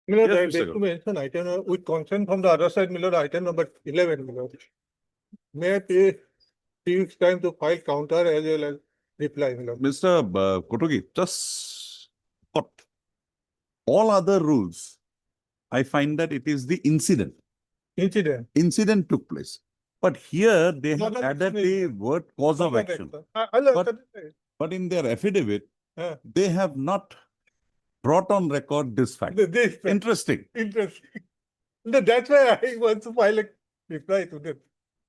My lord, Yes, I Mr. beg to mention item with consent from the other side, my lord, item number 11, my lord. May I pay 3 weeks time to file counter as well as reply, my lord. Mr. Kotogi, just for all other rules, I find that it is the incident. Incident. Incident took place. But here they have Not an added the incident. word cause of Not action. I'll But- But in their affidavit, they have not brought on record this fact. This Interesting. interesting. No, that's why I want to file a reply to them.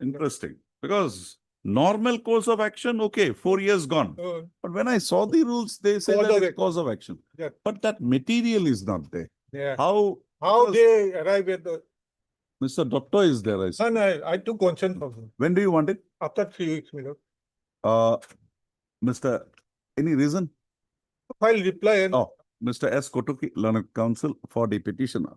Interesting. Because normal course of action, okay, 4 years gone. But when I saw the rules, they say Cause that of it's action. cause of action. Yeah. But that material is not there. Yeah. How How because they arrive at the, Mr. Doctor is there, I see. no, I took consent from him. When do you want it? After 3 weeks, my lord. Mr. Any reason? File reply and Oh, Mr. S. Kotoki, Learned Counsel for the petitioner,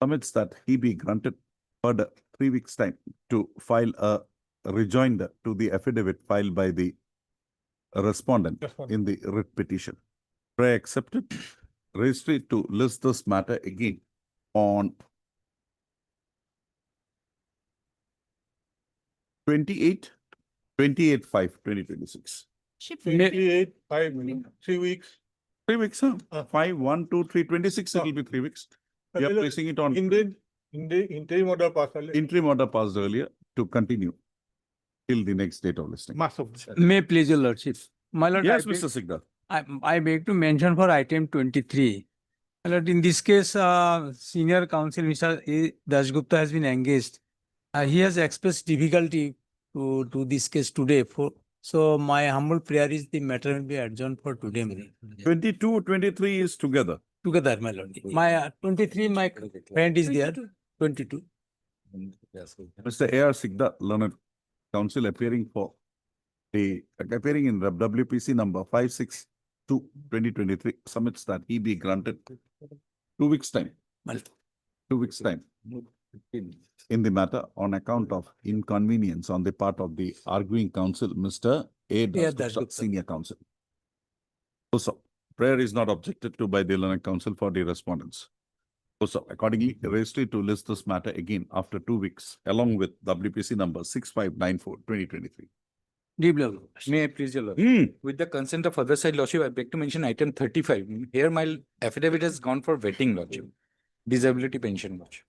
submits that he be granted further 3 weeks' time to file a rejoinder to the affidavit filed by the respondent in the writ petition. Pray accepted. Registry to list this matter again on 28/5/2026. 28, 5, 3 weeks. 3 weeks, huh? 5, 1, 2, 3, 26, it will be 3 weeks. We are placing it on In the interim order parcel. interim order passed earlier to continue till the next date of listing. May please your lordship. My lord, Yes, I beg- Mr. Sigdar. I beg to mention for item 23. My lord, in this case, senior counsel Mr. A. Dasgupta has been engaged. He has expressed difficulty to do this case today. So my humble prayer is the matter will be adjourned for today. 22, 23 is together. Together, my lord. My 23, my friend is there. 22. Mr. A.R. Sigdar, Learned Counsel, appearing in the WPC number 562/2023, submits that he be granted 2 weeks' time. 2 weeks' time in the matter on account of inconvenience on the part of the arguing counsel, Mr. A. Dasgupta, Senior Counsel. Also, prayer is not objected to by the Learned Counsel for the respondents. Also, accordingly, registry to list this matter again after 2 weeks, along with WPC number 6594/2023. Deep level. May I please your lord? With the consent of other side lordship, I beg to mention item 35. Here my affidavit has gone for vetting lordship. Disability pension lordship.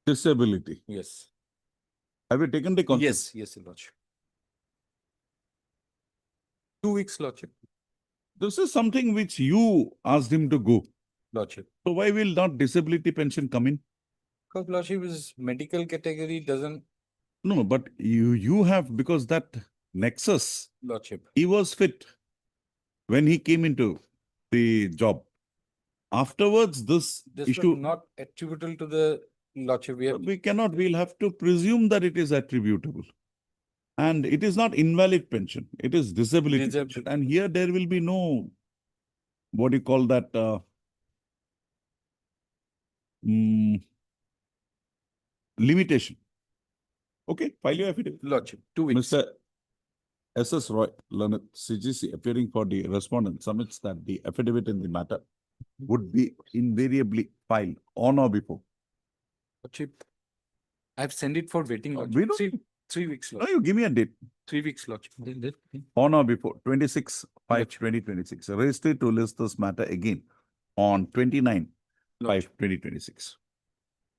Disability. Yes. Have you taken the consent? Yes, yes, your lordship. 2 weeks lordship. This is something which you asked him to go. Lordship. So why will not disability pension come in? Because lordship is medical category doesn't No, but you have, because that nexus, lordship. he was fit when he came into the job. Afterwards, this This issue, was not attributable to the lordship. we'll have to presume that it is attributable. And it is not invalid pension, it is disability pension. And here there will be no, what do you call that, limitation. Okay, file your affidavit. Lordship, 2 weeks. Mr. S.S. Roy, Learned CGC, appearing for the respondent, submits that the affidavit in the matter would be invariably filed on or before. Lordship, I've sent it for waiting. We don't- 3 weeks. No, Lordship. you give me a date. 3 weeks, lordship. On or before 26/5/2026. Registry to list this matter again on 29/5/2026.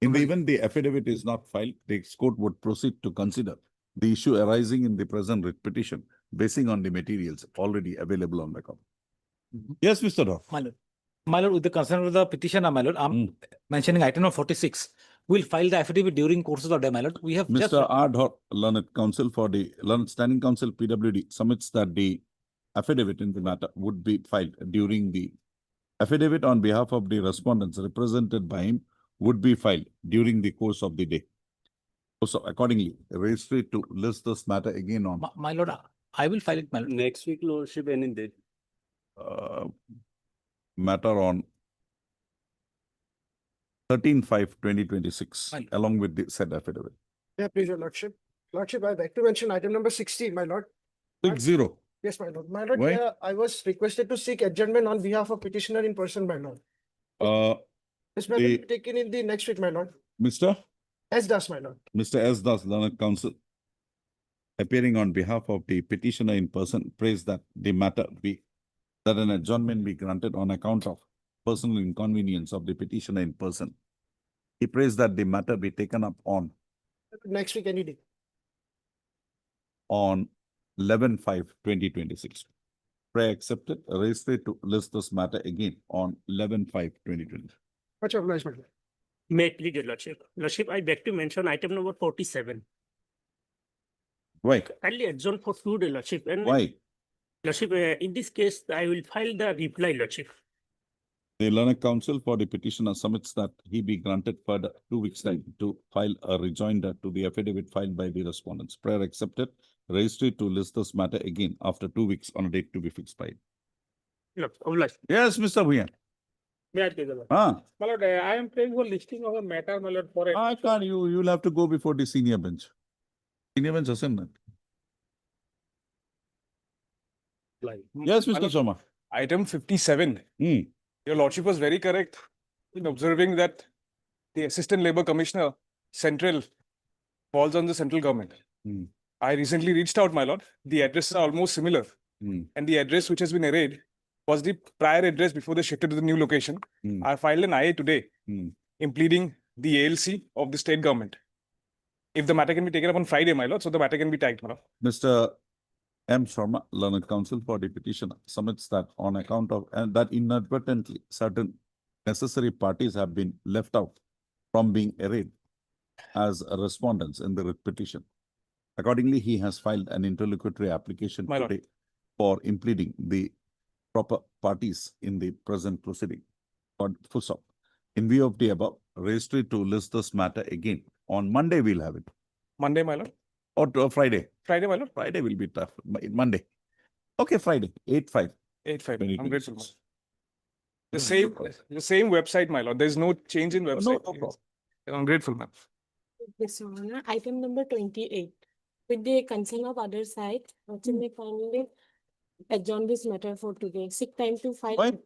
In the event the affidavit is not filed, the court would proceed to consider the issue arising in the present writ petition, basing on the materials already available on record. Yes, Mr. Rao. My lord, with the consent of the petitioner, my lord, I'm mentioning item number 46. We'll file the affidavit during courses of day, my lord. We have just Mr. Ad hoc Learned Counsel for the Learned Standing Counsel PWD submits that the affidavit in the matter would be filed during the affidavit on behalf of the respondents represented by him would be filed during the course of the day. So accordingly, registry to list this matter again on my lord, I will file it, my lord. Next week, lordship, any date. Matter on 13/5/2026, Fine. along with the said affidavit. Yeah, please, your lordship. Lordship, I'd like to mention item number 16, my lord. 60. Yes, my lord. My lord, Why? I was requested to seek adjournment on behalf of petitioner in person, my lord. This matter will The- be taken in the next week, my lord. Mr. As does, my lord. Mr. S. Das, Learned Counsel, appearing on behalf of the petitioner in person, prays that the matter be, that an adjournment be granted on account of personal inconvenience of the petitioner in person. He prays that the matter be taken up Next week, any day. on 11/5/2026. Prayer accepted. Register to list this matter again on 11/5/2026. Much obliged, my lord. May it please your lordship. Lordship, I beg to mention item number 47. Why? Kindly adjourn for 2 days, lordship. And Why? lordship, in this case, I will file the reply, lordship. The learned counsel for the petitioner submits that he be granted further 2 weeks time to file a rejoinder to the affidavit filed by the respondents. Prayer accepted. Registry to list this matter again after 2 weeks on a date to be fixed by. Look, obliged. Yes, Mr. Bhuyan. May I take the word? Ah, My lord, I am praying for listing of a matter, my lord, for a. I can't, you'll have to go before the senior bench. Senior bench assignment. Yes, My Mr. lord, Sharma. Item 57. Hmm. Your lordship was very correct in observing that the Assistant Labour Commissioner, Central, falls on the central government. Hmm. I recently reached out, my lord. The addresses are almost similar. Hmm. And the address which has been arrayed was the prior address before they shifted to the new location. Hmm. I filed an IA today Hmm. impleading the ALC of the state government. If the matter can be taken up on Friday, my lord, so the matter can be tagged, my lord. Mr. M. Sharma, learned counsel for the petitioner, submits that on account of, and that inadvertently certain necessary parties have been left out from being arrayed as respondents in the writ petition. Accordingly, he has filed an interlocutory application My lord. today for impleading the proper parties in the present proceeding. Full stop. In view of the above, registry to list this matter again. On Monday, we'll have it. Monday, my lord. Or Friday. Friday, my lord. Friday will be tough. Monday. Okay, Friday, 8/5. 8/5. I'm grateful, my lord. 2026. The same website, my lord. There's no change in website. No problem. I'm grateful, ma'am. Yes, Your Honor. Item number 28. With the consent of other side, Lordship may kindly adjourn this matter for today. Seek time to file. Why?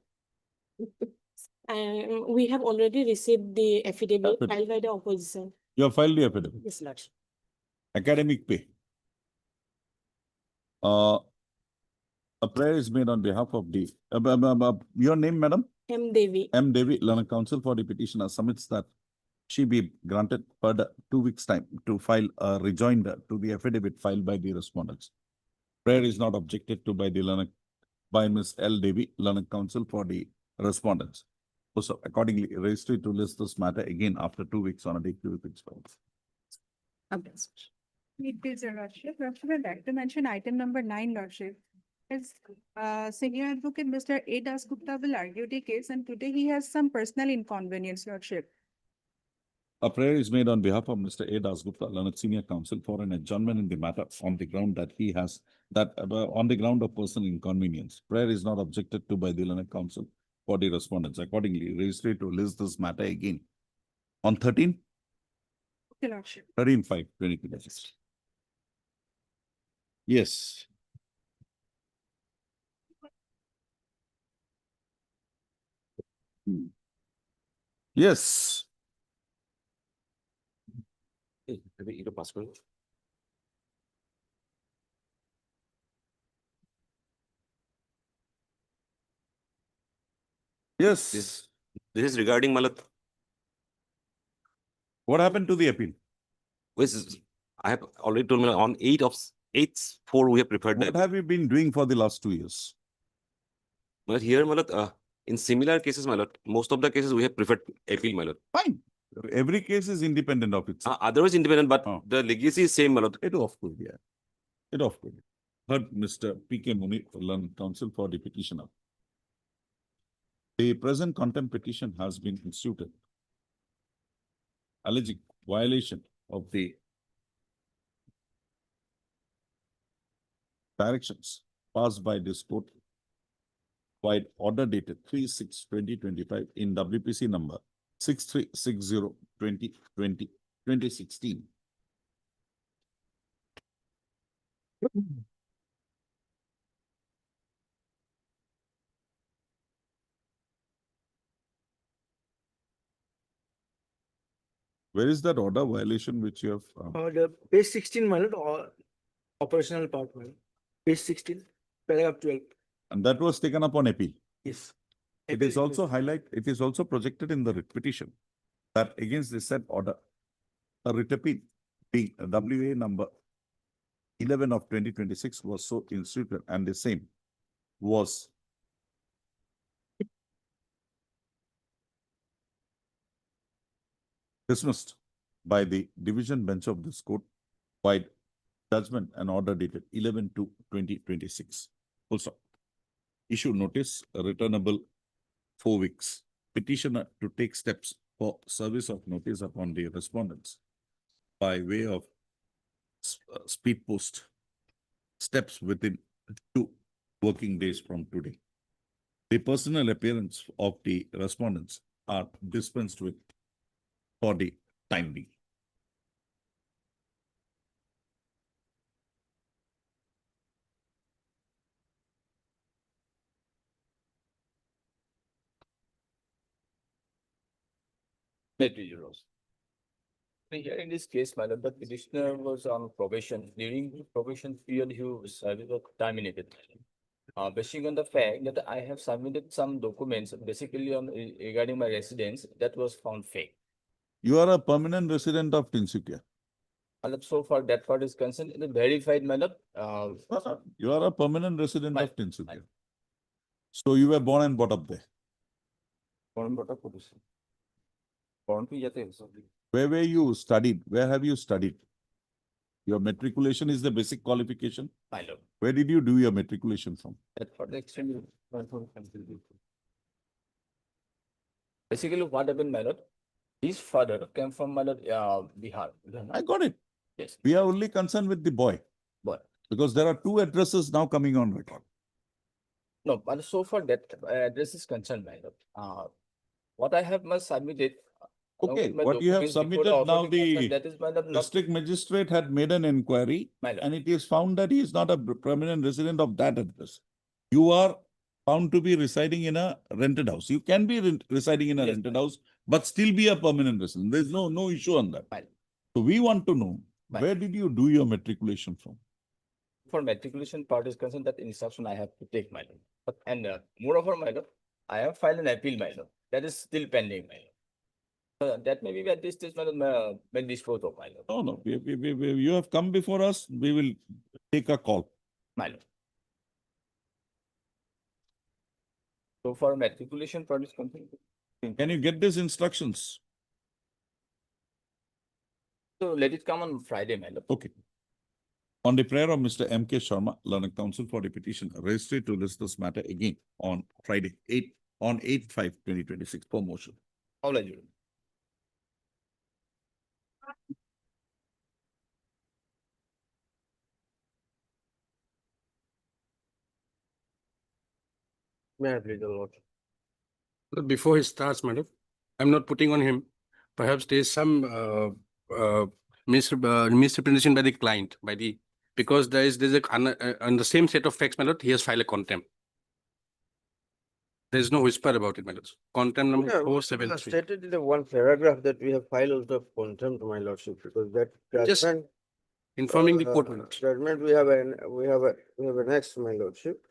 We have already received the affidavit Affidavit. filed by the opposition. You have filed the affidavit. Yes, Lordship. Academic pay. A prayer is made on behalf of the, your name, madam? M. Devi. M. Devi, learned counsel for the petitioner, submits that she be granted further 2 weeks time to file a rejoinder to the affidavit filed by the respondents. Prayer is not objected to by the learned, by Ms. L. Devi, learned counsel for the respondents. Also, accordingly, registry to list this matter again after 2 weeks on a date to be fixed by. It is your lordship. Lordship, I'd like to mention item number 9, lordship. His senior advocate, Mr. A. Das Gupta, will argue the case, and today he has some personal inconvenience, lordship. A prayer is made on behalf of Mr. A. Das Gupta, learned senior counsel, for an adjournment in the matter on the ground that he has, on the ground of personal inconvenience. Prayer is not objected to by the learned counsel for the respondents. Accordingly, registry to list this matter again on 13, Okay, lordship. 13/5/2026. Yes. Hmm. Yes. Yes. This is regarding Malat, What happened to the appeal? which is, I have already told Malat, on 8/4, we have prepared What the, have you been doing for the last 2 years? Malat, here, Malat, in similar cases, Malat, most of the cases we have preferred appeal, Malat. Fine. Every case is independent of itself. Otherwise independent, but Oh. the legacy is same, Malat. It off could, yeah. It off could. Heard Mr. P.K. Muni, learned counsel for the petitioner. The present contempt petition has been instituted, alleging violation of the directions passed by this court by order dated 3/6/2025 in WPC number 6360/2016. Where is that order violation which you have? The page 16, my lord, or operational part, my lord. Page 16, paragraph 12. And that was taken up on appeal. Yes. It is also it is also projected in the writ petition that against the said order, a writ appeal being WA number 11 of 2026 was so instituted and the same was dismissed by the division bench of this court by judgment and order dated 11/2/2026. Also, issue notice returnable 4 weeks. Petitioner to take steps for service of notice upon the respondents by way of speed post steps within 2 working days from today. The personal appearance of the respondents are dispensed with for the time being. Here in this case, my lord, the petitioner was on probation. During the probation period, his service was terminated. Basing on the fact that I have submitted some documents basically on regarding my residence that was found fake. You are a permanent resident of Tinsukia. My lord, so far that part is concerned, it is verified, my lord. You are a permanent resident My- of Tinsukia. So you were born and brought up there. Where were you studied? Where have you studied? Your matriculation is the basic qualification. My lord, Where did you do your matriculation from? that for the extent. Basically, what happened, my lord? His father came from my lord, Bihar. I got it. Yes, We are only concerned with the boy but because there are 2 addresses now coming on record. no, but so far that address is concerned, my lord. What I have must submitted. along Okay, with my what you have documents before submitted now, authority concerned, the that is my lord, not district magistrate had made an inquiry my lord. and it is found that he is not a permanent resident of that address. You are found to be residing in a rented house. You can be residing in a Yes, rented ma'am. house, but still be a permanent resident. There is no issue on that. Fine. So we want to know, Fine. where did you do your matriculation from? For matriculation part is concerned, that instruction I have to take, my lord. But and moreover, my lord, I have filed an appeal, my lord. That is still pending, my lord. That may be at this stage, my lord, may dispose of, my lord. No, no, you have come before us, we will take a call. My lord. So for matriculation part is concerned. Can you get these instructions? So let it come on Friday, my lord. Okay. On the prayer of Mr. M.K. Sharma, learned counsel for the petition, registered to list this matter again on Friday, 8/5/2026 for motion. All adjourned. May I please, the lord? Before he starts, madam, I'm not putting on him. Perhaps there is some misrepresentation by the client, because there's on the same set of facts, my lord, he has filed a contempt. There's no whisper about it, my lord. Contempt number Yeah, 473. stated in the one paragraph that we have filed also contempt, my lordship, because that Just judgment. informing the court, my lord. Judgment, we have a next, my lordship.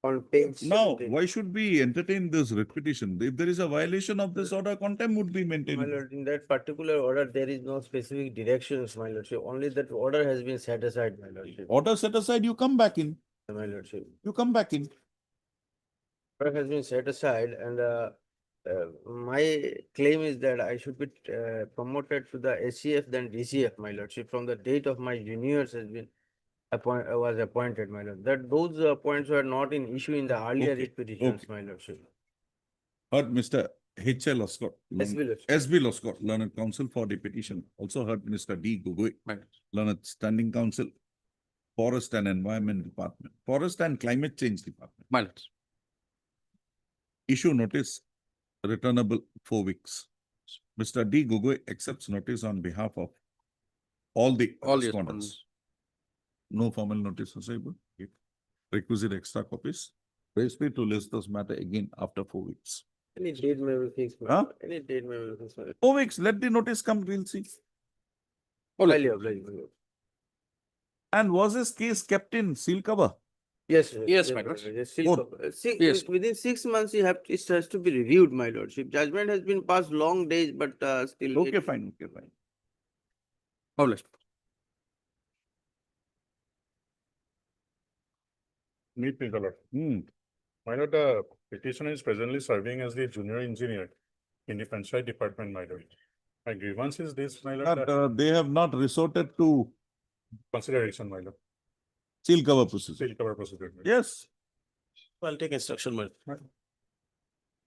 On page. Now, 17. why should we entertain this repetition? If there is a violation of this order, contempt would be My maintained. lord, in that particular order, there is no specific directions, my lordship. Only that order has been set aside, my lordship. Order set aside, you come back in. My lordship. You come back in. Order has been set aside, and my claim is that I should be promoted to the SCF than DCF, my lordship, from the date of my juniors has been was appointed, my lord. That those points were not in issue in the earlier Okay, petitions, okay. my lordship. Heard Mr. H.L. Loscott. SB lordship. S.B. Loscott, learned counsel for the petition. Also heard Mr. D. Gugoi, learned standing counsel, Forest and Environment Department, Forest and Climate Change Department. My lord. Issue notice, returnable 4 weeks. Mr. D. Gugoi accepts notice on behalf of all the All the respondents. No formal notice assignable. Requisite extra copies. Raise me to list this matter again after 4 weeks. Any date may be fixed, my Huh? lord. Any date may be fixed, my lord. 4 weeks, let the notice come, we'll see. Highly obliged, my lord. And was his case kept in seal cover? Yes, sir. Yes, my lord. Yes, still Both. Yes. within 6 months, it has to be reviewed, my lordship. Judgment has been passed long days, but still. Okay, fine, okay, fine. Obliged. Meet me, Lord. Hmm. My lord, the petitioner is presently serving as the junior engineer in the Panchayat department, my lord. My grievance is this, my lord, They have not resorted to consideration, my lord. seal cover procedure. Still cover procedure. my lord. Yes, I'll take instruction, my lord.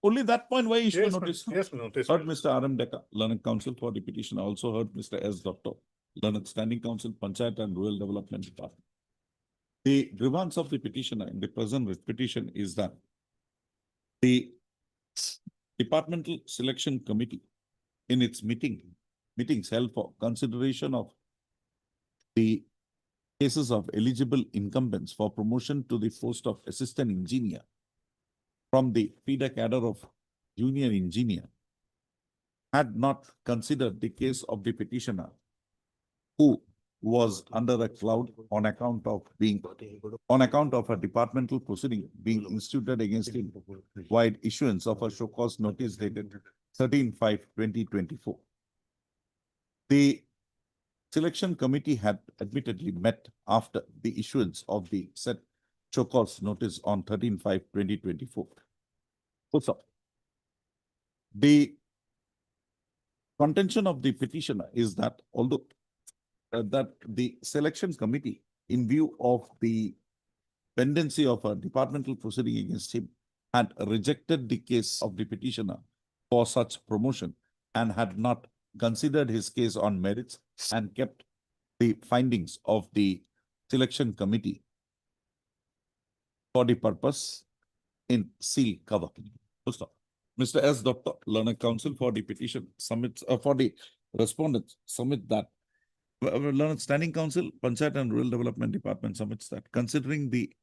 only that point why issue Yes, notice. yes, notice. Heard Mr. R.M. Deca, learned counsel for the petition. Also heard Mr. S. Doctor, learned standing counsel, Panchayat and Rural Development Department. The grievance of the petitioner in the present writ petition is that the Departmental Selection Committee in its meetings held for consideration of the cases of eligible incumbents for promotion to the post of assistant engineer from the feeder cadre of junior engineer had not considered the case of the petitioner who was under a cloud on account of a departmental proceeding being instituted against him via issuance of a show cause notice dated 13/5/2024. The selection committee had admittedly met after the issuance of the said show cause notice on 13/5/2024. Also, the contention of the petitioner is that although that the selection committee, in view of the pendency of a departmental proceeding against him, had rejected the case of the petitioner for such promotion and had not considered his case on merits and kept the findings of the selection committee for the purpose in seal cover. Full stop. Mr. S. Doctor, learned counsel for the petition submits, for the respondents submit that learned standing counsel, Panchayat and Rural Development Department submits that considering the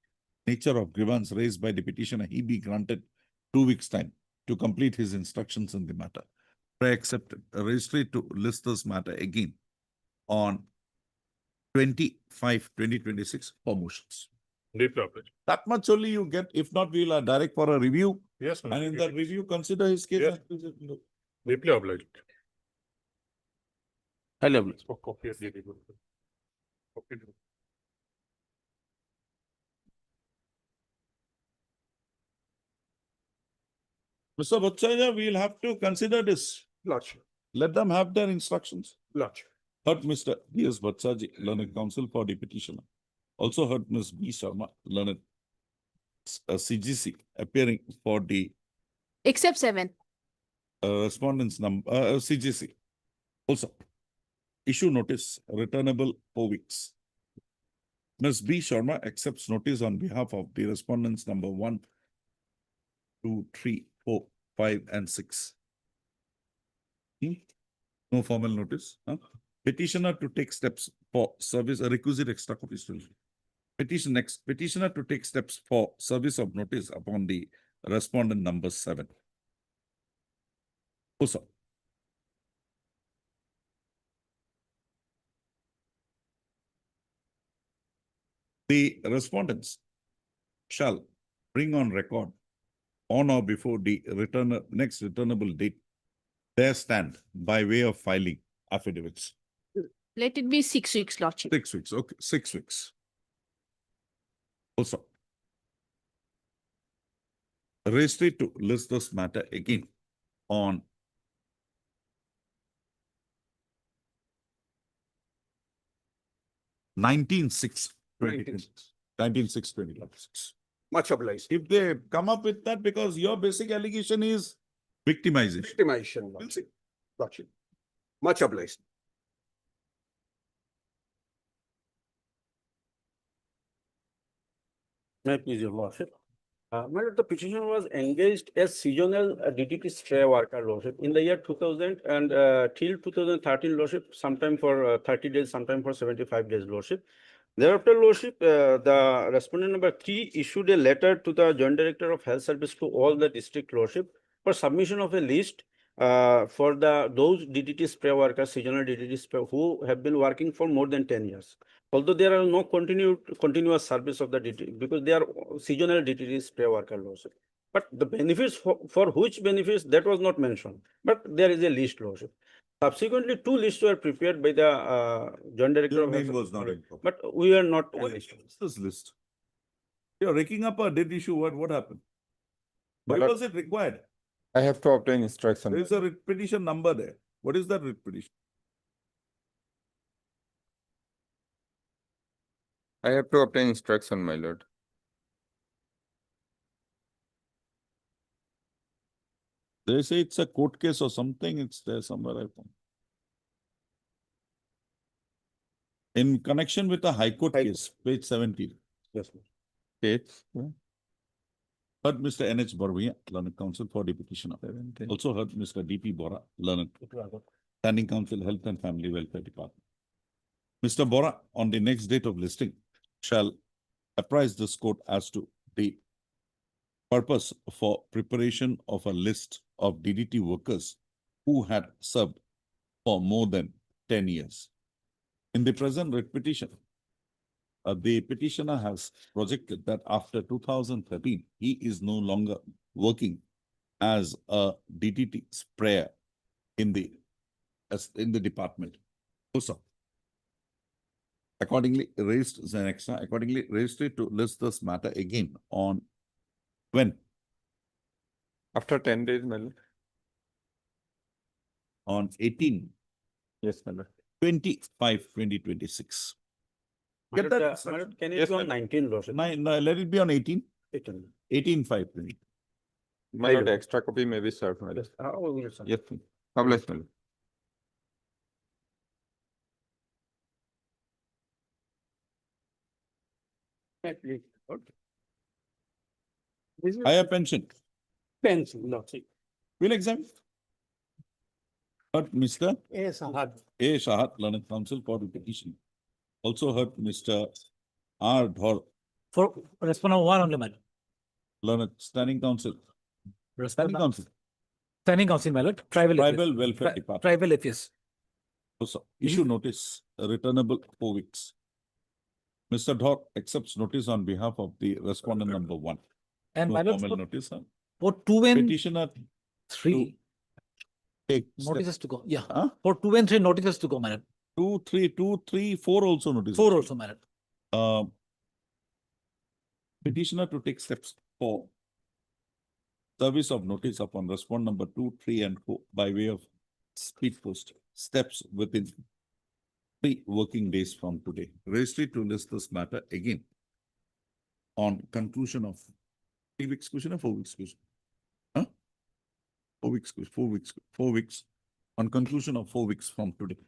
nature of grievance raised by the petitioner, he be granted 2 weeks' time to complete his instructions in the matter. I accept a registry to list this matter again on 25/2026 for motions. Deeply obliged. That much only you get. If not, we will direct for a review. Yes, And in that review, consider his case. Yes. Deeply obliged. Highly obliged. Copy of the report. Copy. Mr. Bachaya, we will have to consider this. Lordship, Let them have their instructions. Lordship. Heard Mr. D.S. Bhatsaji, learned counsel for the petitioner. Also heard Ms. B. Sharma, learned CGC, appearing for the Except 7. respondents number, CGC. Also, issue notice, returnable 4 weeks. Ms. B. Sharma accepts notice on behalf of the respondents number 1, 2, 3, 4, 5, and 6. No formal notice. Petitioner to take steps for service, a requisite extra copy still. Petitioner to take steps for service of notice upon the respondent number 7. Also, the respondents shall bring on record on or before the next returnable date their stand by way of filing affidavits. Let it be 6 weeks, Lordship. 6 weeks, okay, 6 weeks. Also, registry to list this matter again on 19/6/2026. Much obliged. If they come up with that, because your basic allegation is victimization. Victimization, We'll see. Lordship. Much obliged. May I please, your lordship? My lord, the petitioner was engaged as seasonal DTT stray worker, lordship, in the year 2000 and till 2013, lordship, sometime for 30 days, sometime for 75 days, lordship. Thereafter, lordship, the respondent number 3 issued a letter to the Joint Director of Health Service to all the district, lordship, for submission of a list for those DDT spray workers, seasonal DDT spray who have been working for more than 10 years. Although there are no continuous service of the DDT because they are seasonal DDT spray worker also. But the benefits for which benefits that was not mentioned. But there is a list also. Subsequently, 2 lists were prepared by the Joint Director Your of name Health, was not involved. but we are not. What is this list? You're raking up a dead issue. What happened? Why was it required? I have to obtain instruction. There is a writ petition number there. What is that writ petition? I have to obtain instruction, my lord. They say it's a court case or something. It's there somewhere, I found. In connection with a High Court case, page 17. Yes, Page. Heard Mr. N.H. Barvia, Learned Counsel for the petitioner. Also heard Mr. D.P. Bora, Learned Standing Counsel, Health and Family Welfare Department. Mr. Bora, on the next date of listing, shall apprise this court as to the purpose for preparation of a list of DDT workers who had served for more than 10 years. In the present writ petition, the petitioner has projected that after 2013, he is no longer working as a DDT sprayer in the department. Also, accordingly raised it to list this matter again on when? After 10 days, my lord. On 18. Yes, my lord. 25/2026. Get that? Can it Yes, be on ma'am. 19 laws? No, let it be on 18. 18/5/20. My lord, extra copy may be served, my lord. Yes, God bless, my lord. Higher pension. Pencil, no, see. We'll examine. Heard Mr. Yes, A. Shahat, Learned Counsel for the petition. Also heard Mr. R. Dhor, For respondent one only, my lord. Learned Standing Counsel. Standing Respondent, Counsel, standing council, my lord, tribal. Tribal affairs. Welfare Department. Tribal affairs. Also, issue notice, returnable 4 weeks. Mr. Dhor accepts notice on behalf of the respondent number 1. And No my lord, formal notice, huh? for 2 and Petitioner 3 take notices to go. Yeah. Huh? For 2 and 3 notices to go, my lord. 2, 3, 4 also notice. 4 also, my lord. Petitioner to take steps for service of notice upon respondent number 2, 3, and 4 by way of speed post. Steps within 3 working days from today. Registry to list this matter again on conclusion of 3 weeks question or 4 weeks question? Huh? 4 weeks, 4 weeks on conclusion of 4 weeks from today.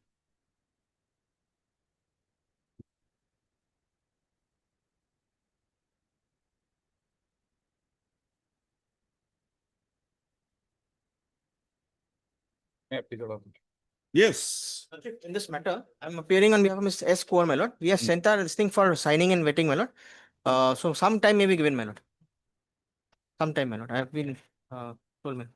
Yes. In this matter, I'm appearing on behalf of Mr. S. Kaur, my lord. We have sent our listing for signing and vetting, my lord. So some time may be given, my lord. Some time, my lord. I have been told, my lord.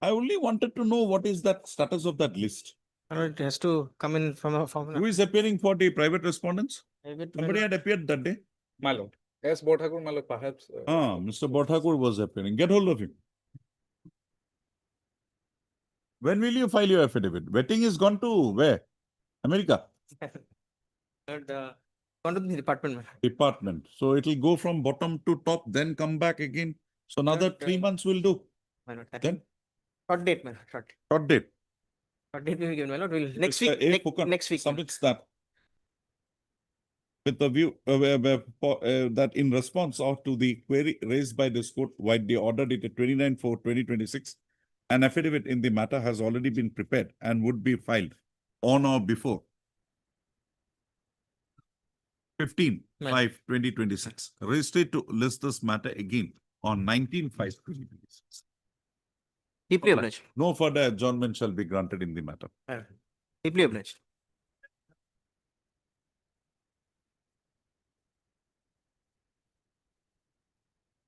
I only wanted to know what is that status of that list. My lord, it has to come in from a Who is appearing for the private respondents? private, my Somebody lord. had appeared that day. My lord. Yes, Bothakur, my lord, perhaps. Mr. Bothakur was appearing. Get hold of him. When will you file your affidavit? Vetting is gone to where? America? Lord, gone to the department, my lord. Department. So it will go from bottom to top, then come back again. So another Lord, 3 months will do. My lord, that Then short date, my lord, short. short date. Short date will be given, my lord. We'll next Mr. week, A. Phukan next week. my lord. submits that with the view that in response to the query raised by this court, while the order dated 29/4/2026, an affidavit in the matter has already been prepared and would be filed on or before 15/5/2026. Registered to list this matter again on 19/5/2026. Deeply obliged. No further adjournment shall be granted in the matter. My lord. Deeply obliged.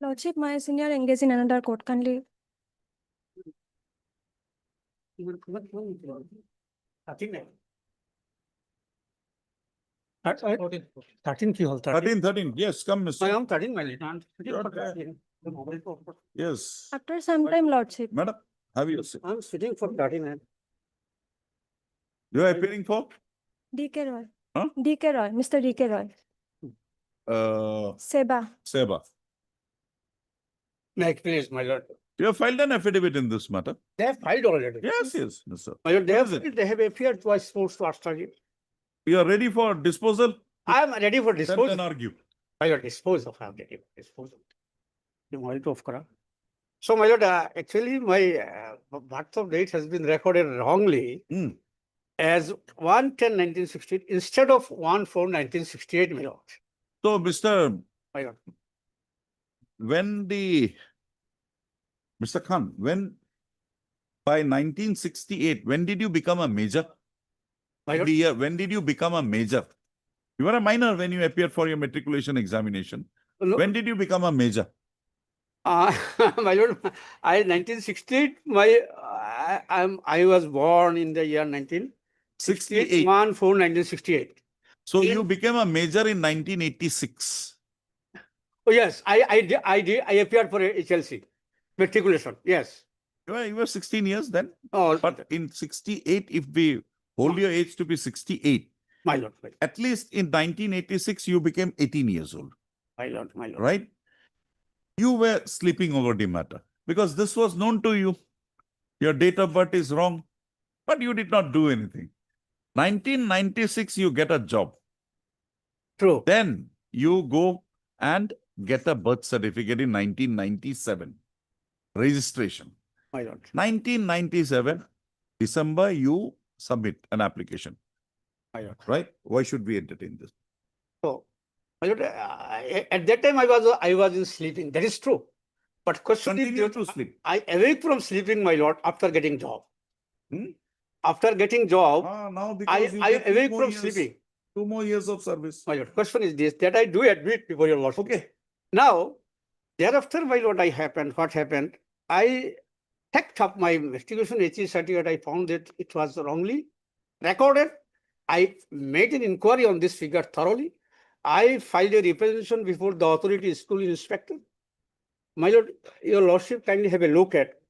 Lordship, my senior engaged in another court. Kindly. 13 কি হল 13 13, yes, come, I Mr. am 13 my lord. Yes, After some time, Lordship. madam, have you seen? I'm sitting for 13. You are appearing for? DK Roy. Huh? DK Roy. Mr. DK Roy. Seba. Seba. Next please my lord. You have filed an affidavit in this matter? They have filed already. Yes, yes, Mr. My lord, What is it? they have appeared twice forced to Australia. You are ready for disposal? I am ready for Then disposal. argue. My lord, dispose of, I am ready for disposal. You want to off kara. So my lord, actually my birth of date has been recorded wrongly as 1/10/1968 instead of 1/4/1968, my lord. So, Mr. My lord. Mr. Khan, by 1968, when did you become a major? My lord. The year, when did you become a major? You were a minor when you appeared for your matriculation examination. No. When did you become a major? My lord, 1968, I was born in the year 1968, 1/4/1968. So you became a major in 1986. Oh yes, I appeared for HLC, matriculation, yes. You were 16 years then? Oh. But in 68, if we hold your age to be 68, my lord. At least in 1986, you became 18 years old. My lord, my lord. Right? You were sleeping over the matter because this was known to you. Your date of birth is wrong, but you did not do anything. 1996, you get a job. True. Then you go and get a birth certificate in 1997. Registration. My lord. 1997, December, you submit an application. My lord. Right? Why should we entertain this? So, my lord, at that time I was in sleeping. That is true. But question Continue is, to sleep. I awake from sleeping, my lord, after getting job. After getting job, now because you I get 2 awake more from years, sleeping. 2 more years of service. My lord, question is this, that I do admit before your lordship. Okay. Now, thereafter, my lord, what happened? I checked up my investigation HE certificate. I found that it was wrongly recorded. I made an inquiry on this figure thoroughly. I filed a representation before the authority school inspector. My lord, your lordship, kindly have a look at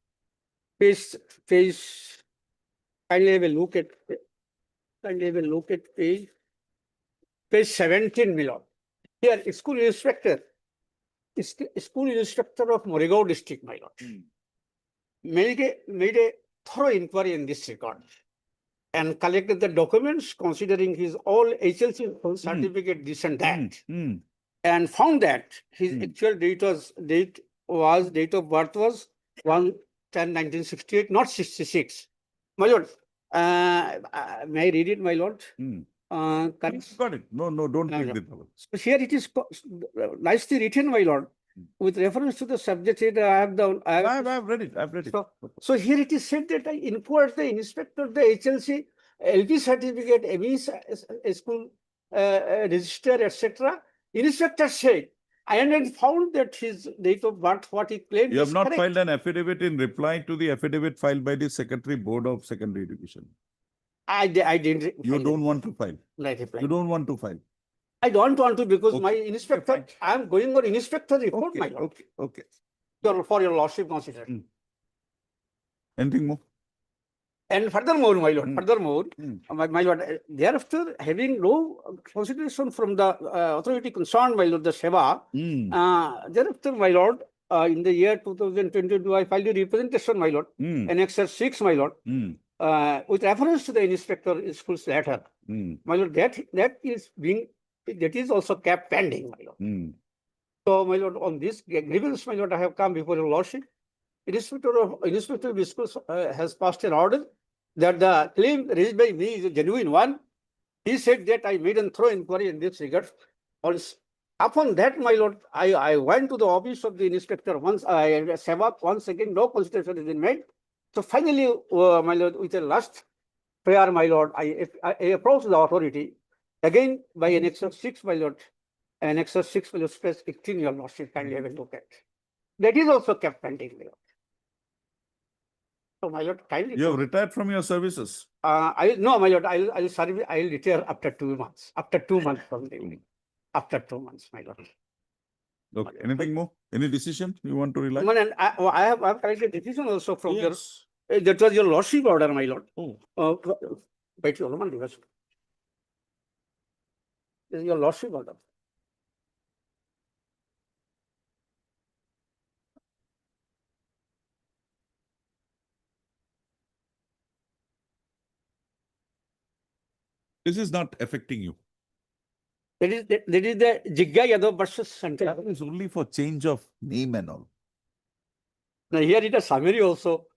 page, kindly have a look at page 17, my lord. Here, school inspector of Morigao district, my lord, made a thorough inquiry in this regard and collected the documents considering his all HLC certificate, this and that, and found that his actual date of birth was 1/10/1968, not 66. My lord, may I read it, my lord? Got it. No, don't take the trouble. So here it is nicely written, my lord, with reference to the subject area. I've read it. I've read it. So here it is said that I inquired the inspector, the HLC, LP certificate, ME school register, etc. Inspector said, I had found that his date of birth, what he claimed, You have is not correct. filed an affidavit in reply to the affidavit filed by the Secretary Board of Secondary Education. I didn't. You don't want to file. Right, reply. You don't want to file. I don't want to because Okay. my inspector, I am going on inspector report, my lord. Okay. For your lordship consideration. Anything more? And furthermore, my lord, my lord, thereafter having no consideration from the authority concerned, my lord, the Seva, thereafter, my lord, in the year 2022, I filed a representation, my lord, Annexure 6, my lord, with reference to the inspector school's letter. My lord, that is also kept pending, my lord. So, my lord, on this grievance, my lord, I have come before your lordship. Inspector of schools has passed an order that the claim raised by me is a genuine one. He said that I made a thorough inquiry in this regard. Upon that, my lord, I went to the office of the inspector once. I save up once again. No consideration has been made. So finally, my lord, with the last prayer, my lord, I approached the authority again by Annexure 6, my lord. Annexure 6, my lord, space 18, your lordship, kindly have a look at. That is also kept pending, my lord. So, my lord, kindly. You have retired from your services. No, my lord, I'll serve, I'll retire after 2 months. After 2 months from the, after 2 months, my lord. Okay, anything more? Any decision you want to rely? Man, and I have collected decision also from your, Yes. that was your lordship order, my lord. Oh. Wait, hold on, this is your lordship order. This is not affecting you. That is the Jigga Yadav versus Center. That is only for change of name and all. Now here it is summary also.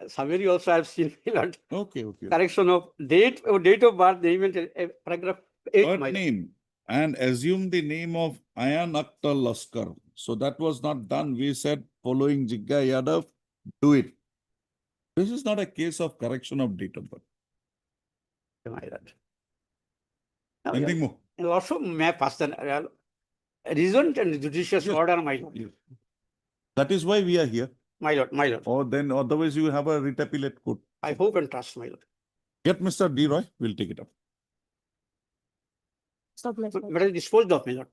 Summary also I have seen, my lord. Okay, okay. Correction of date of birth, name and paragraph 8. Birth my lord. name and assume the name of Ayan Akhtar Laskar. So that was not done. We said following Jigga Yadav, do it. This is not a case of correction of date of birth. My lord. Now, Anything more? and also may pass the reason and judicious order, my lord. Yes. That is why we are here. My lord, my lord. Or then otherwise you have a writ appellate court. I hope and trust, my lord. Get Mr. D. Roy, we'll take it up. Stop my But I disposed of, my lord.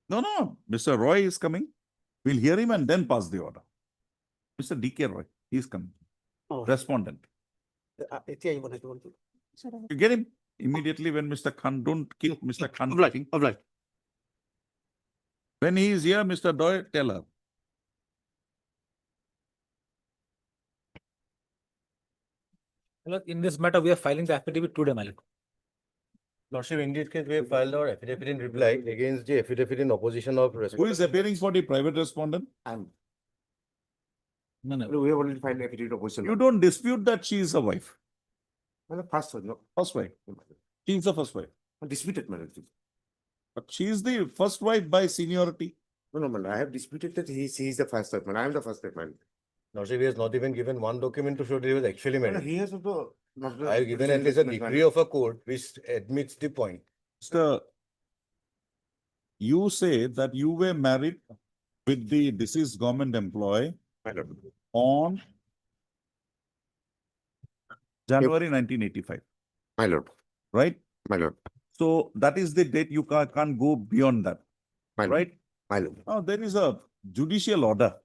No. Mr. Roy is coming. We'll hear him and then pass the order. Mr. D.K. Roy, he's coming. Oh. Respondent. You get him immediately when Mr. Khan, don't keep Mr. Khan. Obliged. When he is here, Mr. Doy, tell her. In this matter, we are filing the affidavit today, my lord. Lordship, in this case, we have filed our affidavit in reply against the affidavit in opposition of. Who is appearing for the private respondent? No. We have already filed affidavit opposition. You don't dispute that she is a wife. First one, no. First wife. She is the first wife. Disputed, madam. But she is the first wife by seniority. No, madam. I have disputed that he is the first wife, madam. I am the first wife, madam. Lordship, he has not even given one document to show that he was actually married. He has also. I have given at least a decree of a court which admits the point. Mr. You say that you were married with the deceased government employee on January 1985. My lord. Right? My lord. So that is the date you can't go beyond that. Right? My lord. Now there is a judicial order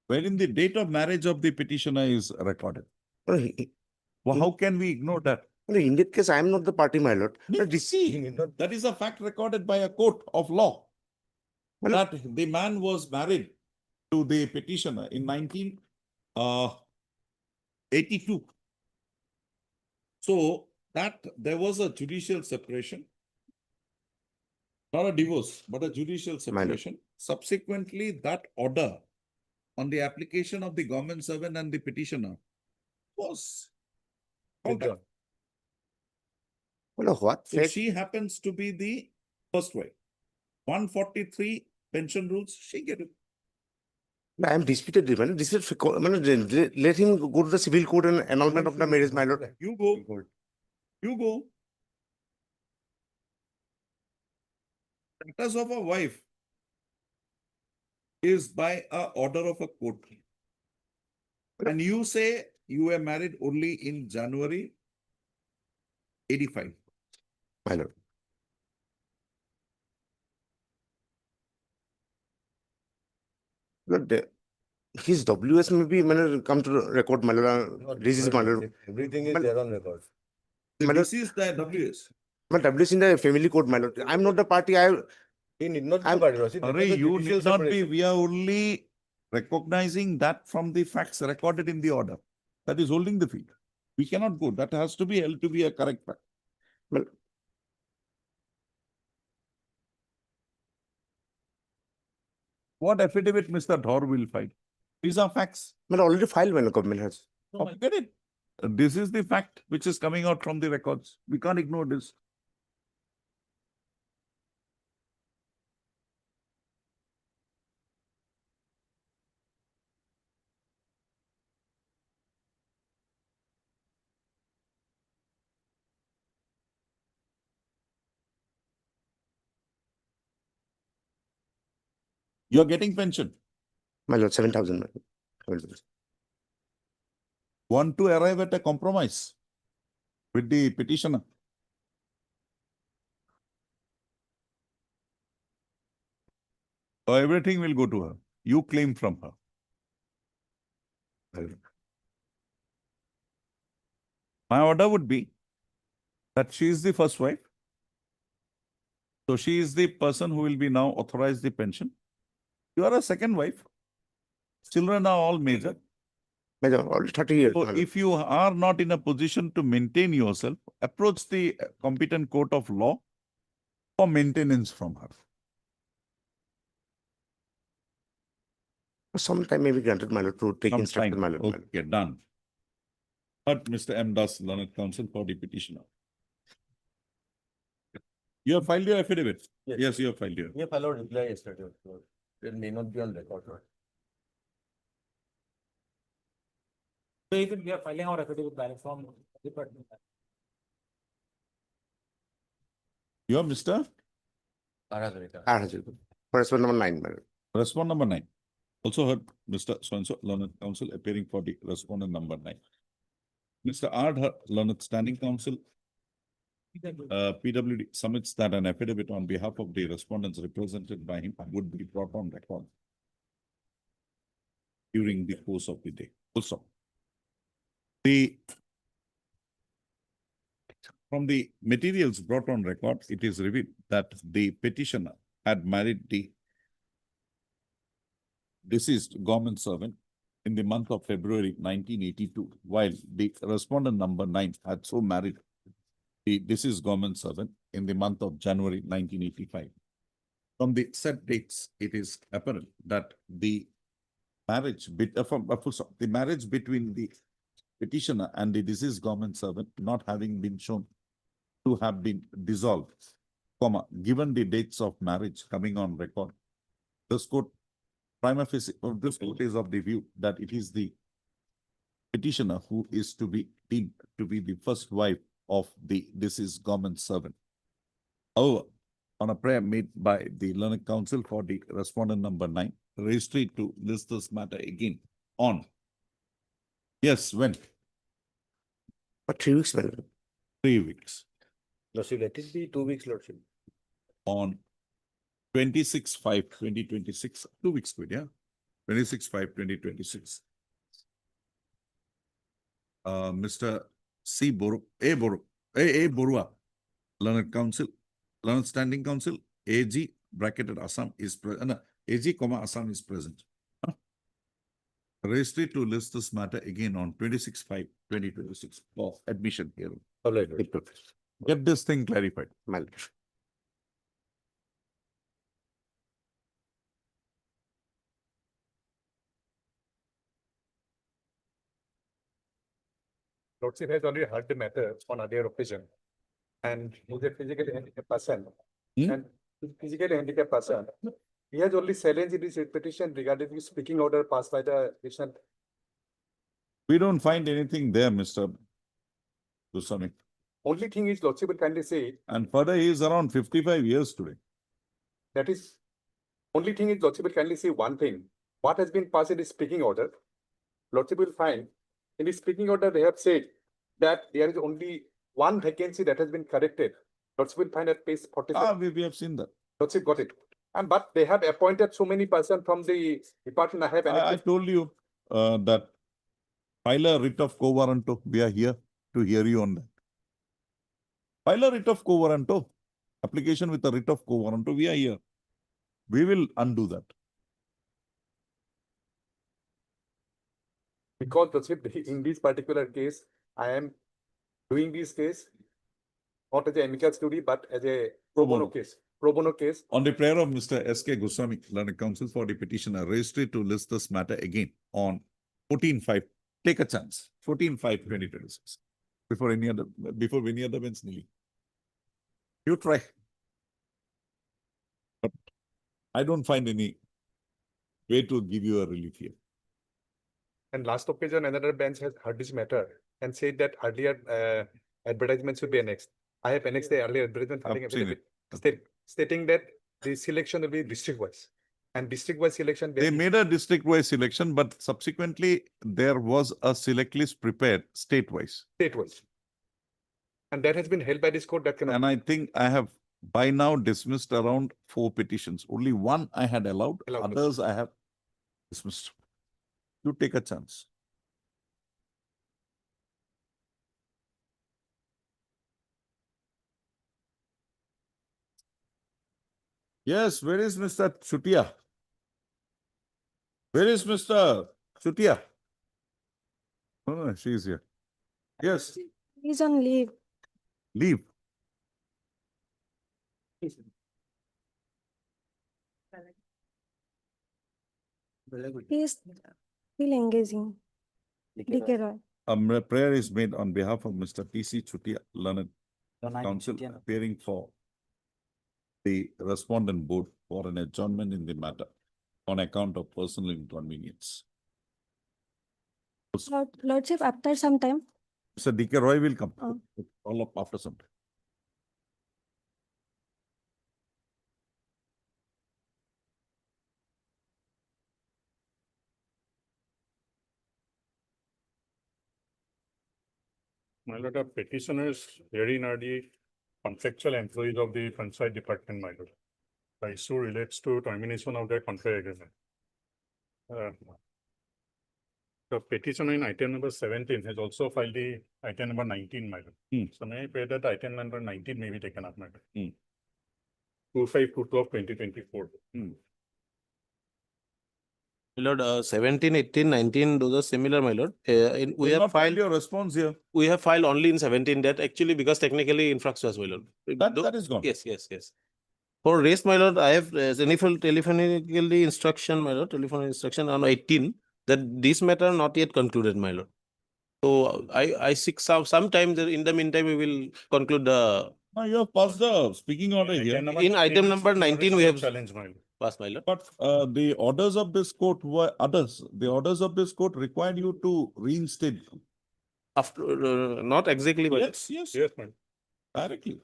wherein the date of marriage of the petitioner is recorded. Well, how can we ignore that? In that case, I am not the party, my lord. That is a fact recorded by a court of law. That the man was married to the petitioner in 1982. So that there was a judicial separation, not a divorce, but a judicial separation. Subsequently, that order on the application of the government servant and the petitioner was altered. What? So she happens to be the first wife. 143 pension rules, she get it. I am disputed. Let him go to the civil court and annulment of the marriage, my lord. You go. You go. Status of a wife is by a order of a court. And you say you were married only in January 85. My lord. His WS may be come to record, my lord. This is my lord. Everything is there on record. This is the WS. But WS in the family court, my lord. I am not the party. He need not be the party. You need not be. We are only recognizing that from the facts recorded in the order. That is holding the field. We cannot go. That has to be held to be a correct fact. Well, what affidavit Mr. Dhor will file? These are facts. But already filed when the government has. Get it. This is the fact which is coming out from the records. We can't ignore this. You're getting pension. My lord, 7,000. My lord. Want to arrive at a compromise with the petitioner? So everything will go to her. You claim from her. My order would be that she is the first wife. So she is the person who will be now authorized the pension. You are a second wife. Children are all major. My lord, already 30 years. So my lord. if you are not in a position to maintain yourself, approach the competent court of law for maintenance from her. Sometime may be granted, my lord, to take Some instruction, time. my lord. my lord. Okay, done. But Mr. M. Das, Learned Counsel for the petitioner. You have filed your affidavit? Yes, you have filed your. We have followed reply yesterday, so it may not be on record. So even we are filing our affidavit balance from department. You are Mr. Correspondent number 9, my lord. Respondent number 9. Also heard Mr. So-and-so, Learned Counsel appearing for the respondent number 9. Mr. R. Learned Standing Counsel, PWD submits that an affidavit on behalf of the respondents represented by him would be brought on record during the course of the day. Also, from the materials brought on record, it is revealed that the petitioner had married the deceased government servant in the month of February 1982, while the respondent number 9 had so married the deceased government servant in the month of January 1985. From the said dates, it is apparent that the marriage between the petitioner and the deceased government servant not having been shown to have been dissolved, given the dates of marriage coming on record, this court prima facie, this court is of the view that it is the petitioner who is to be deemed to be the first wife of the deceased government servant. However, on a prayer made by the Learned Counsel for the respondent number 9, registry to list this matter again on. Yes, when? For 3 weeks, my lord. 3 weeks. Lordship, let it be 2 weeks, Lordship. On 26/5/2026, 2 weeks good, yeah? 26/5/2026. Mr. C. Borua, Learned Counsel, Learned Standing Counsel, AG bracketed Assam is present. AG, Assam is present. Registry to list this matter again on 26/5/2026 for admission here. Get this thing clarified. My lord. Lordship has already heard the matter on earlier occasion. And he's a physically handicapped person. And physically handicapped person. He has only challenged in his petition regarding the speaking order passed by the recent. We don't find anything there, Mr. Goswami. Only thing is, Lordship will kindly say, And further, he is around 55 years today. that is, only thing is, Lordship will kindly say one thing. What has been passed in the speaking order, Lordship will find, in the speaking order, they have said that there is only one vacancy that has been corrected. Lordship will find at page 47. We have seen that. Lordship got it. But they have appointed so many persons from the department. I told you that file a writ of quo warranto. We are here to hear you on that. File a writ of quo warranto. Application with a writ of quo warranto. We are here. We will undo that. Because in this particular case, I am doing this case not as an amicus curiae, but as a pro bono case. Pro bono case. On the prayer of Mr. S.K. Goswami, Learned Counsel for the petitioner, registry to list this matter again on 14/5. Take a chance. 14/5/2026. Before any other bench, Nili. You try. But I don't find any way to give you a relief here. And last occasion, another bench has heard this matter and said that earlier advertisement should be annexed. I have annexed the earlier advertisement I've seen it. stating that the selection will be district wise. And district-wise selection. They made a district-wise selection, but subsequently there was a select list prepared state-wise. State-wise. And that has been held by this court that cannot. And I think I have by now dismissed around 4 petitions. Only one I had allowed, others I have dismissed. You take a chance. Yes, where is Mr. Chutia? Where is Mr. Chutia? Oh, she is here. Yes, He's on leave. leave. He's still engaging. DK Roy. A prayer is made on behalf of Mr. T.C. Chutia, learned counsel, appearing for the respondent board for an adjournment in the matter on account of personal inconvenience. Lordship, after some time. Mr. D.K. Roy will come. All up after some time. My lord, the petitioners herein are the contractual employees of the Panchayat department, my lord. The issue relates to termination of their contract agreement. The petitioner in item number 17 has also filed the item number 19, my lord. So may I pray that item number 19 may be taken up, my lord. 2522 of 2024. My lord, 17, 18, 19, those are similar, my lord. We have filed your response here. We have filed only in 17 that actually because technically infraction was, my lord. That is gone. Yes, yes, yes. For rest, my lord, I have telephonically instruction, my lord, telephone instruction on 18 that this matter not yet concluded, my lord. So I seek some time there. In the meantime, we will conclude the. No, you have passed the speaking order here. In item number 19, we have challenge, my lord. passed, my lord. But the orders of this court were others. The orders of this court required you to reinstate. After not exactly, but yes, yes, yes, my lord. Directly.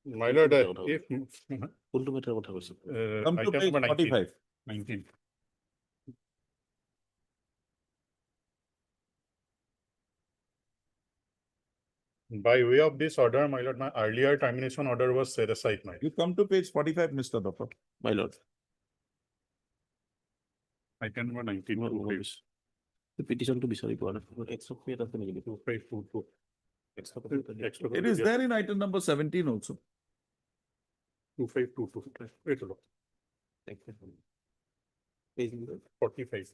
My lord, if Come to item page number 45. 19. By way of this order, my lord, my earlier termination order was set aside, my lord. You come to page 45, Mr. Doctor. My lord. Item number 19. The petition to be sorry, extra 2522. It is there in item number 17 also. 2522. Wait a minute. 45.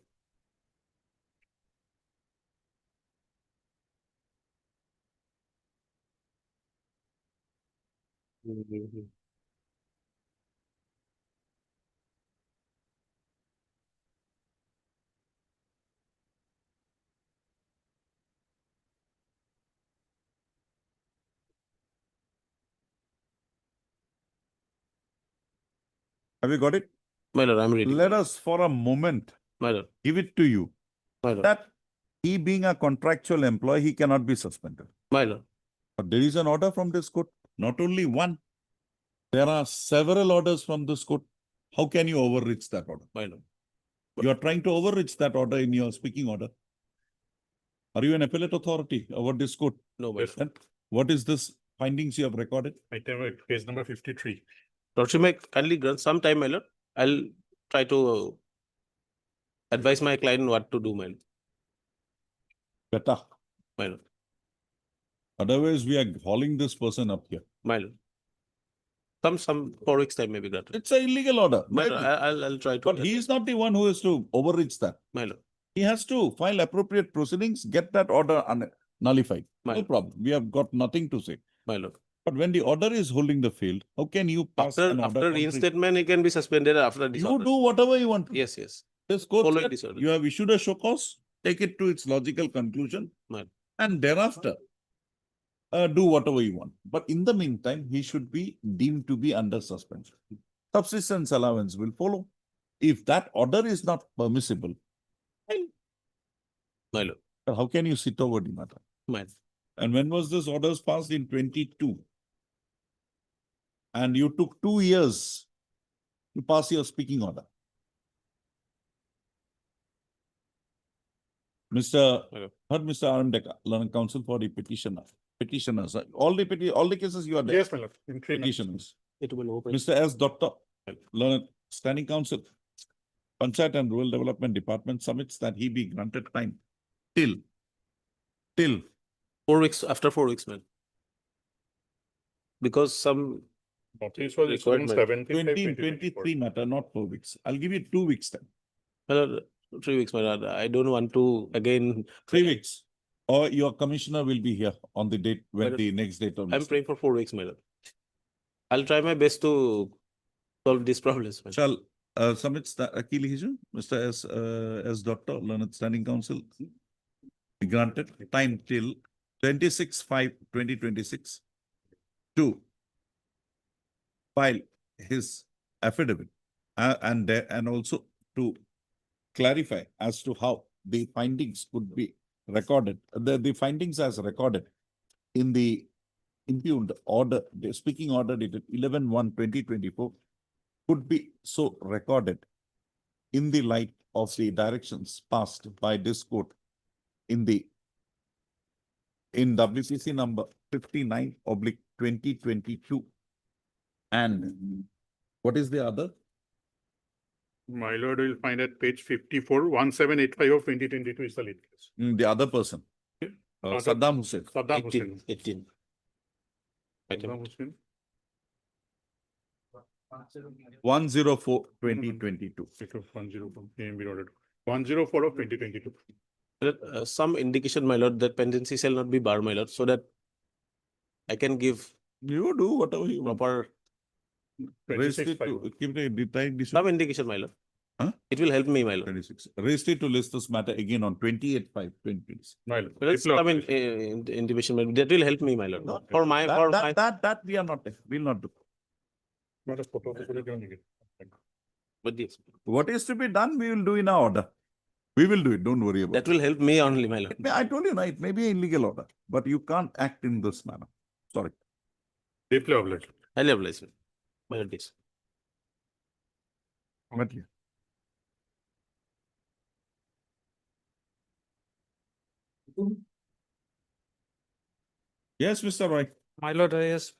Have you got it? My lord, I'm reading. Let us for a moment My lord. give it to you My lord. that he being a contractual employee, he cannot be suspended. My lord. But there is an order from this court, not only one. There are several orders from this court. How can you overreach that order? My lord. You are trying to overreach that order in your speaking order. Are you an appellate authority over this court? No, my lord. What is this findings you have recorded? Item case number 53. Lordship, may kindly grant some time, my lord. I'll try to advise my client what to do, my lord. Better. My lord. Otherwise, we are hauling this person up here. My lord. Some 4 weeks time may be granted. It's an illegal order. My lord, I'll try to. But he is not the one who has to overreach that. My lord. He has to file appropriate proceedings, get that order nullified. No problem. We have got nothing to say. My lord. But when the order is holding the field, how can you pass an order? After reinstatement, he can be suspended after this You order. do whatever you want to. Yes, yes. This court Following said this order. you have issued a show cause, take it to its logical conclusion, and thereafter do whatever you want. But in the meantime, he should be deemed to be under suspension. Subsistence allowance will follow. If that order is not permissible, my lord, how can you sit over the matter? My lord. And when was this orders passed? In 22. And you took 2 years to pass your speaking order. Heard Mr. R. M. Deca, learned counsel for the petitioners. All the cases you are there. Yes, my lord. In 3 minutes. Petitioners. It will open. Mr. S. Doctor, learned standing counsel, Panchayat and Rural Development Department submits that he be granted time till 4 weeks, after 4 weeks, man. Because some Notice was issued on requirement. 2023 matter, not 4 weeks. I'll give you 2 weeks time. Well, 3 weeks, my lord. I don't want to again. 3 weeks. Or your commissioner will be here on the date when Well, the next date of. I'm praying for 4 weeks, my lord. I'll try my best to solve these problems. my lord. Shall submits the Akil Mr. S. Doctor, learned standing counsel, be granted time till 26/5/2026 to file his affidavit and also to clarify as to how the findings could be recorded. The findings as recorded in the impugned order, the speaking order dated 11/1/2024 could be so recorded in the light of the directions passed by this court in WPC number 59/2022. And what is the other? My lord will find at page 54, 1785 of 2022 is the lead case. The other person, Other- Saddam Hussein. Saddam Hussein. 18. Saddam Hussein. 104/2022. 104 of 2022. Some indication, my lord, that pendency shall not be barred, my lord, so that I can give You do whatever you want. proper Raise it 26/5. to give the time. some indication, my lord. Huh? It will help me, my lord. 26. Raised it to list this matter again on 28/5/2026. My lord. Well, Diplo- some intimation, my lord. That will help me, my lord. For my, That we are not, will not do. Not a photo, this will be given again. but yes, What is to be done, we will do in our order. We will do it, don't worry about that it. will help me only, my lord. I told you, no, it may be an illegal order, but you can't act in this manner. Sorry. Deeply obliged. Highly obliged, my lord, yes. But yeah. Yes, Mr. Roy. My lord, yes,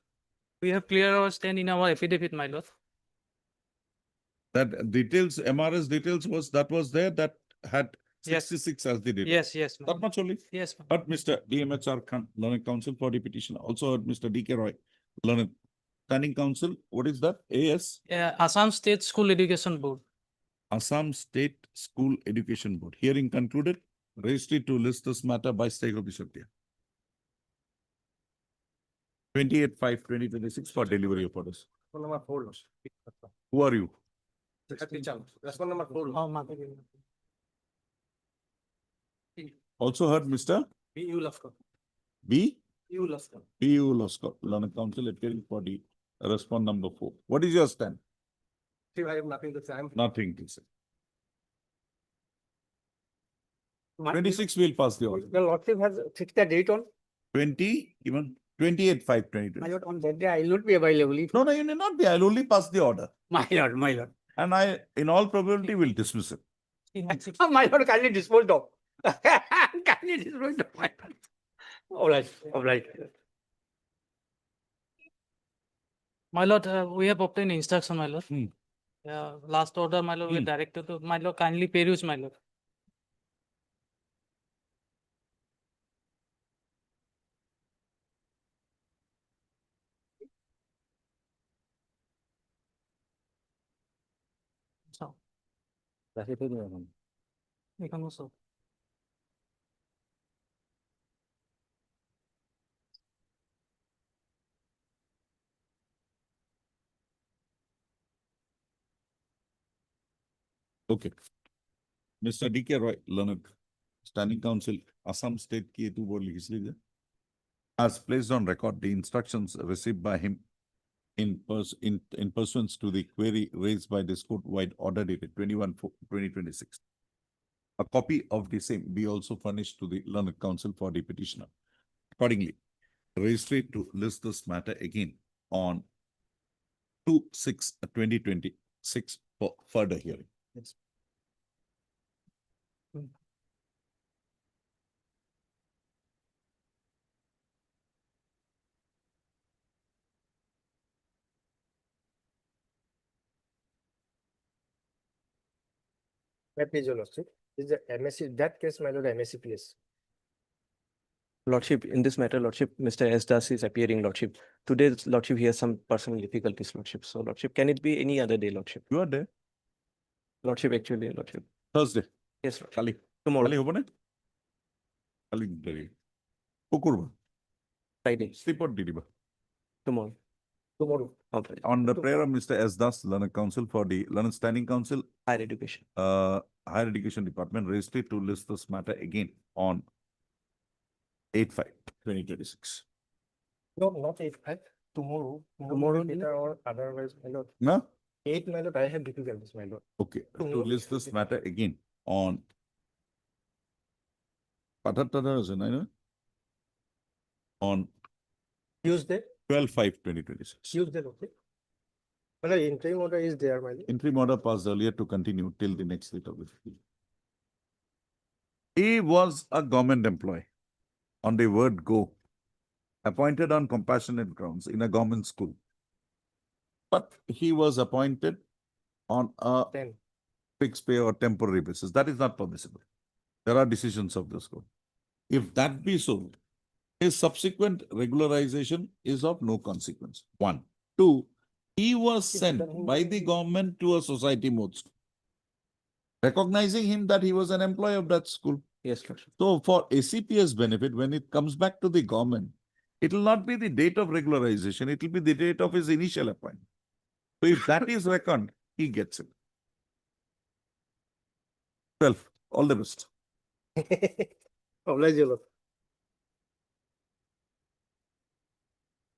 we have cleared our stand in our affidavit, my lord. That details, MRS details was there that had Yes. 66 as the date. Yes, yes, That much only. yes. ma'am. Heard Mr. DMHR Khan, learned counsel for the petition. Also heard Mr. DK Roy, learned standing counsel. What is that? AS? Assam State School Education Board. Assam State School Education Board. Hearing concluded. Registered to list this matter by State Officer. 28/5/2026 for delivery of orders. Number 4. Who are you? Respond number 4. Also heard Mr. B.U. Laskar. B. U. Laskar. P.U. Laskar, learned counsel appearing for the respond number 4. What is your stand? See, I have nothing to say. I'm Nothing to say. 26 will pass the order. The lordship has fixed the date on, 20, even 28/5/2022. my lord, on that day I will not be available. If- No, you need not be. I'll only pass the order. My lord, my lord. And I, in all probability, will dismiss it. My lord, kindly dispose of. Kindly dispose of, my lord. All right, all right. My lord, we have obtained instruction, my lord. Hmm. Last order, my lord, we directed to, my lord, kindly peruse, my lord. So, এখানে সব। Okay. Mr. DK Roy, learned standing counsel, Assam State की तू बोल लिखी इसलिए has placed on record the instructions received by him in pursuance to the query raised by this court-wide order dated 21/4/2026. A copy of the same be also furnished to the learned counsel for the petitioner. Accordingly, registry to list this matter again on 2/6/2026 6 for further hearing. Yes. My page, your lordship. This is the MSC, that case, my lord, MSC please. Lordship, in this matter, Lordship, Mr. S. Das is appearing, Lordship. Today, Lordship, he has some personal difficulties, Lordship. So, Lordship, can it be any other day, Lordship? You are there Lordship, actually, Lordship. Thursday. Yes, Lordship. Kali. Tomorrow. Kali hobo na? Kali dari. Kukurba. Friday. Sleep out didiba. Tomorrow. Tomorrow. Okay. On the prayer of Mr. S. Das, Learned Council for the Learned Standing Council, Higher education. Higher Education Department registered to list this matter again on 8/5/2026. No, not 8/5. Tomorrow. Tomorrow, Later or otherwise, my lord. No? 8, my lord, I have difficulties, my lord. Okay, to Tomorrow list should this be- matter again on on Tuesday, 12/5/2026. Tuesday, okay. My lord, interim order is there, my lord. Interim order passed earlier to continue till the next date of the field. He was a government employee on the word go, appointed on compassionate grounds in a government school. But he was appointed on a 10. fixed pay or temporary basis. That is not permissible. There are decisions of this court. If that be so, his subsequent regularization is of no consequence. 1. 2, he was sent by the government to a society mode school, recognizing him that he was an employee of that school. Yes, Lordship. So for ACPS benefit, when it comes back to the government, it will not be the date of regularization, it will be the date of his initial appointment. So if that is reckoned, he gets it. 12. All the best. Oblige, your lord.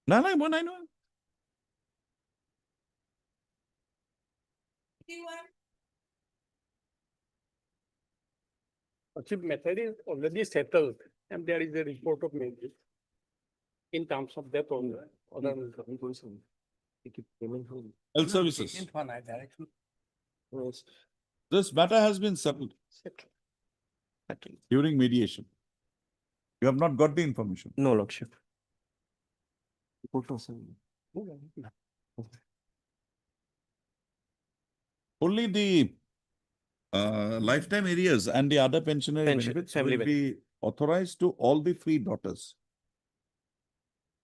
No, I know. Lordship, method is already settled and there is a report of merit in terms of that only. Health services. Second one, I directly. This matter has been settled during mediation. You have not got the information. No, Lordship. Only the lifetime arrears and the other pensionary Pension, benefits family will be authorized to all the 3 daughters.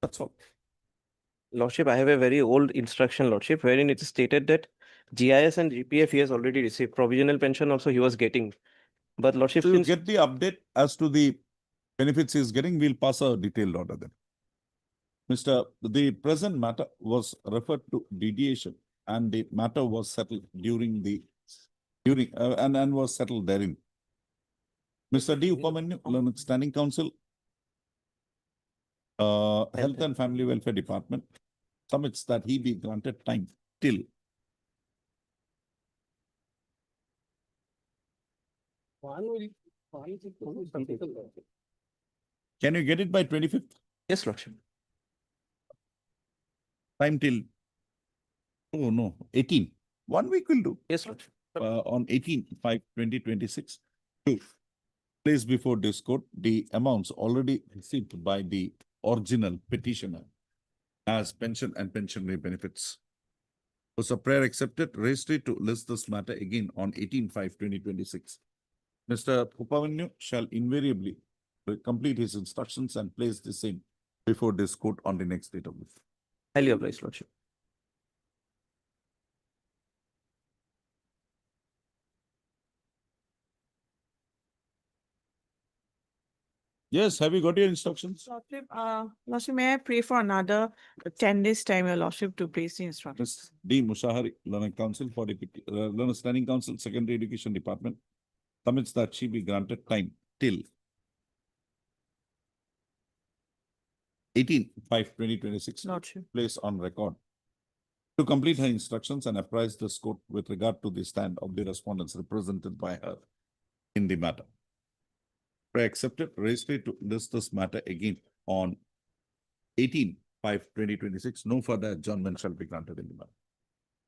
That's all. Lordship, I have a very old instruction, Lordship, wherein it is stated that GIS and GPF he has already received. Provisional pension also he was getting. But Lordship, So you since get the update as to the benefits he is getting, we'll pass a detailed order then. The present matter was referred to mediation and the matter was settled and was settled therein. Mr. D. Upamanyu, Learned Standing Council, Health and Family Welfare Department, submits that he be granted time till Can you get it by 25th? yes, Lordship. Time till, oh no, 18. 1 week will do. Yes, Lordship. On 18/5/2026 to place before this court the amounts already received by the original petitioner as pension and pensionary benefits. Was a prayer accepted, registered to list this matter again on 18/5/2026. Mr. Upamanyu shall invariably complete his instructions and place the same before this court on the next date of this. Highly obliged, Lordship. Yes, have you got your instructions? Lordship, may I pray for another 10 days time, your Lordship, to place the instructions? Ms. D. Mushahari, Learned Council for the Learned Standing Council, Secondary Education Department, submits that she be granted time till 18/5/2026. Lordship. Place on record to complete her instructions and apprise this court with regard to the stand of the respondents represented by her in the matter. Pray accepted, registered to list this matter again on 18/5/2026. No further adjournment shall be granted in the matter.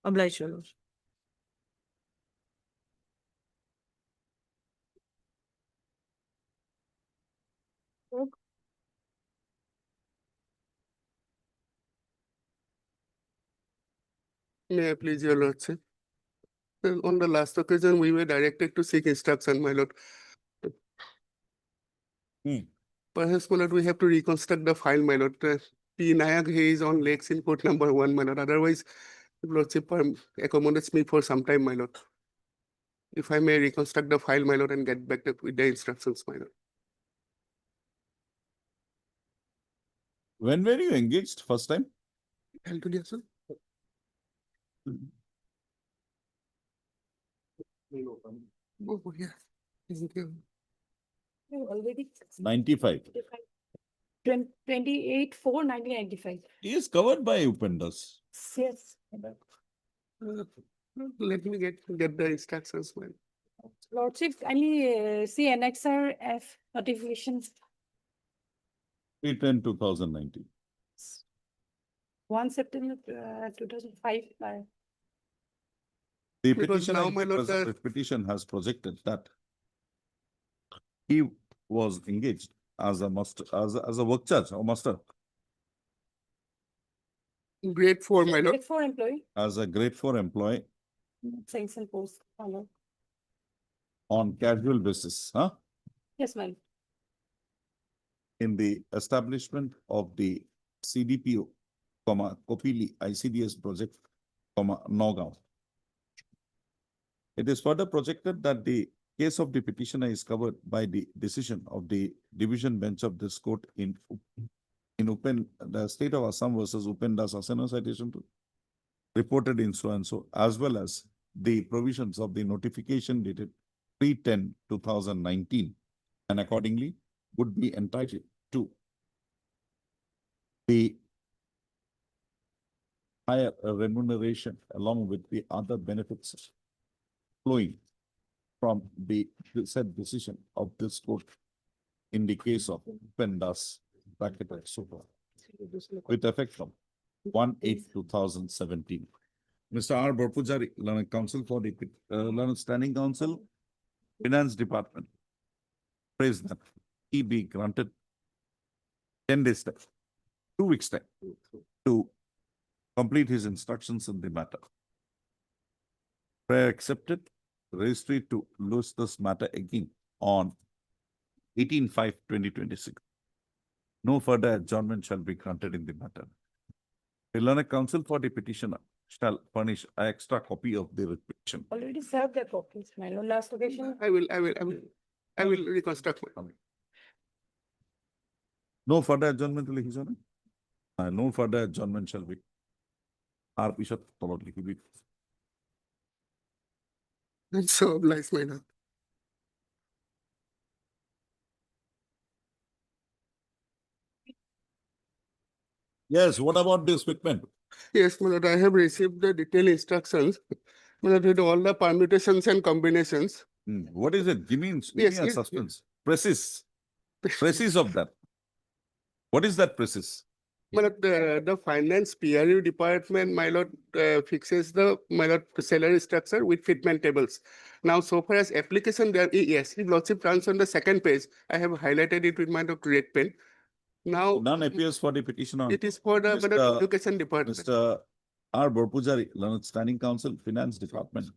Oblige, your Lordship. May I please your lordship? On the last occasion, we were directed to seek instruction, my lord. Perhaps, my lord, we have to reconstruct the file, my lord. P. Nayak is on lakes in court number 1, my lord. Otherwise, lordship accommodates me for some time, my lord. If I may reconstruct the file, my lord, and get back with the instructions, my lord. When were you engaged first time? I'll do this, sir. Oh, yeah. Thank you. Already 95. 28/4/1995. He is covered by Upendas. Yes. Let me get the instructions, my lord. Lordship, kindly see Annexer F notifications 3/10/2019. 1 September 2005. The Because petitioner now, in my the lord, present petition has projected that he was engaged as a master, as a work charge or master, grade 4, my lord. Grade 4 employee, as a grade 4 employee sanction post. on casual basis, huh? Yes, ma'am. In the establishment of the CDPO, Kopili ICDS project, Nagaon. It is further projected that the case of the petitioner is covered by the decision of the division bench of this court in the state of Assam versus Upendas Asana citation to reported in so and so, as well as the provisions of the notification dated 3/10/2019, and accordingly would be entitled to the higher remuneration along with the other benefits flowing from the said decision of this court in the case of Pendas bracketed super with effect from 1/8/2017. Mr. R. Borpujari, Learned Counsel for the Learned Standing Counsel, Finance Department, prays that he be granted 10 days time, 2 weeks time to complete his instructions in the matter. Prayer accepted. Registry to lose this matter again on 18/5/2026. No further adjournment shall be granted in the matter. The Learned Counsel for the petitioner shall furnish an extra copy of the petition. Already served the copies, my lord. Last occasion. I will reconstruct my. No further adjournment, His Honor. No further adjournment shall be. Our Bishop probably will be. I'm so obliged, my lord. Yes, what about this fitment? Yes, my lord, I have received the detailed instructions. My lord, with all the permutations and combinations. What is it? Give me a Yes. suspense. Precise of that. What is that precise? My lord, the finance PRU department, my lord, fixes the salary structure with fitment tables. Now, so far as application, there, yes, if lordship turns on the second page, I have highlighted it with my red pen. Now, none appears for the petitioner. it is for the education department. Mr. R. Borpujari, Learned Standing Counsel, Finance Department,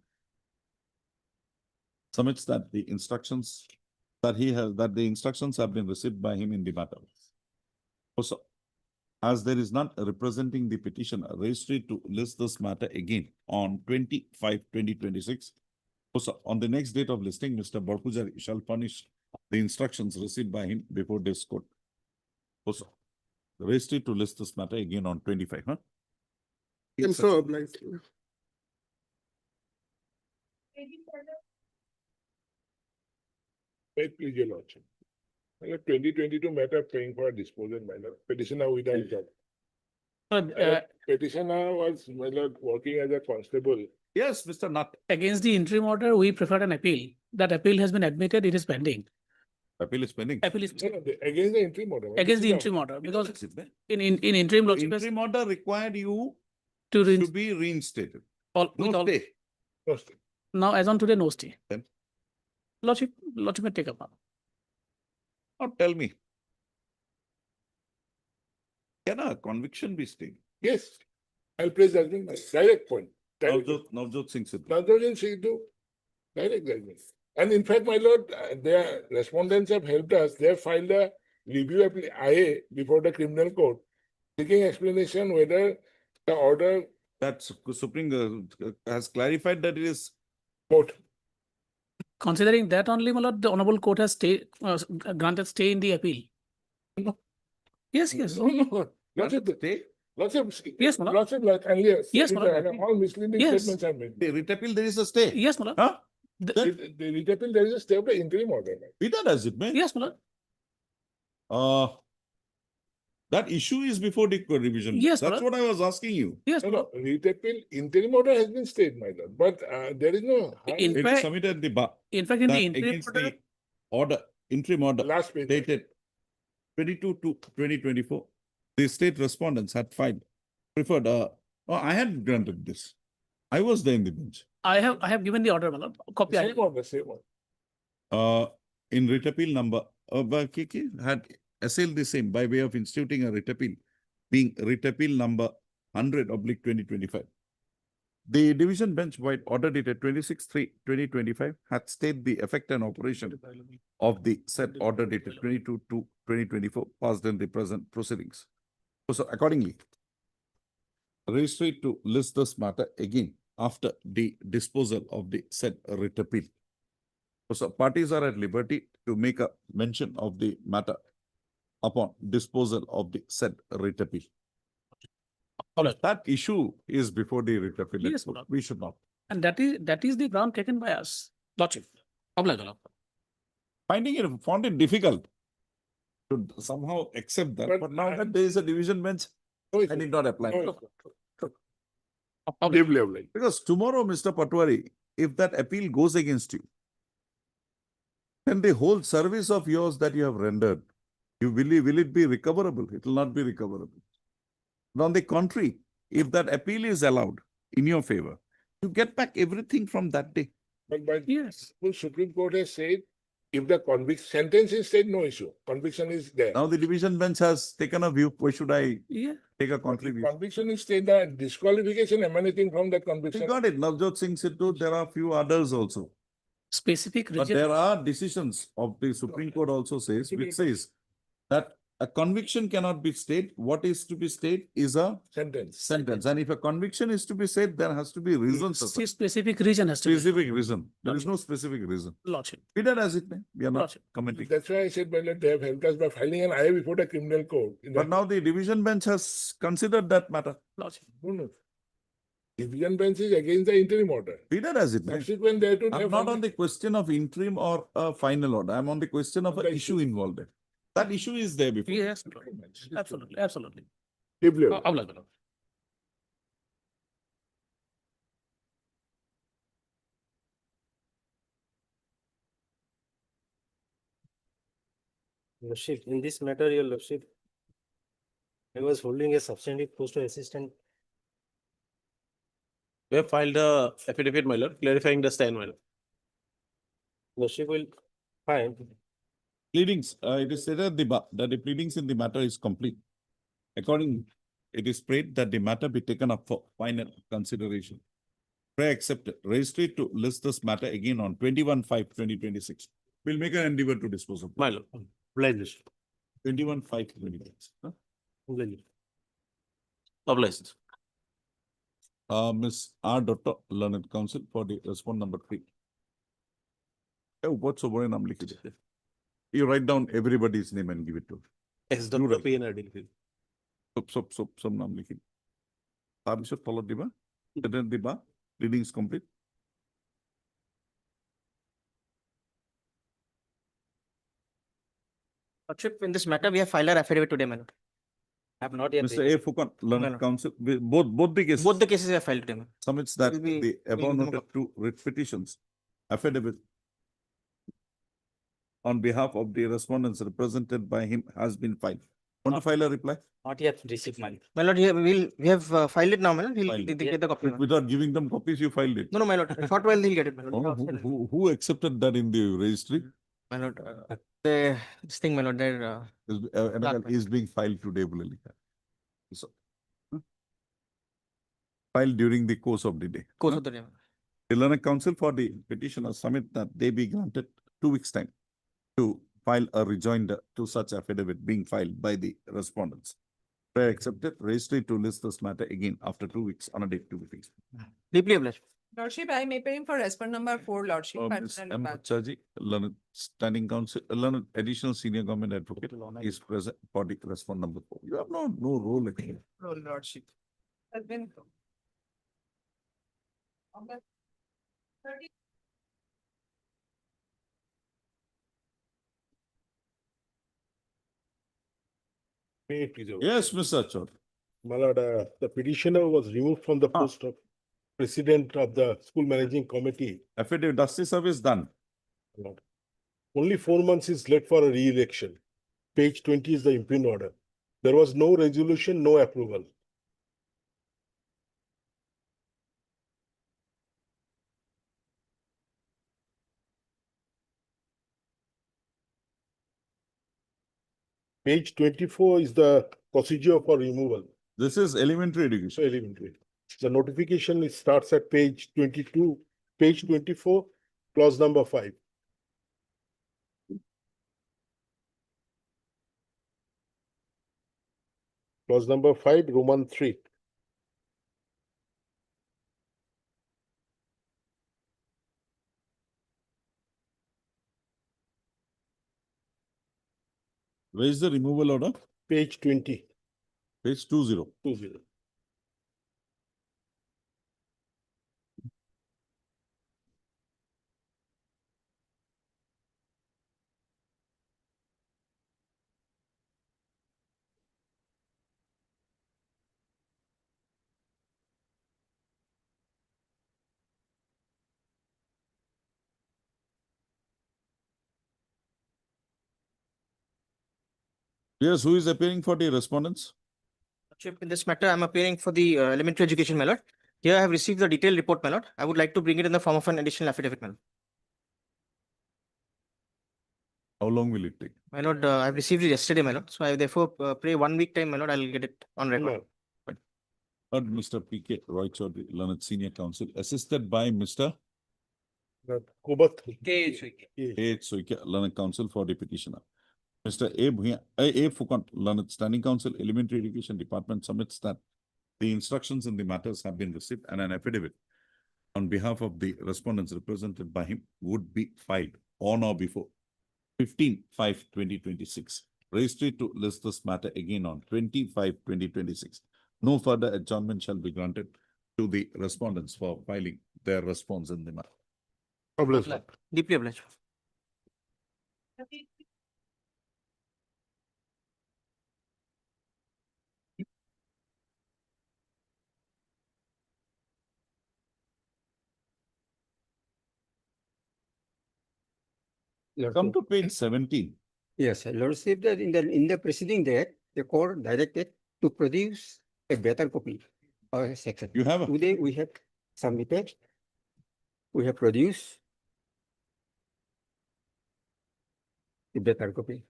submits that the instructions that the instructions have been received by him in the matter. Also, as there is not representing the petitioner, registry to list this matter again on 25/2026. Also, on the next date of listing, Mr. Borpujari shall furnish the instructions received by him before this court. Also, the registry to list this matter again on 25, huh? I'm so obliged. Wait, please, your lordship. 2022 matter paying for a disposal, my lord. Petitioner without job. Petitioner was, my lord, working as a constable. Yes, Mr. Nath. Against the interim order, we preferred an appeal. That appeal has been admitted, it is pending. Appeal is pending. Appeal is Against the interim order. against the interim order, because in interim lordship has Interim order required you to to be reinstated. No stay. No stay. now as on today, no stay. Then? Lordship may take up. Now tell me, Can a conviction be stayed? Yes, I'll place judgment, direct point. Direct. Navjot Singh Sidhu. Navjot Singh Sidhu, direct judgment. And in fact, my lord, their respondents have helped us. They have filed a review IA before the criminal court, seeking explanation whether the order That Supreme has clarified that it is court. Considering that only, my lord, the honorable court has granted stay in the appeal. No. Yes, yes. No. Lots of Yes, my lord. lots of like, and yes, Yes, my lord. all misleading Yes. statements are made. the writ appeal, there is a stay. Yes, my lord. Huh? The writ appeal, there is a stay of the interim order. Be that as it may. Yes, my lord. That issue is before the revision. Yes, That's brother. what I was asking you. Yes, No, my lord. no, writ appeal, interim order has been stayed, my lord, but there is no In It fact, submitted the bar in fact, in that the interim against order, the order, interim order last page. dated 22/2/2024. The state respondents had filed preferred. I had granted this. I was there in the bench. I have given the order, my lord. Copy. Same order, same order. In writ appeal number, had assailed the same by way of instituting a writ appeal, being writ appeal number 100/2025. The division bench wide order dated 26/3/2025 had stayed the effect and operation of the said order dated 22/2/2024 passed in the present proceedings. So accordingly, registry to list this matter again after the disposal of the said writ appeal. So parties are at liberty to make a mention of the matter upon disposal of the said writ appeal. That issue is before the writ appeal. Yes, my lord. We should not. And that is the ground taken by us. Lordship. Oblige, my lord. Found it difficult to somehow accept that, but now that there is a division bench, I did not apply. Because tomorrow, Mr. Patwari, if that appeal goes against you, then the whole service of yours that you have rendered, will it be recoverable? It will not be recoverable. But on the contrary, if that appeal is allowed in your favor, you get back everything from that day. But by Yes. the Supreme Court has said, if the sentence is stayed, no issue. Conviction is there. Now the division bench has taken a view. Why should I Yeah. take a But contrary if view? conviction is stayed, the disqualification emanating from that We conviction. got it. Navjot Singh Sidhu, there are a few others also. Specific But region. there are decisions of the Supreme Court also says, which says that a conviction cannot be stayed. What is to be stayed is a Sentence. And if a conviction is to be said, there has to be reasons. Specific region has to be. Specific reason. There is no specific reason. Lordship. Be that as it may, we are not Lordship. commenting. That's why I said, well, they have helped us by filing an IA before the criminal court. But now the division bench has considered that matter. Lordship. No. Division bench is against the interim order. Be that as it may. Subsequent thereto, they I'm have not found on the question of interim or a final order. I'm on the question of an issue involved there. That issue is there before. Yes. Absolutely. Absolutely. Deeply. Oblige, my lord. Lordship, in this matter, your lordship, I was holding a substantive post of assistant. We have filed a affidavit, my lord, clarifying the stand, my lord. Lordship will find Pleadings, it is stated that the pleadings in the matter is complete. Accordingly, it is prayed that the matter be taken up for final consideration. Pray accepted. Registry to list this matter again on 21/5/2026. We'll make an endeavor to dispose of. My lord. 21/5/2026. Obliged. Ms. R. Dr. Learned Counsel for the respond number 3. What's over naam likh dete? You write down everybody's name and give it to her. Yes, Dr. PNRD. Some naam likh. Tarpisot follow diba. Then diba. Readings complete. Lordship, in this matter, we have filed our affidavit today, my lord. I have not yet. Mr. A. Fukan, Learned Counsel, both the cases. Both the cases we have filed today, my lord. Submits that Will be- the above will noted two writ petitions, affidavit on behalf of the respondents represented by him has been filed. Want to file a reply? Not yet received my. My lord, we have filed it now, my lord. He'll Filed. get the copy. my lord. Without giving them copies, you filed it. No, my lord. A short while he'll get it, my Oh, lord. who accepted that in the registry? My lord, this thing, my lord, there. Is being filed today. So, filed during the course of the day. Course of the day. The learned counsel for the petitioner submit that they be granted 2 weeks time to file a rejoinder to such affidavit being filed by the respondents. Prayer accepted, registry to list this matter again after 2 weeks on a date to be fixed. Deeply obliged. Lordship, I am appearing for respondent number 4, Lordship. Ms. M. Chaji, learned standing counsel, learned additional senior government advocate is present for the respondent number 4. You have no role again. Lordship. Has been. May it please your Yes, Mr. Achor. My lord, the petitioner was removed from the post of president of the school managing committee. Affidavit, dusty service done. Lord. Only 4 months is left for a re-election. Page 20 is the imprint order. There was no resolution, no approval. Page 24 is the procedure for removal. This is elementary education. So elementary. The notification starts at page 22, page 24, clause number 5. Clause number 5, Roman 3. Where is the removal order? Page 20. Page 20. 20. Yes, who is appearing for the respondents? In this matter, I'm appearing for the elementary education, my lord. Here I have received the detailed report, my lord. I would like to bring it in the form of an additional affidavit, my lord. How long will it take? My lord, I've received it yesterday, my lord. So I therefore pray 1 week time, my lord. I'll get it on record. Heard Mr. P.K. Roy Chaudhary, learned senior counsel, assisted by Mr. Gauhati. A. Soike, learned counsel for the petitioner. Mr. A. Fukant, learned standing counsel, elementary education department submits that the instructions in the matters have been received and an affidavit on behalf of the respondents represented by him would be filed on or before 15/5/2026. Registry to list this matter again on 20/5/2026. No further adjournment shall be granted to the respondents for filing their response in the matter. Deeply obliged. Come to page 17. Yes, Lordship, that in the preceding date, the court directed to produce a better copy of a section. You have a Today we have submitted, we have produced a better copy.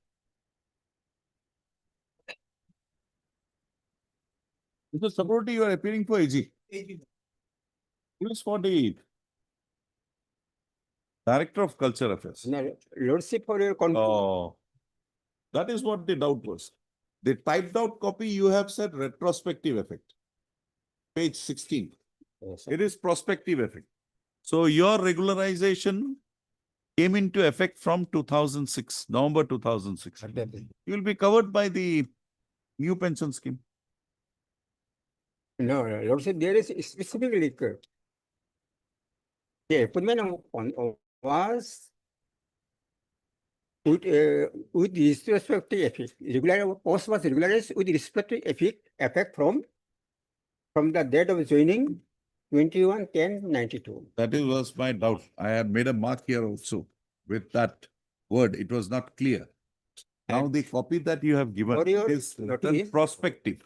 Mr. Sabroti, you are appearing for AG. Who is for the Director of Culture Affairs? Now, Lordship, for your Oh, that is what the doubt was. The typed out copy, you have said retrospective effect. Page 16. Yes, It is prospective effect. So your regularization came into effect from 2006, November 2006. You will be covered by the new pension scheme. No, Lordship, there is specifically the appointment was with respect to effect. Regular post was regularized with respect to effect from the date of joining 21/10/92. That was my doubt. I had made a mark here also with that word. It was not clear. Now the copy that you have given is written prospective,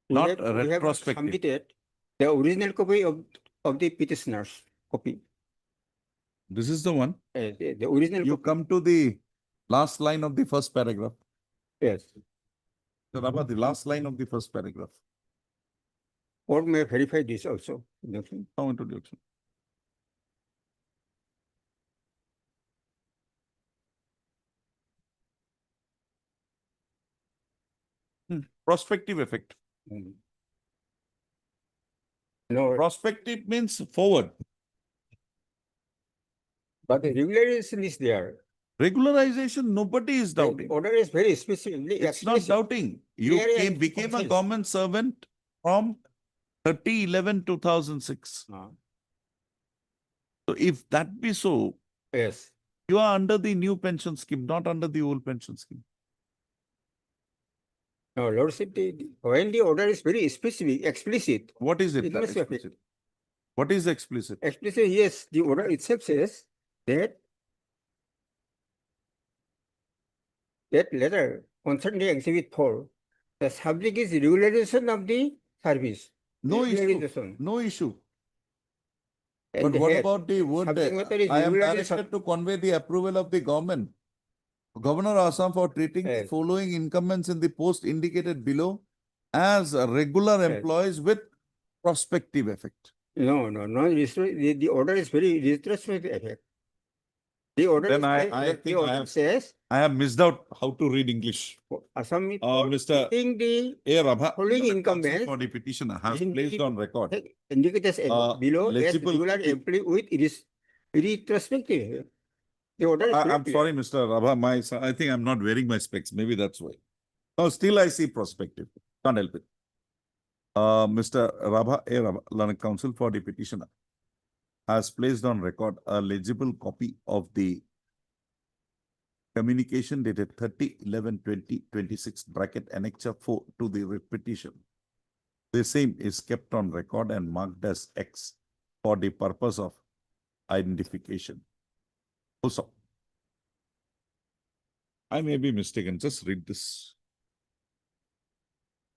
not We have retrospective. submitted the original copy of the petitioner's copy. This is the one. The original You copy. come to the last line of the first paragraph. Yes. Rabha, the last line of the first paragraph. Court may verify this also. Objection. No introduction. Prospective effect. No, Prospective means forward. but the regularization is there. Regularization, nobody is The doubting. order is very specifically. It's not doubting. You Clearly and became a concise. government servant from 30/11/2006. So if that be so, Yes. you are under the new pension scheme, not under the old pension scheme. No, Lordship, when the order is very specific, explicit. What is it? It that must be explicit? What is explicit? Explicit, yes, the order itself says that letter concerning exhibit 4, the subject is regularization of the service. No issue. Regularization. No issue. And But the what head, about the word? subject matter is I am regularization. directed to convey the approval of the government. Governor Assam for treating the Yes. following incumbents in the post indicated below as regular Yes. employees with prospective effect. No, the order is very retrospective effect. The order Then is, I the think order says, I have missed out how to read English. Assam Mr. treating the A. Rabha, following counsel incumbents for the petitioner has in placed the- on record. indicators below as legible regular copy. employee with retrospective effect. The order is very I'm clear. sorry, Mr. Rabha, I think I'm not wearing my specs. Maybe that's why. No, still I see prospective. Can't help it. Mr. Rabha, A. Rabha, learned counsel for the petitioner, has placed on record a legible copy of the communication dated 30/11/2026 bracket annexure 4 to the writ petition. The same is kept on record and marked as X for the purpose of identification. Also, I may be mistaken. Just read this.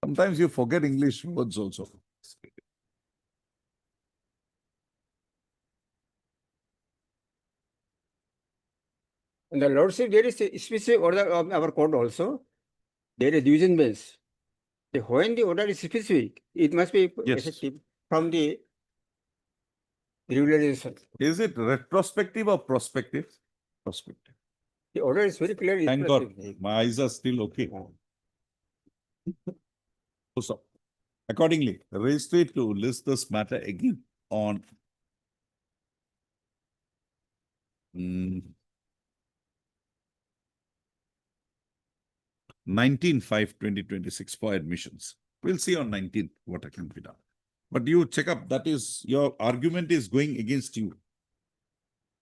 Sometimes you forget English words also. And the Lordship, there is a specific order of our court also. There is division bench. When the order is specific, it must be Yes. effective from the regularization. Is it retrospective or prospective? Prospective. The order is very clear. Thank God, my eyes are still okay. So, accordingly, registry to list this matter again on 19/5/2026 for admissions. We'll see on 19th what can be done. But you check up, that is, your argument is going against you.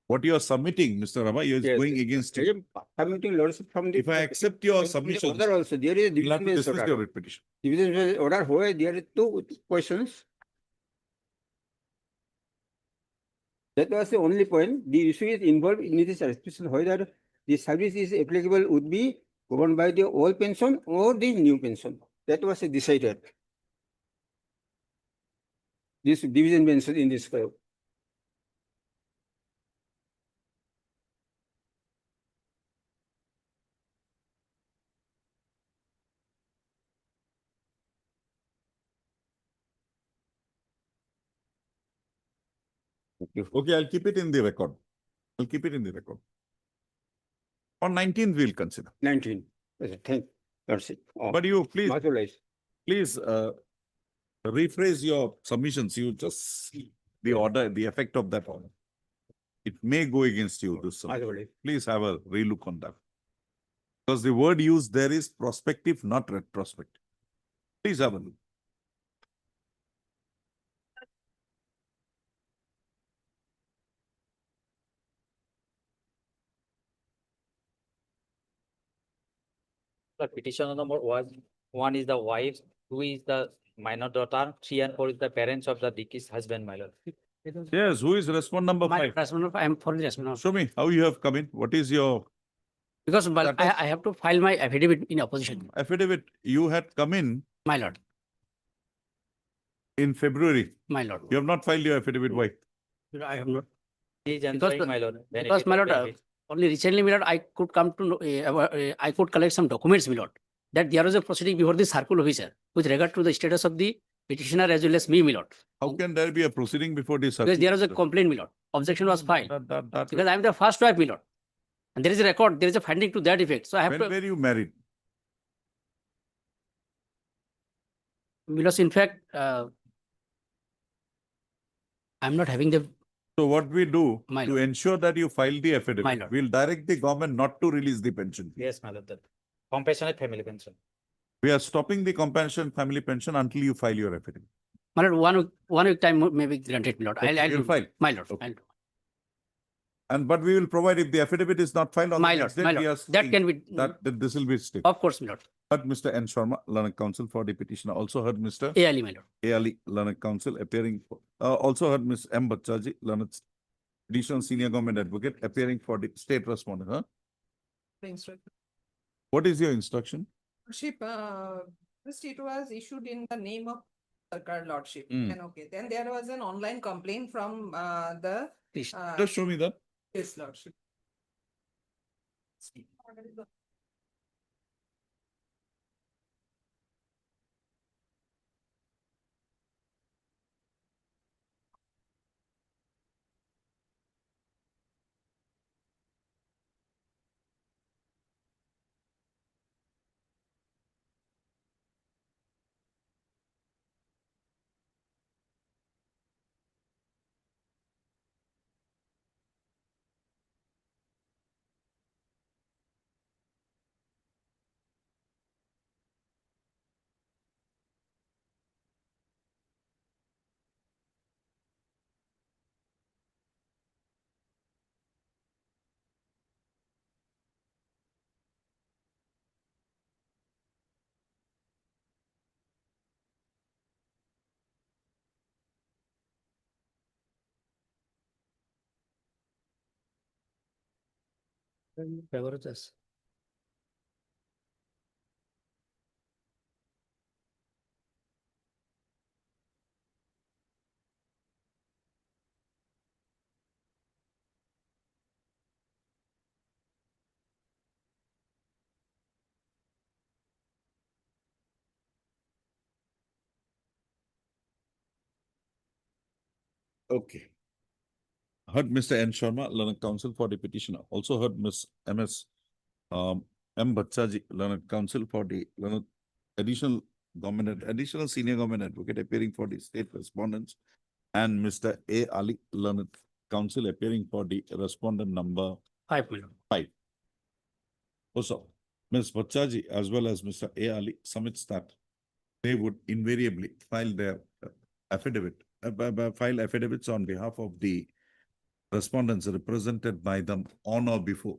What you are submitting, Mr. Rabha, is going against you. Submitting Lordship from the. If I accept your from the submission, order also, there is a you'll have division to bench dismiss order. your writ petition. Division bench order where there are two questions. That was the only point. The issue is involved in this restriction whether the service is applicable would be governed by the old pension or the new pension. That was decided. This division bench in this case. Okay, I'll keep it in the record. I'll keep it in the record. On 19th, we'll consider. 19. Thank you. But you please, please rephrase your submissions. You just see the order, the effect of that order. It may go against you. This submission. Please have a relook on that. Because the word used there is prospective, not retrospective. Please have a look. The petitioner number was, 1 is the wife, 2 is the minor daughter, 3 and 4 is the parents of the deceased husband, my lord. Yes, who is respondent number 5? I am for the respondent. Show me how you have come in. What is your Because I have to file my affidavit in opposition. affidavit? You had come in My lord, in February. my lord. You have not filed your affidavit. Why? I have not. He is Because, answering, my lord. Then it because is my lord, affidavit. only recently, my lord, I could come to know, I could collect some documents, my lord. that there was a proceeding before the circle officer with regard to the status of the petitioner as well as me, my lord. How can there be a proceeding before the Because there was a circular? complaint, my lord. Objection was filed. That Because I am the first wife, my lord. And there is a record, there is a finding to that effect. So I have when to, were you married? because in fact, I'm not having the, So what we do My to lord. ensure that you file the My affidavit, lord. we'll direct the government not to release the pension. Yes, my lord, that compassionate family pension. We are stopping the compassion family pension until you file your affidavit. my lord, 1 week time may be granted, my lord. Okay, I'll you'll do. file. My lord, Okay. I'll do. And but we will provide if the affidavit is not filed on My the lord, next day, my we lord. are That saying can be, that this will be stated. of course, my lord. Heard Mr. N. Sharma, learned counsel for the petitioner. Also heard Mr. A. Ali, my lord. A. Ali, learned counsel appearing. Also heard Ms. M. Bachaji, learned additional senior government advocate appearing for the state respondent. Huh? What is your instruction? Lordship, this it was issued in the name of Sarkar Lordship. Mm. And okay, then there was an online complaint from the Just show me that. yes, Lordship. Beverages. Okay. Heard Mr. N. Sharma, learned counsel for the petitioner. Also heard Ms. M.S. M. Bachaji, learned counsel for the learned additional senior government advocate appearing for the state respondents, and Mr. A. Ali, learned counsel appearing for the respondent number 5, my lord. 5. Also, Ms. Bachaji as well as Mr. A. Ali submits that they would invariably file their file affidavits on behalf of the respondents represented by them on or before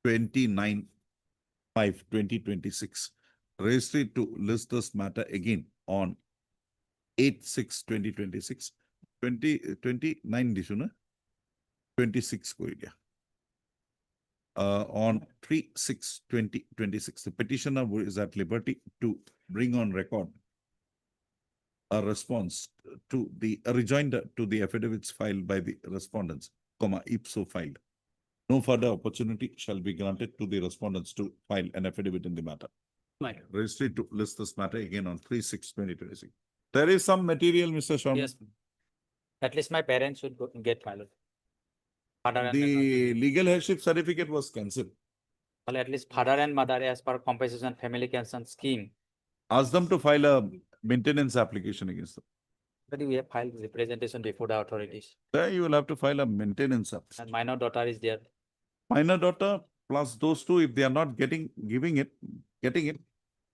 29/5/2026. Registry to list this matter again on 8/6/2026. 29 dishuna 26 ko dia. On 3/6/2026, the petitioner is at liberty to bring on record a response to a rejoinder to the affidavits filed by the respondents, ipso filed. No further opportunity shall be granted to the respondents to file an affidavit in the matter. My lord. Registry to list this matter again on 3/6/2026. There is some material, Mr. Sharma. Yes. At least my parents should get, my lord. Father and The legal headship certificate was cancelled. well, at least father and mother as per compensation family pension scheme. Ask them to file a maintenance application against them. But we have filed representation before the authorities. There you will have to file a maintenance application. And minor daughter is there. Minor daughter plus those two, if they are not getting it,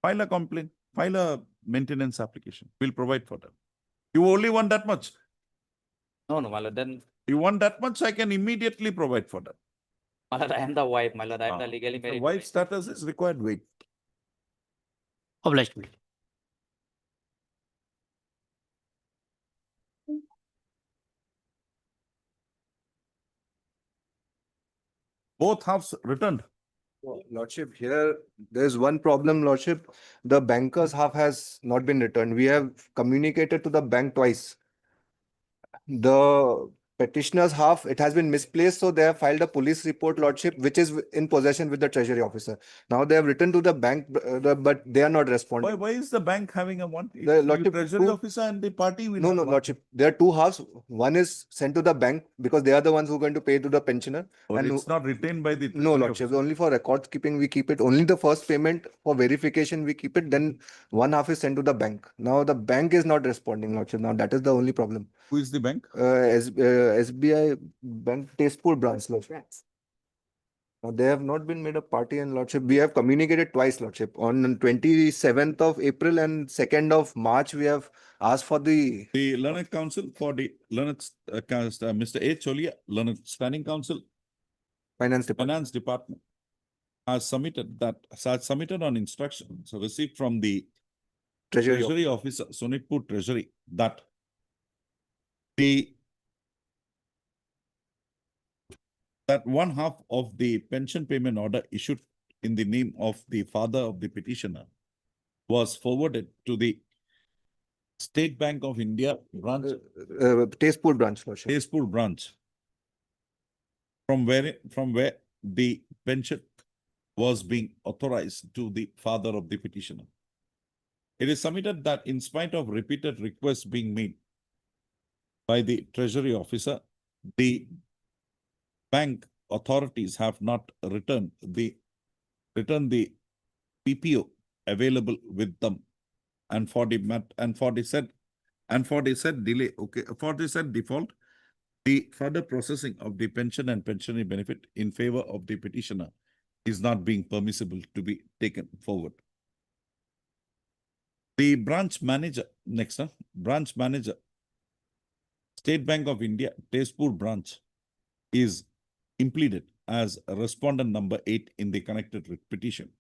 file a complaint, file a maintenance application. We'll provide for them. You only want that much. No, my lord, then You want that much, I can immediately provide for that. my lord, I am the wife, my lord, I am the legally The married. wife status is required wait. Obliged, my lord. Both halves returned. Lordship, here there's one problem, Lordship. The banker's half has not been returned. We have communicated to the bank twice. The petitioner's half, it has been misplaced, so they have filed a police report, Lordship, which is in possession with the treasury officer. Now they have written to the bank, but they are not responding. Why is the bank having a one? The Lordship, Treasury officer and the party will No, have no, one. Lordship. There are two halves. One is sent to the bank because they are the ones who are going to pay to the pensioner. Or and it's not retained by the. No, treasury Lordship. officer. Only for record keeping we keep it. Only the first payment for verification we keep it. Then one half is sent to the bank. Now the bank is not responding, Lordship. Now that is the only problem. Who is the bank? SBI Bank Tezpur branch, Lordship. Now, they have not been made a party in Lordship. We have communicated twice, Lordship. On 27th of April and 2nd of March, we have asked for the Learned Council for the Learned, Mr. A. Cholia, Learned Standing Council, Finance Department has submitted on instructions received from the Treasury Officer, Sonitpur Treasury, that one half of the pension payment order issued in the name of the father of the petitioner was forwarded to the State Bank of India branch, Tezpur branch, Lordship. Tezpur branch, from where the pension was being authorized to the father of the petitioner. It is submitted that in spite of repeated requests being made by the Treasury officer, the bank authorities have not returned the PPO available with them, and for the said delay, okay, for the said default, the further processing of the pension and pensionary benefit in favor of the petitioner is not being permissible to be taken forward. The branch manager, branch manager, State Bank of India, Tezpur branch, is impleaded as respondent number 8 in the connected petition.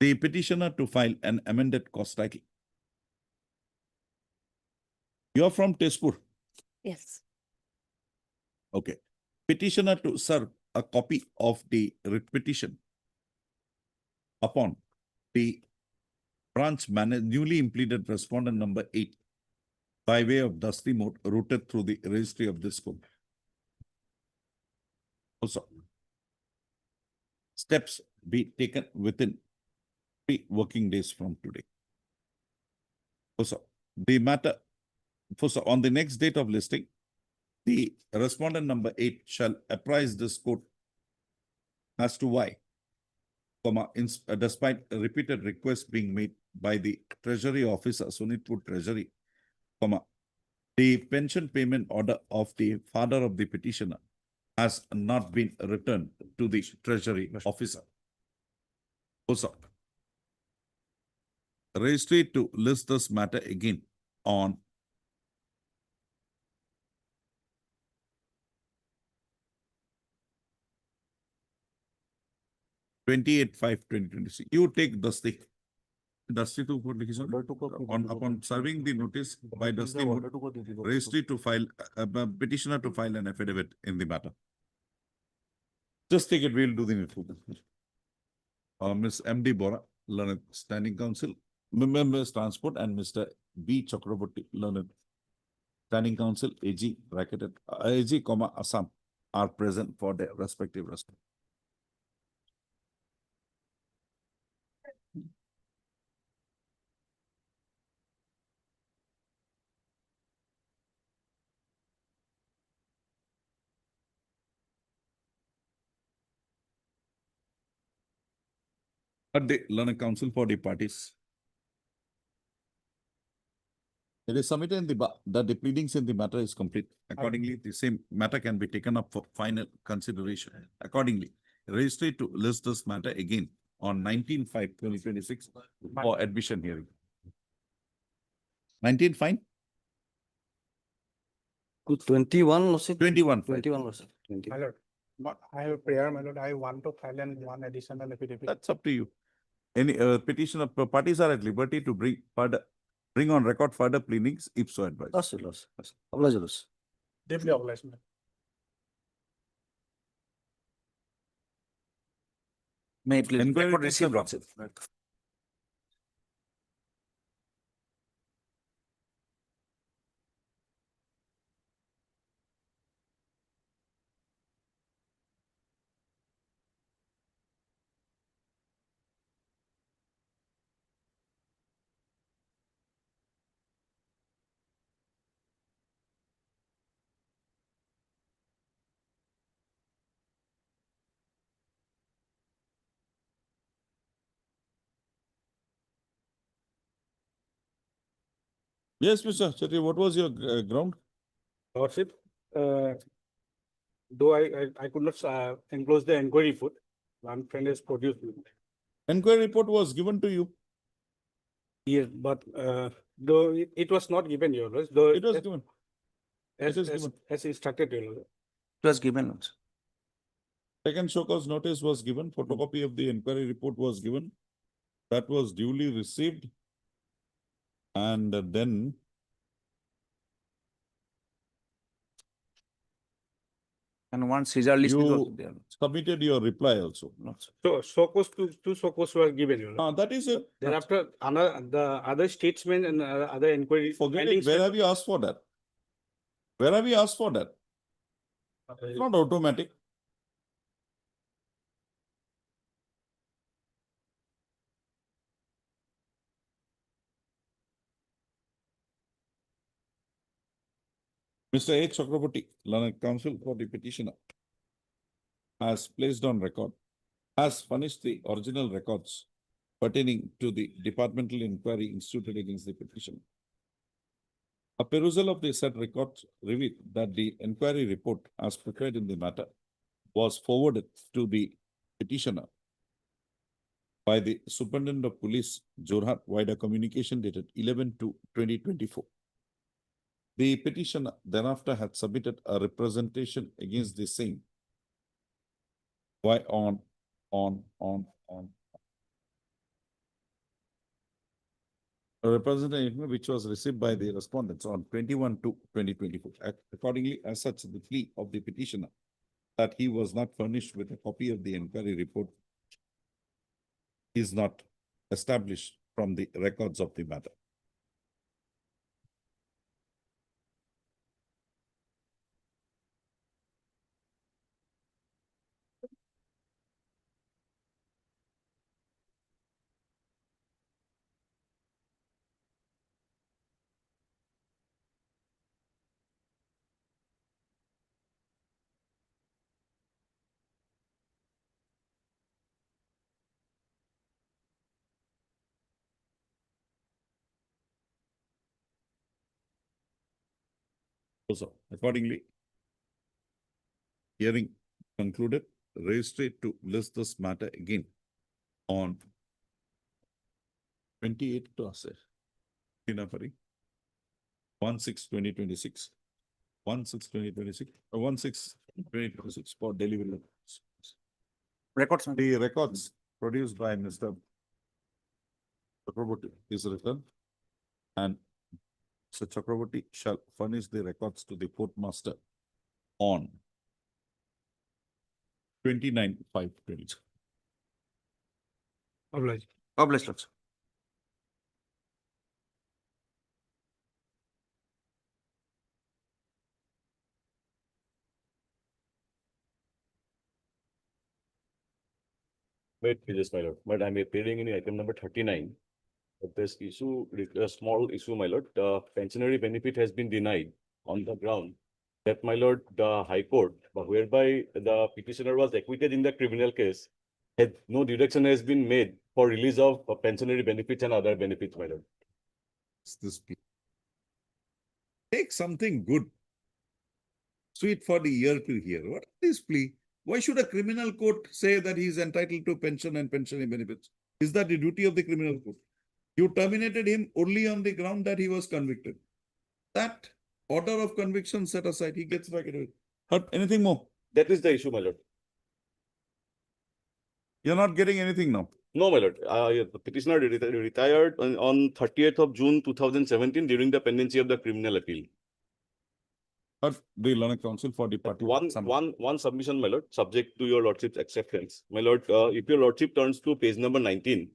The petitioner to file an amended cost title. You are from Tezpur? Yes. Okay. Petitioner to serve a copy of the writ petition upon the branch manager, newly impleaded respondent number 8 by way of dusty mode routed through the registry of this court. Also, steps be taken within 3 working days from today. Also, the matter, on the next date of listing, the respondent number 8 shall apprise this court as to why, despite repeated requests being made by the Treasury officer, Sonitpur Treasury, the pension payment order of the father of the petitioner has not been returned to the Treasury officer. Also, registry to list this matter again on 28/5/2026. You take Dusty. Dusty to upon serving the notice by Dusty, registry to file, petitioner to file an affidavit in the matter. Just take it, we'll do the needful. Ms. M.D. Bora, Learned Standing Council, Members Transport, and Mr. B. Chakraborty, Learned Standing Council, AG, AG, Assam, are present for their respective response. But the Learned Council for the parties. It is submitted in that the pleadings in the matter is complete. Accordingly, the same matter can be taken up for final consideration. Accordingly, registry to list this matter again on 19/5/2026 for admission hearing. 19 fine? 21, Lordship. 21. 21, Lordship. My lord, I have a prayer, my lord. I want to file one additional affidavit. That's up to you. Any petitioner parties are at liberty to bring on record further pleadings if so advised. Lordship. Oblige, Lordship. Deeply obliged, my lord. May I please Inquiry record to receive, serve. Lordship. Yes, Mr. Chetty, what was your ground? Lordship, though I could not enclose the inquiry report, one friend has produced it. Enquiry report was given to you. Yes, but though it was not given, Your Lordship, though It was given. as, It is as, given. as instructed, Your Lordship. It was given. Second show cause notice was given. Photocopy of the enquiry report was given. That was duly received. And then And one Caesar list is also you there. submitted your reply also. So, two SOCOs were given, Your Lordship. That is a. Thereafter, the other statesmen and other inquiry. Forget it. findings Where were- have you asked for that? Where have you asked for that? It's not automatic. Mr. A. Chakraborty, Learned Counsel for the petitioner, has placed on record, has furnished the original records pertaining to the departmental inquiry instituted against the petitioner. A perusal of the said records revealed that the inquiry report as prepared in the matter was forwarded to the petitioner by the Superintendent of Police, Jorhat, via communication dated 11/2/2024. The petitioner thereafter had submitted a representation against the same. Why on. A representation which was received by the respondents on 21/2/2024. Accordingly, as such, the plea of the petitioner that he was not furnished with a copy of the inquiry report is not established from the records of the matter. Also, accordingly, hearing concluded, registry to list this matter again on 28th to us, 1/6/2026, 1/6/2026, 1/6/2026 for delivery. Records. The records produced by Mr. Chakraborty is written, and Mr. Chakraborty shall furnish the records to the courtmaster on 29/5/20. Obliged. Obliged, Lord. Wait, please, my lord, but I'm appearing in item number 39. This issue, a small issue, my lord, the pensionary benefit has been denied on the ground that, my lord, the High Court, whereby the petitioner was acquitted in the criminal case, no deduction has been made for release of pensionary benefits and other benefits, my lord. This plea. Take something good, sweet for the ear to hear. What is this plea? Why should a criminal court say that he is entitled to pension and pensionary benefits? Is that the duty of the criminal court? You terminated him only on the ground that he was convicted. That order of conviction set aside, he gets back into it. But anything more? That is the issue, my lord. You're not getting anything now. No, my lord. The petitioner retired on 30th of June 2017 during the pendency of the criminal appeal. But the Learned Counsel for the party. One submission, my lord, subject to your lordship's acceptance. My lord, if your lordship turns to page number 19.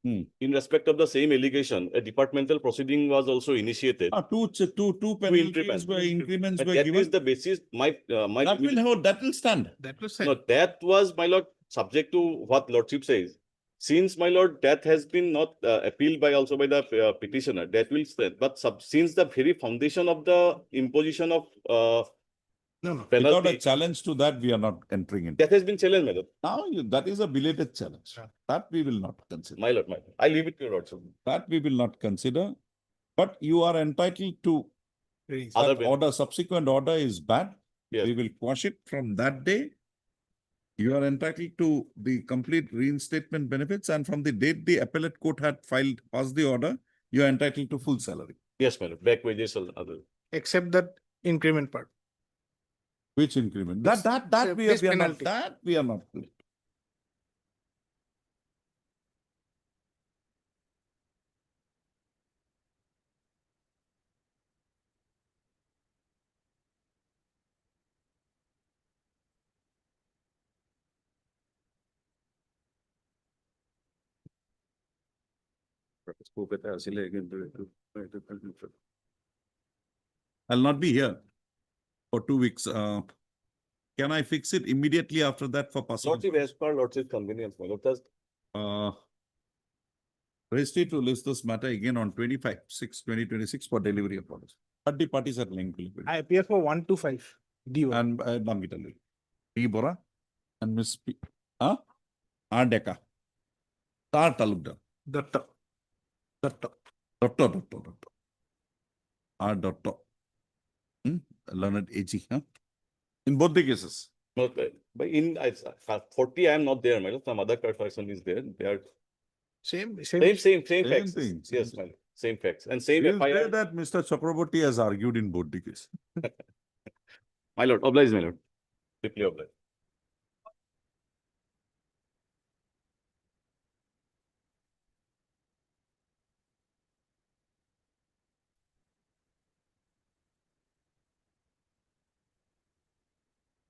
In respect of the same allegation, a departmental proceeding was also initiated. Two penalties by increments were that given. is the basis. That will stand. That will stand. No, that was, my lord, subject to what lordship says. Since, my lord, that has been not appealed by also by the petitioner, that will stand. But since the very foundation of the imposition of No, no. Without a penalty. challenge to that, we are not entering into. That has been challenged, my lord. Now, that is a belated challenge. That we will not consider. My lord, my lord. I leave it to your lordship. That we will not consider. But you are entitled to Other that order, subsequent order is bad. Yes. We will quash it from that day. You are entitled to the complete reinstatement benefits, and from the date the appellate court had passed the order, you are entitled to full salary. Yes, my lord. Back wages or other. Except that increment part. Which increment? That we This are not, penalty. that we are not. I'll not be here for 2 weeks. Can I fix it immediately after that for passing? Lordship, as per lordship convenience, my lord. Does Registry to list this matter again on 25/6/2026 for delivery of orders. But the parties are linked. I appear for 125. D1. And Namgital. P. Bora and Miss P. R. Deka. Tar Talukdar. Datta. Dotto. R. Dotto. Learned AG. In both the cases. not by in 40, I am not there, my lord. Some other person is there. They are Same facts. thing, Yes, same my lord. Same facts. And same It is FIR. there that Mr. Chakraborty has argued in both the cases. My lord, obliged, my lord. Deeply obliged.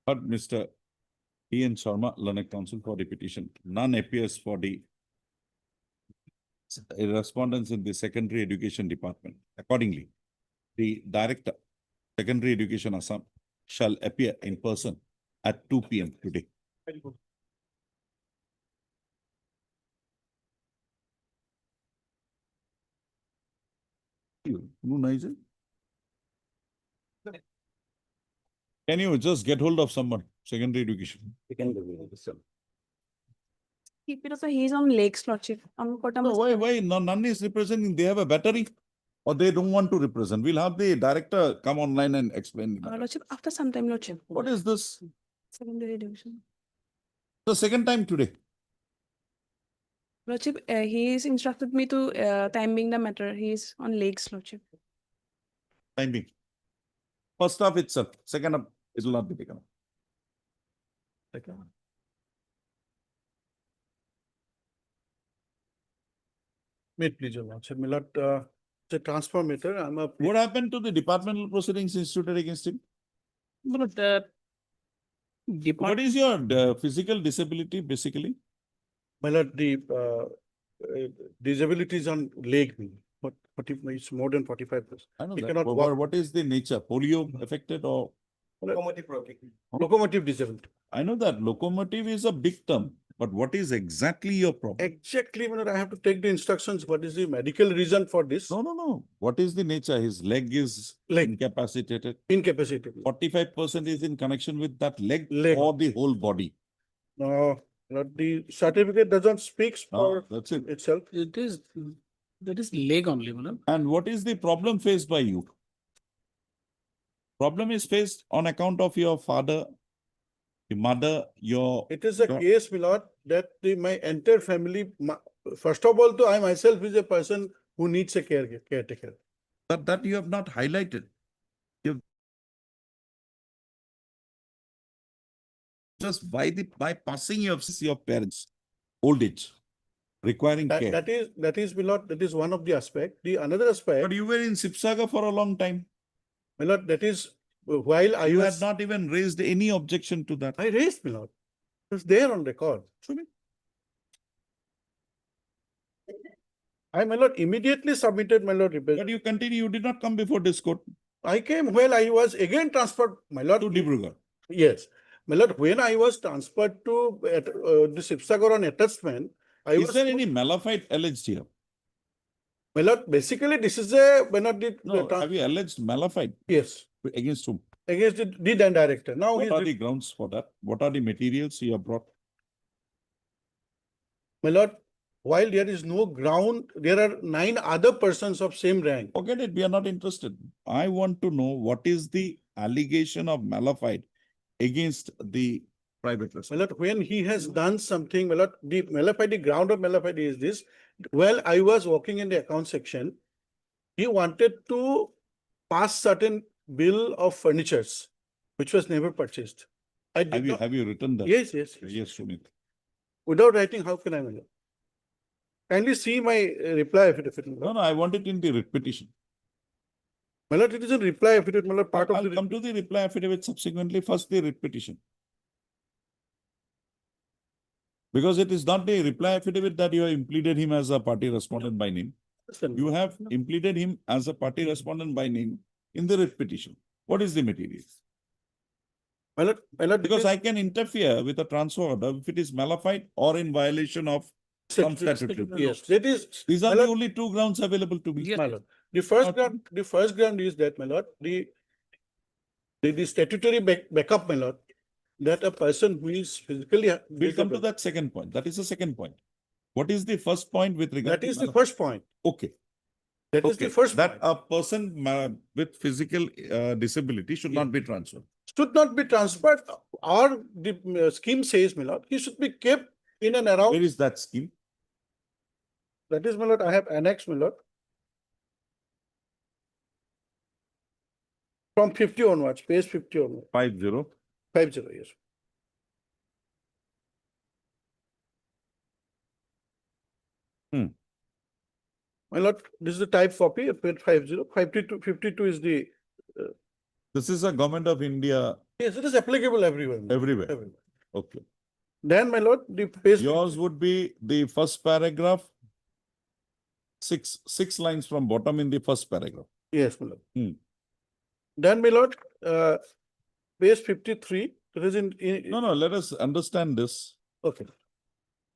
But Mr. P.N. Sharma, learned counsel for the petition, none appears for the respondents in the secondary education department. Accordingly, the director, secondary education Assam, shall appear in person at 2 p.m. today. Can you just get hold of someone, secondary education? Keep it also, he's on Lakes Lordship. No, why? No, none is representing. They have a battery or they don't want to represent. We'll have the director come online and explain. The matter. Lordship, after some time, Lordship. What is this? Secondary division. The second time today. Lordship, he's instructed me to time being the matter. He's on Lakes Lordship. Time being. First half itself. Second half, it will not be taken up. Second half. Wait, please, Your Lordship. My lord, it's a transfer matter. I'm a. What happened to the departmental proceedings instituted against him? But What is your physical disability basically? My lord, the disability is on leg, but it's more than 45%. I know He that. cannot But walk. what is the nature? Polio affected or? Locomotive disability. I know that locomotive is a big term, but what is exactly your problem? Exactly, my lord, I have to take the instructions. What is the medical reason for this? No. What is the nature? His leg is incapacitated. Incapacitated. 45% is in connection with that leg Leg. or the whole body. No, not the certificate doesn't speak for That's it. itself. that is leg only, madam. And what is the problem faced by you? Problem is faced on account of your father, the mother, your. It is a case, my lord, that my entire family, first of all, I myself is a person who needs a caretaker. But that you have not highlighted. Just by passing your parents, old age, requiring care. That is, my lord, that is one of the aspect. The another aspect. But you were in Sipsaga for a long time. My lord, that is while You had not even raised any objection to that. I raised, my lord. It's there on record. Show me. I, my lord, immediately submitted, my lord. But you continue, you did not come before this court. I came while I was again transferred, my lord. To Dibrugarh. Yes. My lord, when I was transferred to the Sipsagar on attachment, Is there any malafide alleged here? My lord, basically this is a, No, have you alleged malafide? Yes. Against whom? against the then director. Now What he's, are the grounds for that? What are the materials you have brought? my lord, while there is no ground, there are 9 other persons of same rank. Forget it, we are not interested. I want to know what is the allegation of malafide against the private My respondent. lord, when he has done something, my lord, the ground of malafide is this. While I was working in the account section, he wanted to pass certain bill of furnitures, which was never purchased. I did not. Have you written that? Yes, yes. Yes, Sunit. Without writing, how can I, my lord? Kindly see my reply affidavit. My No, lord. no, I want it in the writ petition. My lord, it is a reply affidavit, my lord, part of I'll the. come to the reply affidavit subsequently, first the writ petition. Because it is not the reply affidavit that you have impleaded him as a party respondent by name. You have impleaded him as a party respondent by name in the writ petition. What is the material? My lord, Because I can interfere with a transfer order if it is malafide or in violation of some statutory. Yes, that is. These my are the lord, only 2 grounds available to me. my lord. The first ground is that, my lord, the statutory backup, my lord, that a person who is physically. We'll come to that second point. That is the second point. What is the first point with regard That to is the malafide? first point. Okay. That is the first That point. a person with physical disability should not be transferred. Should not be transferred, or the scheme says, my lord, he should be kept in and around. Where is that scheme? That is, my lord, I have annexed, my lord. From 50 onwards, page 50 onwards. 50. 50, yes. My lord, this is the type copy of page 50. 52 is the. This is a Government of India. Yes, it is applicable everywhere. Everywhere. Everywhere. Okay. Then, my lord, the page. Yours would be the first paragraph, six lines from bottom in the first paragraph. Yes, my lord. Then, my lord, page 53, it is in. No, let us understand this. Okay.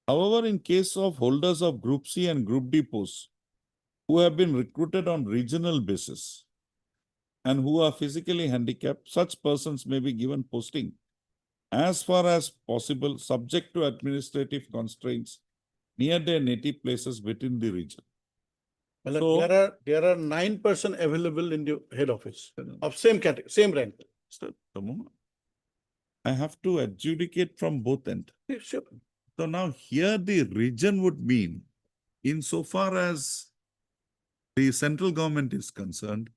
However, in case of holders of Group C and Group D posts who have been recruited on regional basis and who are physically handicapped, such persons may be given posting as far as possible, subject to administrative constraints near their native places within the region. Well, So, there are 9 persons available in the head office of same category, same rank. I have to adjudicate from both ends. Yes, sure. So now here the region would mean, insofar as the central government is concerned,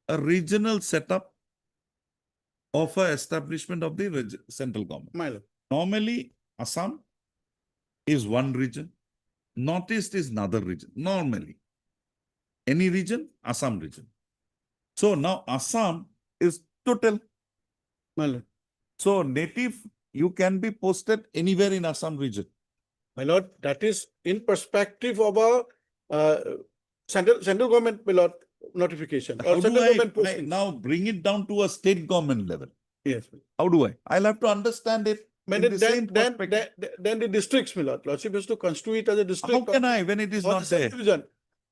a regional setup of a establishment of the central government. My lord. Normally, Assam is one region, Northeast is another region, normally. Any region, Assam region. So now Assam is total. My lord. So native, you can be posted anywhere in Assam region. My lord, that is in perspective of a central government, my lord, notification. How Or central do government I posting. now bring it down to a state government level? Yes. How do I? I'll have to understand it. Then the districts, my lord, lordship has to constitute as a district. How can I when it is not there? Division.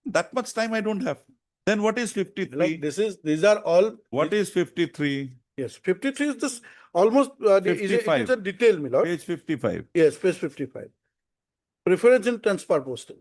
That much time I don't have. Then what is 53? These are all. What is 53? Yes, 53 is this almost it is a detail, my lord. Page 55. Yes, page 55. Preference in transfer posting.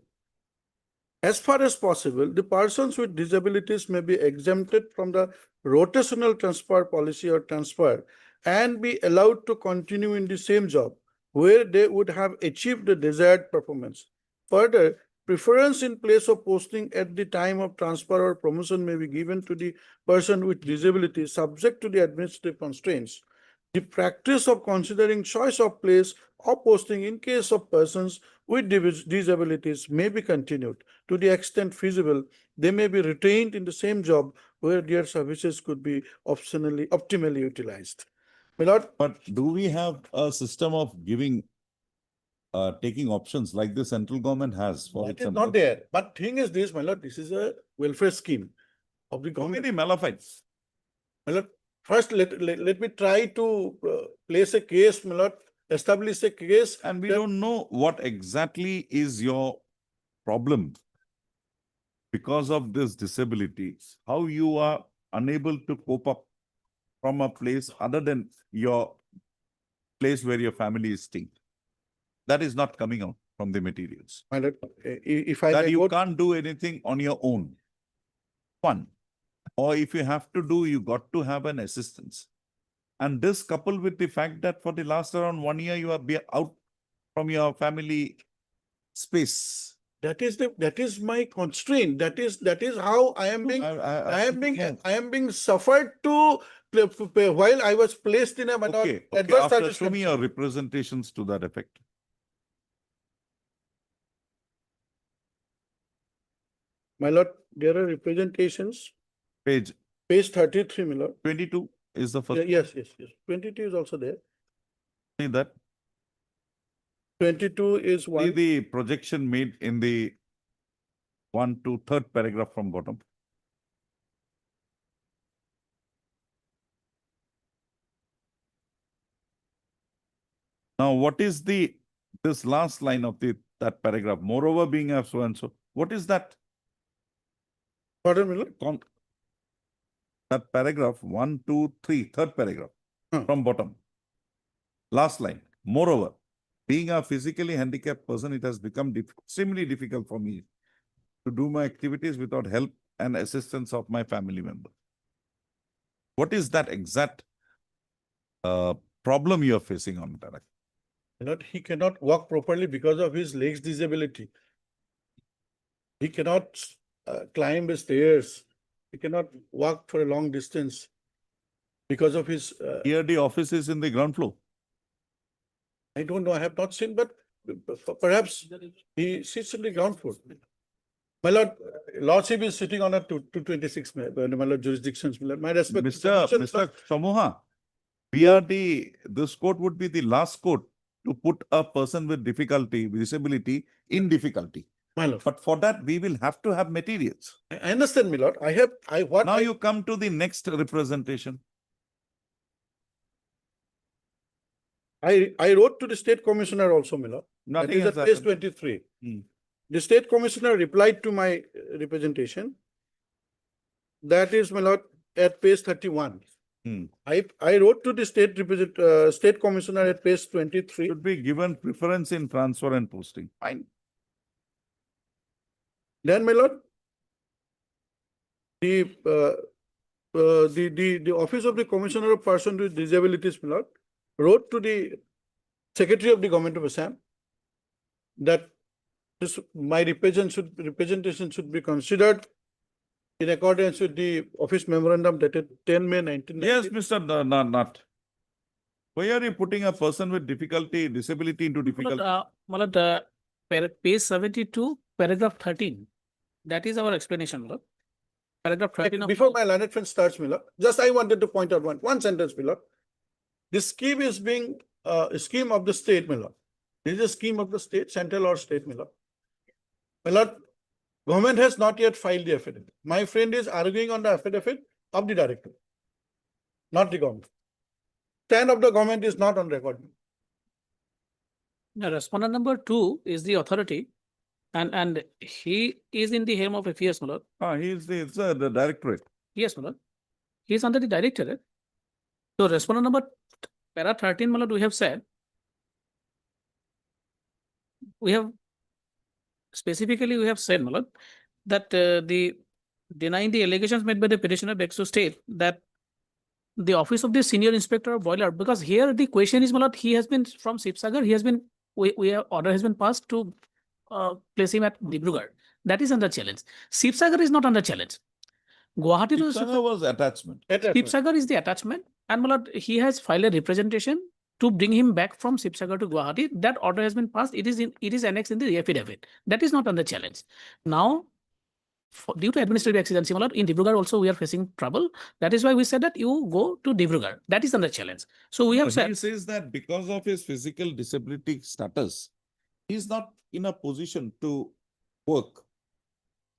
As far as possible, the persons with disabilities may be exempted from the rotational transfer policy or transfer and be allowed to continue in the same job where they would have achieved the desired performance. Further, preference in place of posting at the time of transfer or promotion may be given to the person with disability subject to the administrative constraints. The practice of considering choice of place or posting in case of persons with disabilities may be continued. To the extent feasible, they may be retained in the same job where their services could be optimally utilized. My lord, but do we have a system of giving, taking options like the central government has? For that is not there. But thing is this, my lord, this is a welfare scheme of the government. Many malafides. My lord, first let me try to place a case, my lord, establish a case. And we don't know what exactly is your problem because of this disability, how you are unable to cope up from a place other than your place where your family is staying. That is not coming out from the materials. My lord, if I That may you go, can't do anything on your own. One. Or if you have to do, you got to have an assistance. And this coupled with the fact that for the last around 1 year, you are out from your family space. that is my constraint. That is how I am being, I am being suffered to, while I was placed in a Okay, adverse after show me circumstance. your representations to that effect. My lord, there are representations, Page page 33, my lord. 22 is the first. Yes. 22 is also there. See that? 22 is See one. the projection made in the 1 to 3rd paragraph from bottom. Now, what is this last line of that paragraph? Moreover, being a so and so. What is that? Pardon me, lord? That paragraph 1, 2, 3, 3rd paragraph from bottom. Last line. Moreover, being a physically handicapped person, it has become extremely difficult for me to do my activities without help and assistance of my family member. What is that exact problem you are facing on that? He cannot walk properly because of his legs disability. He cannot climb the stairs. He cannot walk for a long distance because of his. Here the office is in the ground floor. I don't know. I have not seen, but perhaps he sits in the ground floor. My lord, lordship is sitting on a 226, my lord, jurisdictions. My respect. Mr. Samoha, this court would be the last court to put a person with difficulty, disability in difficulty. My lord. But for that, we will have to have materials. I understand, my lord. Now you come to the next representation. I wrote to the state commissioner also, my lord. Nothing that is has at page happened. 23. The state commissioner replied to my representation. That is, my lord, at page 31. I wrote to the state commissioner at page 23. Should be given preference in transfer and posting. Fine. Then, my lord, the office of the commissioner of persons with disabilities, my lord, wrote to the secretary of the government of Assam that my representation should be considered in accordance with the office memorandum dated 10 May 1990. Yes, Mr. Nat. Why are you putting a person with disability into difficulty? Page 72, paragraph 13. That is our explanation, Lord. Paragraph 13. Before my learned friend starts, my lord, just I wanted to point out one sentence, my lord. This scheme is being a scheme of the state, my lord. This is a scheme of the state, central or state, my lord. My lord, government has not yet filed the affidavit. My friend is arguing on the affidavit of the director, not the government. Stand of the government is not on record. Now, respondent number 2 is the authority, and he is in the helm of affairs, my lord. He is the directorate. Yes, my lord. He is under the directorate. So, respondent number para 13, my lord, we have said, we have said, my lord, that the denying the allegations made by the petitioner begs to state that the office of the senior inspector of boiler, because here the question is, my lord, he has been from Sipsagar, he has been, order has been passed to place him at Dibrugarh. That is under challenge. Sipsagar is not under challenge. Gauhati was attachment. Sipsagar is the attachment, and my lord, he has filed a representation to bring him back from Sipsagar to Gauhati. That order has been passed. It is annexed in the affidavit. That is not under challenge. Now, due to administrative accidents, my lord, in Dibrugarh also we are facing trouble. That is why we said that you go to Dibrugarh. That is under challenge. So we have said. He says that because of his physical disability status, he is not in a position to work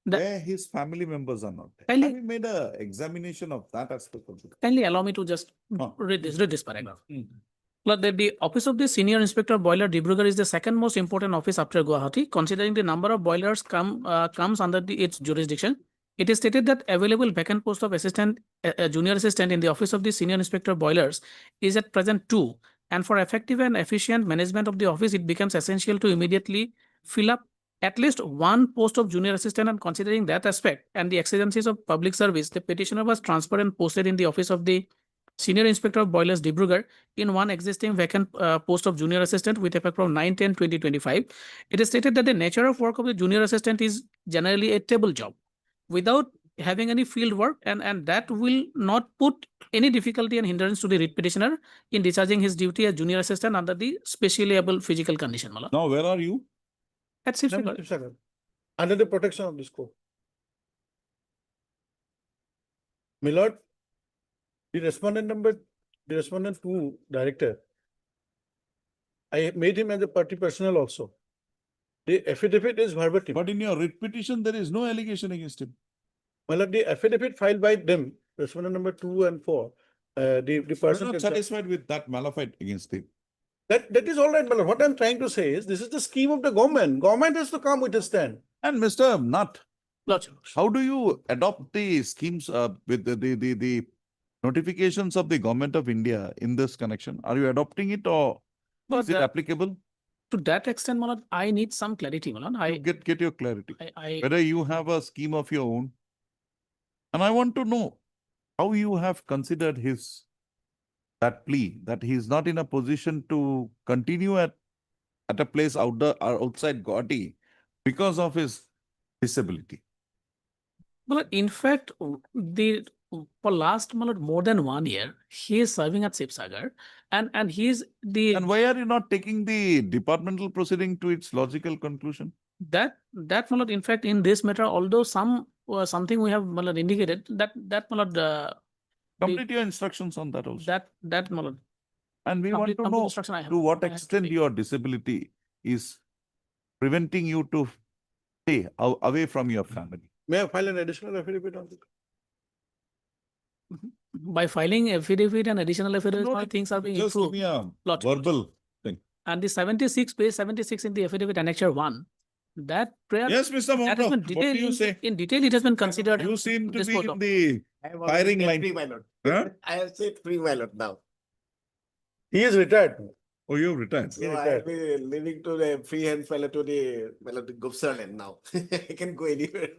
where his family members are not there. Have you made an examination of that aspect of it? Kindly allow me to just read this paragraph. Lord, the office of the senior inspector of boiler Dibrugarh is the second most important office after Gauhati, considering the number of boilers comes under its jurisdiction. It is stated that available vacant post of assistant, junior assistant in the office of the senior inspector of boilers is at present 2. And for effective and efficient management of the office, it becomes essential to immediately fill up at least 1 post of junior assistant. And considering that aspect and the exigencies of public service, the petitioner was transferred and posted in the office of the senior inspector of boilers Dibrugarh in 1 existing vacant post of junior assistant with effect from 9/10/2025. It is stated that the nature of work of the junior assistant is generally a table job without having any field work, and that will not put any difficulty and hindrance to the writ petitioner in discharging his duty as junior assistant under the specially able physical condition. Now, where are you? At Sipsagar. Under the protection of this code. My lord, the respondent 2 director, I made him as a party personnel also. The affidavit is verbatim. But in your writ petition, there is no allegation against him. Well, the affidavit filed by them, respondent number 2 and 4, the person. You're not satisfied with that malafide against him. That is all right, but what I'm trying to say is this is the scheme of the government. Government has to come with a stand. And Mr. Nutt, Lordship. how do you adopt the schemes with the notifications of the government of India in this connection? Are you adopting it or is it applicable? To that extent, Malad, I need some clarity, Malad. Get your clarity. I Whether you have a scheme of your own. And I want to know how you have considered that plea, that he is not in a position to continue at a place outside Gauhati because of his disability. Well, in fact, for last more than 1 year, he is serving at Sipsagar, and he is the. And why are you not taking the departmental proceeding to its logical conclusion? That Malad, in fact, in this matter, although something we have Malad indicated that Malad. Complete your instructions on that also. That Malad. And we want to know to what extent your disability is preventing you to stay away from your family. May I file an additional affidavit on this? By filing affidavit and additional affidavit, No, things are being just improved. give me a verbal thing. And the 76, page 76 in the affidavit annexure 1, that prayer. Yes, Mr. That has Monto, been what do you say? in detail, it has been considered. You seem to this be photo. in the firing line. Free, my lord. Huh? I have said free, my lord, now. He is retired. Oh, you've retired. So I'll be leaving to the free hand fellow to the Gupsaland now. I can go anywhere.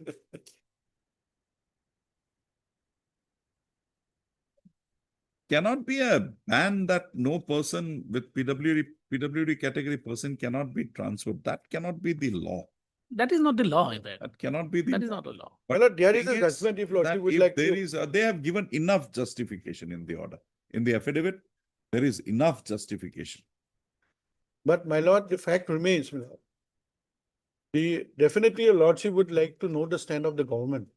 Cannot be a ban that no person with PWD category person cannot be transferred. That cannot be the law. That is not the law, in fact. That cannot be the That is not the law. My lord, there is thing a is judgment if Lordship that would if like there to. is they have given enough justification in the order. In the affidavit, there is enough justification. But my lord, the fact remains, my lord. Definitely your lordship would like to know the stand of the government,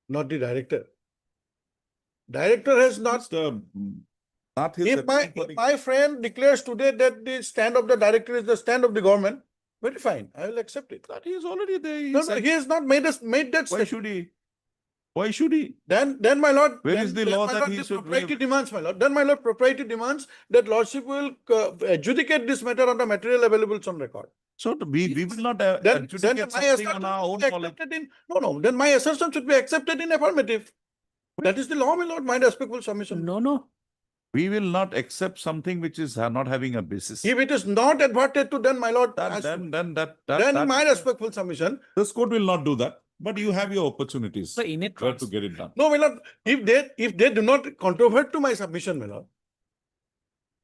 not the director. Director has not. Not his If my friend declares today that the stand of the director is the stand of the government, very fine, I will accept it. That he is already there. No, he has not made that. Why step. should he? Why should he? Then my lord. Where then- is the then law my that lord, he the should propriety waive? demands, my lord. Then my lord, propriety demands that lordship will adjudicate this matter on the material available on record. So we will not Then adjudicate my something on our own assertion knowledge. accepted in, no, then my assertion should be accepted in affirmative. That is the law, my lord, my respectful submission. No. We will not accept something which is not having a basis. If it is not adverted to, then my lord, then my respectful submission. This court will not do that, but you have your opportunities So in it, where to get it done. No, my lord, if they do not controvert to my submission, my lord.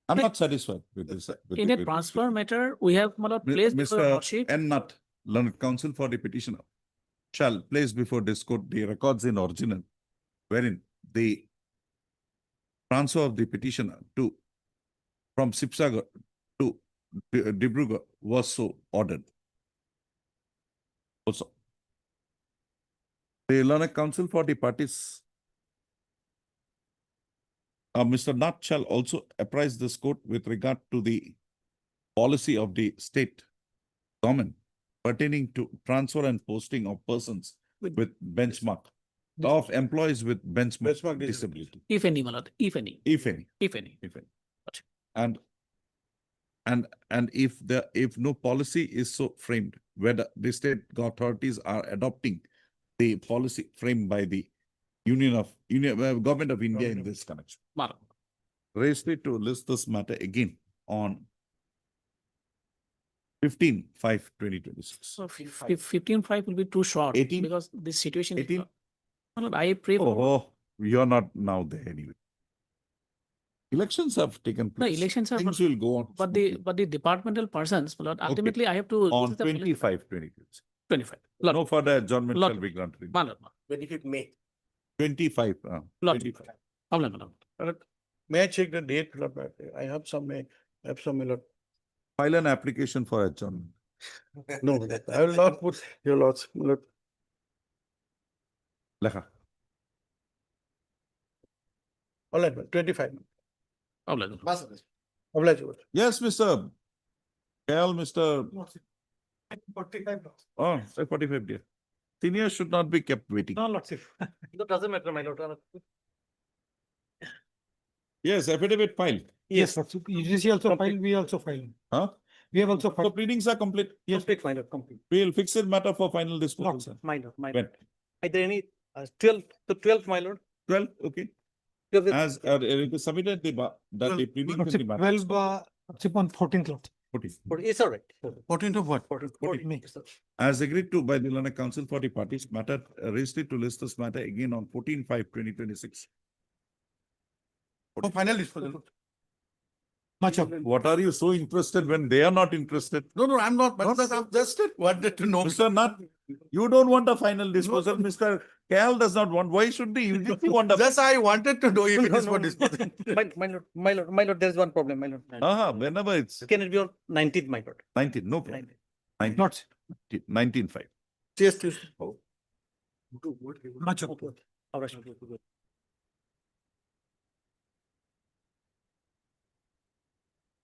I'm not satisfied with this. in a transfer matter, we have placed before the Mr. lordship. N. Nutt, learned counsel for the petitioner, shall place before this court the records in original, wherein the transfer of the petitioner from Sipsagar to Dibrugarh was so ordered. Also, the learned counsel for the parties, Mr. Nutt shall also apprise this court with regard to the policy of the state government pertaining to transfer and posting of persons with benchmark, of employees with benchmark disability. If any, my lord, if any. If any. If any. If any. And if no policy is so framed, whether the state authorities are adopting the policy framed by the Government of India in this connection. Raised it to list this matter again on 15/5/2026. So 15/5 will be too short. 18? Because this situation. 18? I pray for. Oh, you're not now there anyway. Elections have taken The place. elections are. Things will go on. But the departmental persons, my lord, ultimately I have to. On this is the policy- 25/2026. 25. No further adjournment Lord. shall be granted. My lord, 25th May. 25. Lord. 25. Problem, my lord. May I check the date? Lord? I have some, my lord. File an application for adjournment. No, I will not put your lords, my lord. Lekha. All right, 25. Problem. Oblige, lord. Yes, Mr. Tell Mr. 45. Oh, say 45 dear. Seniors should not be kept waiting. No, lordship. That doesn't matter, my lord. Yes, affidavit filed. Yes, lordship. UGC also filed, we also filed. Huh? We have also So filed. pleadings are complete. Yes, complete, my lord, complete. We will fix this matter for final disposal, Lord, sir. my lord, my When? lord. Are there any, 12th, my lord? 12, okay. 12th. As it is submitted, that the pleadings in the matter. 12, lordship on 14th, lord. 14. It's all right. 14th of what? 14th May. As agreed to by the Learned Council for the parties, matter raised it to list this matter again on 14/5/2026. For final disposal. Much of. What are you so interested when they are not interested? No, I'm not, but I've just wanted to know. Mr. Nath, you don't want a final disposal. Mr. Cal does not want. Why should the UGC want a? Just I wanted to know if it is for disposal. My lord, there is one problem, my lord. Whenever it's Can it be on 19th, my lord? 19, no problem. 19, Not. 19/5. Just Much of. All right.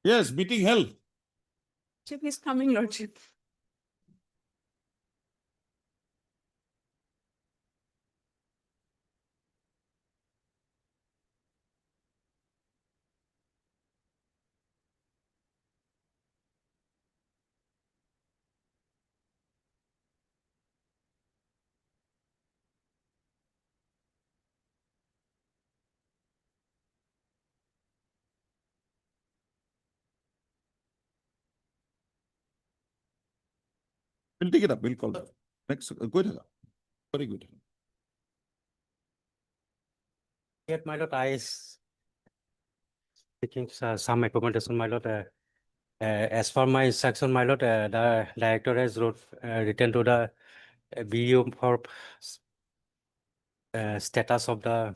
Yes, meeting held. Lordship is coming, Lordship. We'll take it up. We'll call that. Next, good. Very good. Yet, my lord, taking some accommodation, my lord. As per my instruction, my lord, the director has written to the BU for status of the,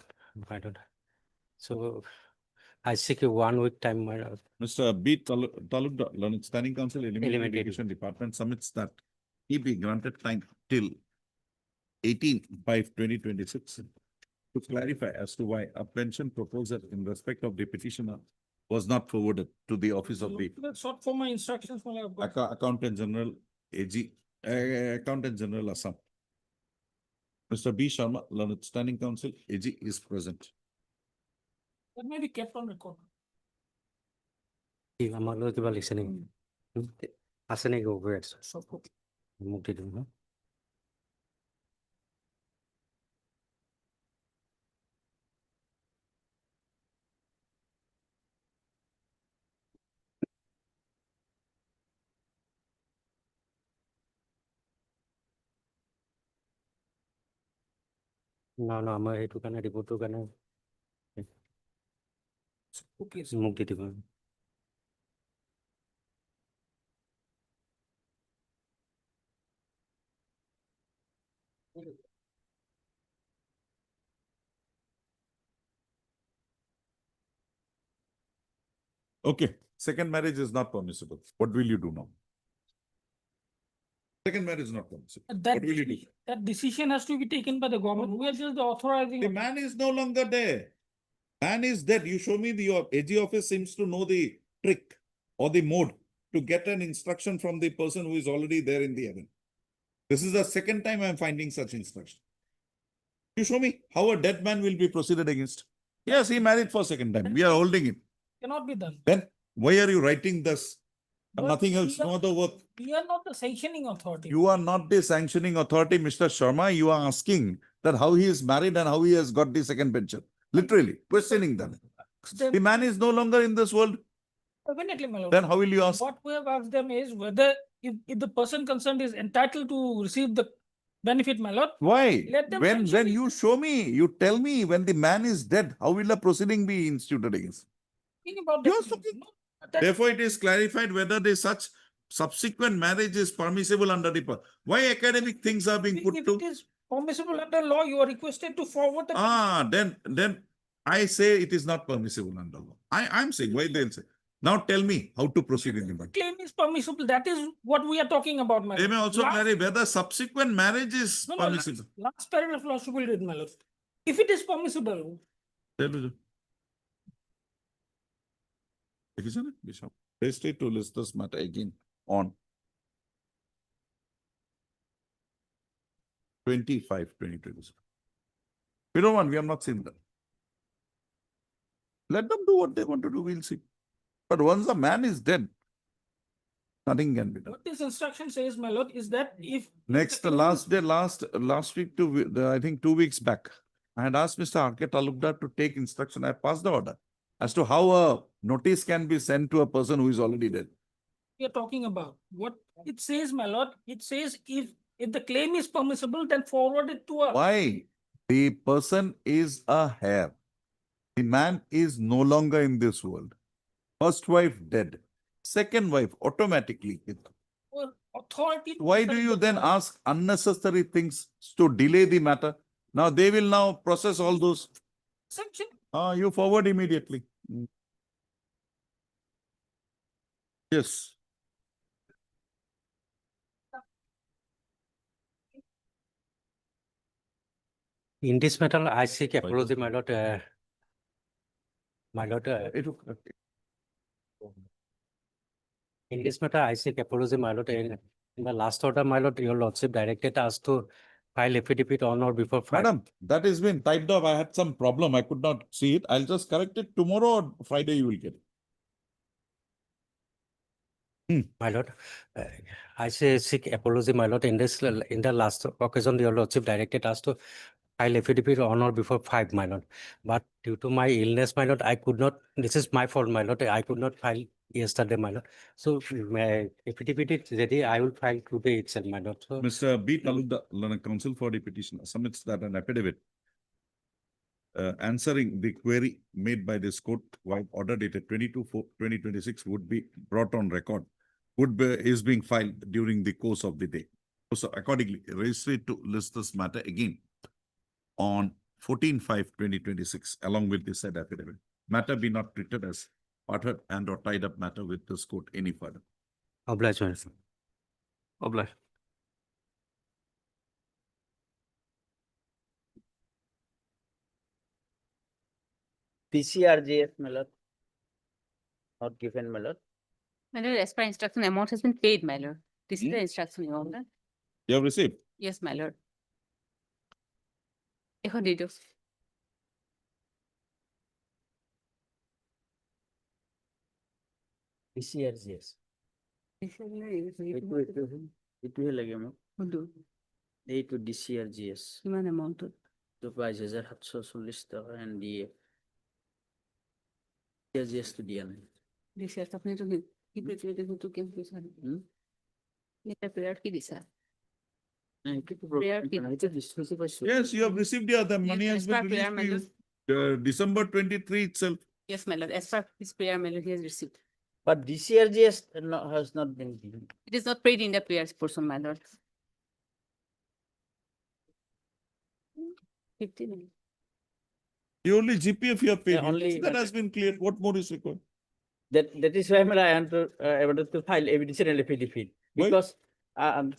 my lord. So I seek a 1 week time, my lord. Mr. B. Talukda, Learned Standing Council, Eliminating Eliminating. Litigation Department submits that he be granted time till 18/5/2026 to clarify as to why a pension proposal in respect of the petitioner was not forwarded to the office of the That's short for my instructions. My lord. Accountant General AG, Accountant General Assam. Mr. B. Sharma, Learned Standing Council, AG is present. That may be kept on record. আমার লগে কিবা লিখছে নেকি আছে নেকি over So, okay. মোক দি দিম হা না না আমাৰ সেইটো কাৰণে ৰিপৰ্টটোৰ কাৰণে Okay. মোক দি দিব Okay, second marriage is not permissible. What will you do now? Second marriage is not permissible. That, What will you do? that decision has to be taken by the government. We are just the authorizing. The man is no longer there. Man is dead. You show me your AG office seems to know the trick or the mode to get an instruction from the person who is already there in the heaven. This is the second time I am finding such instruction. You show me how a dead man will be proceeded against. Yes, he married for second time. We are holding him. Cannot be done. Then why are you writing this And nothing else, no other work. We are not the sanctioning authority. You are not the sanctioning authority, Mr. Sharma. You are asking that how he is married and how he has got the second pension. Literally questioning them. The man is no longer in this world. Definitely, my lord. Then how will you ask? What we have asked them is whether if the person concerned is entitled to receive the benefit, my lord. Why? Let them When sanction it. you show me, you tell me when the man is dead, how will the proceeding be instituted against? Think about You are that. talking- No, that- Therefore, it is clarified whether the such subsequent marriage is permissible under the. Why academic things are being put If to? it is permissible under law, you are requested to forward the. Then I say it is not permissible under law. I'm saying why they'll say. Now tell me how to proceed in the matter. Claim is permissible. That is what we are talking about, my They lord. may also Last- clarify whether subsequent marriage is No, permissible. last paragraph law should be read, my lord. If it is permissible, Bishop. Register to list this matter again on 25/2026. We don't want, we have not seen that. Let them do what they want to do, we'll see. But once the man is dead, nothing can be done. what this instruction says, my lord, is that if. Next, the last day, last week, I think 2 weeks back, I had asked Mr. R.K. Talukdar to take instruction. I passed the order as to how a notice can be sent to a person who is already dead. We are talking about what it says, my lord. It says if the claim is permissible, then forward it to us. Why? The person is a heir. The man is no longer in this world. First wife dead. Second wife automatically. Or authority. to Why do decide you the then matter. ask unnecessary things to delay the matter? Now they will now process all those. Sanction. You forward immediately. Yes. In this matter, I seek apology, my lord. My lord, in this matter, I seek apology, my lord. In the last order, my lord, your lordship directed us to file affidavit on or before. Madam, that has been typed up. I had some problem. I could not see it. I'll just correct it tomorrow or Friday you will get it. My lord, I say seek apology, my lord. In the last occasion, your lordship directed us to file affidavit on or before 5, my lord. But due to my illness, my lord, I could not. This is my fault, my lord. I could not file yesterday, my lord. So my affidavit is ready. I will file today itself, my lord. So, Mr. B. Talukdar, counsel for the petitioner, submits that an affidavit answering the query made by this court while order dated 22/4/2026 would be brought on record, is being filed during the course of the day. So accordingly, registry to list this matter again on 14/5/2026 along with the said affidavit. Matter be not treated as parted and or tied up matter with this court any further. oblige, my lord. Oblige. PCRGF, my lord. Not given, my lord. My lord, as per instruction, amount has been paid, my lord. This is the instruction, your honor. You have received? Yes, my lord. এখন দি দিয়ক। PCRGS. এইটোহে লাগে মোক। কোনটো? এইটো DCRGS। কিমান এমাউণ্টত? 22,740 টকা NDA। PCRGS টো দিয়া নাই। দিছে আপুনি তো কি প্ৰিপেয়াৰটো কেম কৈছা? এটা প্ৰেয়াৰ কি দিছা? Yes, you have received the money has been released to you. December 23 itself. Yes, my lord. As far as prayer, my lord, he has received. But DCRGS has not been given. It is not paid in the prayers portion, my lord. 15. The only GPF you have paid. Yeah, only- that has been cleared. What more is required? That is why I wanted to file additional affidavit because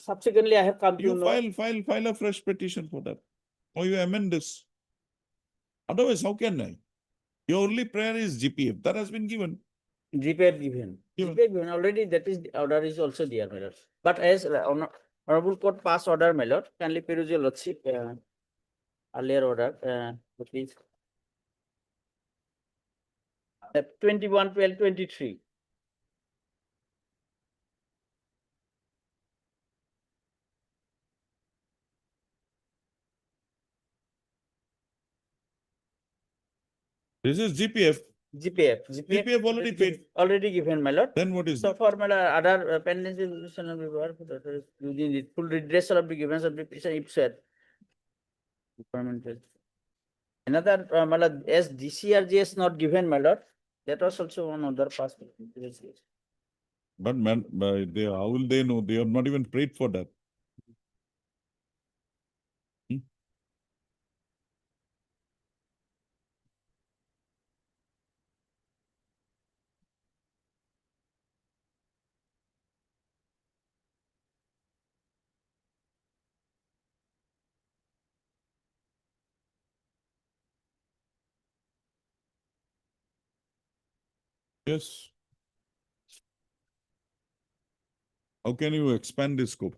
subsequently I have come to You know. file a fresh petition for that. Or you amend this. Otherwise, how can I? Your only prayer is GPF. That has been given. GPF given. GPF given already. That is order is also there, my lord. But as honorable court pass order, my lord, kindly peruse your lordship earlier order, please. 21/12/23. This is GPF. GPF already paid. Already given, my lord. Then what is So it? for my lord, other pendency shall be work using the full redressal of the grievance of the petition if said. Another, my lord, as DCRGS not given, my lord, that was also one other past. But man, how will they know? They have not even prayed for that. Hmm? Yes. How can you expand this scope?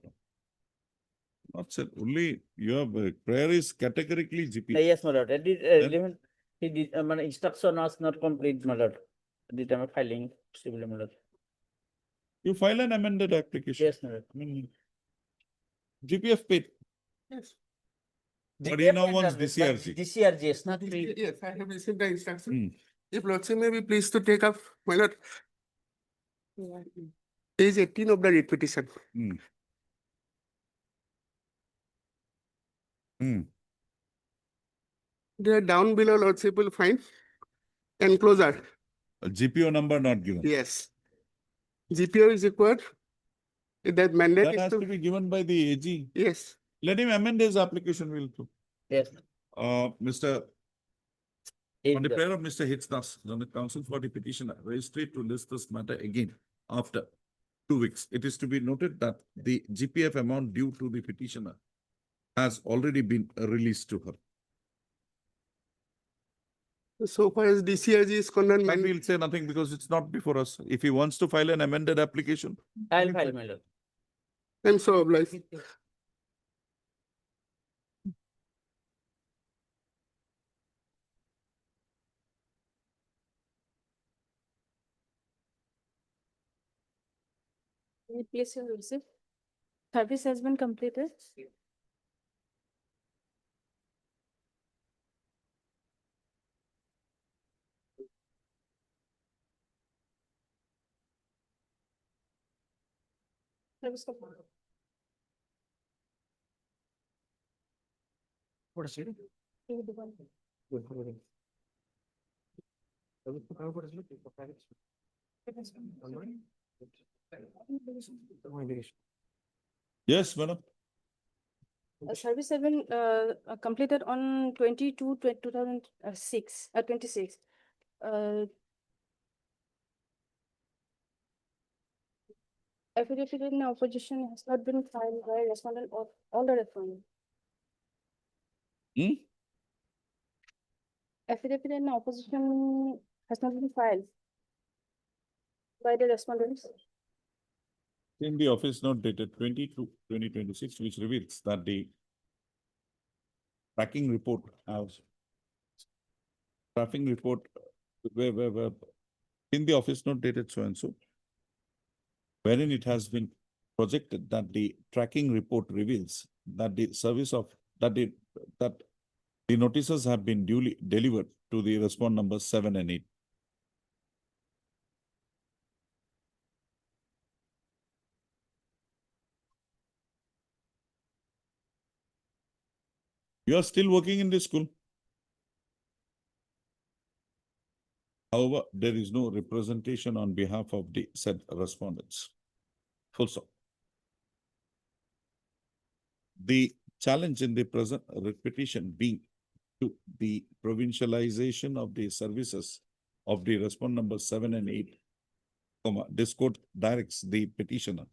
Not said, only your prayer is categorically GPF. Yes, my lord. He did, my instruction was not complete, my lord. At the time of filing, civil, my lord. You file an amended application. Yes, my lord. I mean, GPF paid. Yes. But he now wants DCRG. DCRGS, not free. Yes, I have received the instruction. If Lordship may be pleased to take up, my lord. Page 18 of the writ petition. They are down below, Lordship will find enclosure. A GPO number not given. Yes. GPO is required. That mandate That is has to be given by the AG. Yes. Let him amend his application, will too. Yes. Mr. On the prayer of Mr. Hitsdas, on the counsel for the petitioner, registry to list this matter again after 2 weeks. It is to be noted that the GPF amount due to the petitioner has already been released to her. So far as DCRG is concerned, And we'll say nothing because it's not before us. If he wants to file an amended application, I'll file, my lord. I'm so obliged. Can you place your receipt? Service has been completed. Service completed. What is it? yes, madam. Service has been completed on 22/2006, 26. Affidavit in opposition has not been filed by respondent or all the respondent. Affidavit in opposition has not been filed by the respondents. In the office note dated 22/2026, which reveals that the tracking report has where in the office note dated so and so, wherein it has been projected that the tracking report reveals that the the notices have been duly delivered to the respond numbers 7 and 8. You are still working in this school. However, there is no representation on behalf of the said respondents. Full stop. The challenge in the present petition being to the provincialization of the services of the respond number 7 and 8, this court directs the petitioner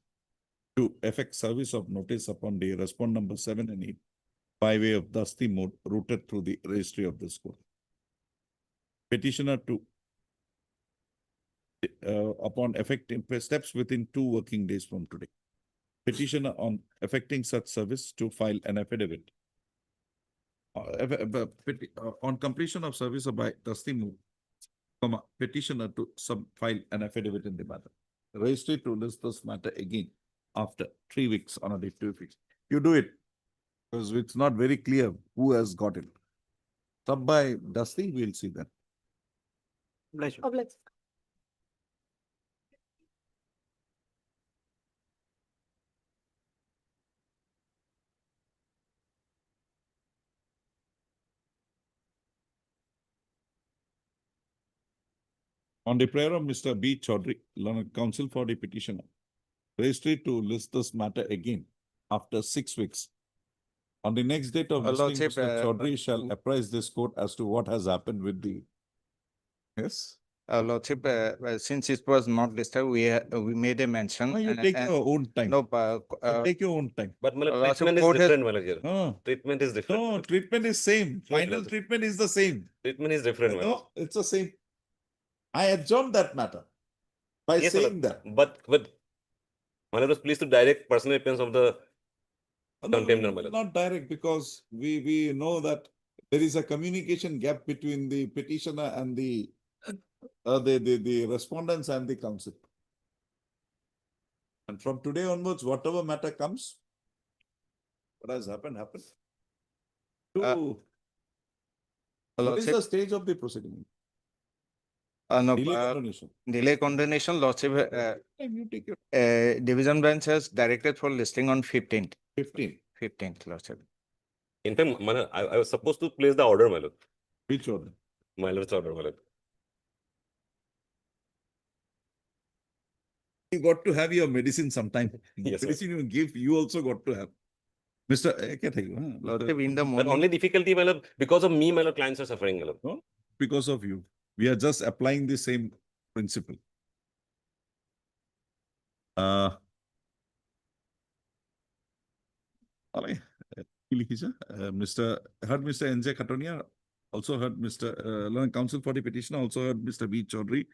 to effect service of notice upon the respond number 7 and 8 by way of dusty mode routed through the registry of this court. Petitioner to upon effecting steps within 2 working days from today. Petitioner on effecting such service to file an affidavit. On completion of service by dusty move, petitioner to file an affidavit in the matter. Registry to list this matter again after 3 weeks on a date 2 weeks. You do it because it's not very clear who has got it. Sub by dusty, we'll see that. Obliged. On the prayer of Mr. B. Chaudhary, learned counsel for the petitioner, registry to list this matter again after 6 weeks. On the next date of listing, Lordship, Mr. Chaudhary shall apprise this court as to what has happened with the. Yes? Lordship, since it was not listed, we made a mention. No, you take your own time. No, You take your own time. But Lordship, treatment is court has- different, my lord, here. No, Treatment is different. no, treatment is same. No, Final Lord. treatment is the same. Treatment is different, my lord. No, it's the same. I adjourned that matter by Yes, my saying lord. that. But my lord was pleased to direct personal appearance of the No, contemner, my lord. not direct, because we know that there is a communication gap between the petitioner and the respondents and the counsel. And from today onwards, whatever matter comes, what has happened, happened. What is Lordship, the stage of the proceeding? no, Delay condonation. delay condemnation, Lordship, Time you take your division bench has directed for listing on 15th. 15th. Lordship. In fact, my lord, I was supposed to place the order, my lord. Which order? My lord's order, my lord. You got to have your medicine sometime. Yes, sir. Medicine you give, you also got to have. Mr. Lordship, in the But morning. only difficulty, my lord, because of me, my lord, clients are suffering, my lord. No, because of you. We are just applying the same principle. Mr. N.J. Katonia, also heard Mr. Learned Counsel for the petitioner, also heard Mr. B. Chaudhary,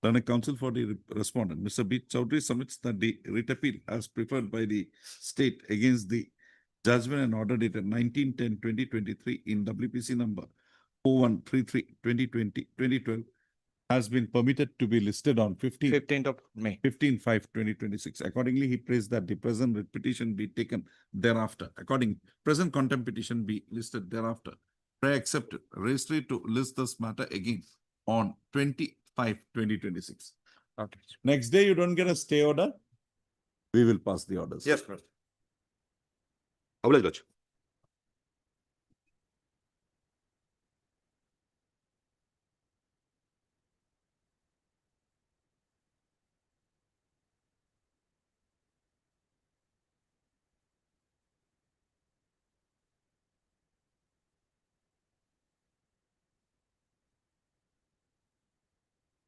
Learned Counsel for the respondent. Mr. B. Chaudhary submits that the writ appeal as preferred by the state against the judgment and order dated 19/10/2023 in WPC number 4133/2012 has been permitted to be listed on 15th of May. 15/5/2026. Accordingly, he prays that the present writ petition be taken thereafter. Present contempt petition be listed thereafter. Prayer accepted. Registry to list this matter again on 25/2026. Okay. Next day, you don't get a stay order. We will pass the orders. Yes, sir. Obliged, Lordship.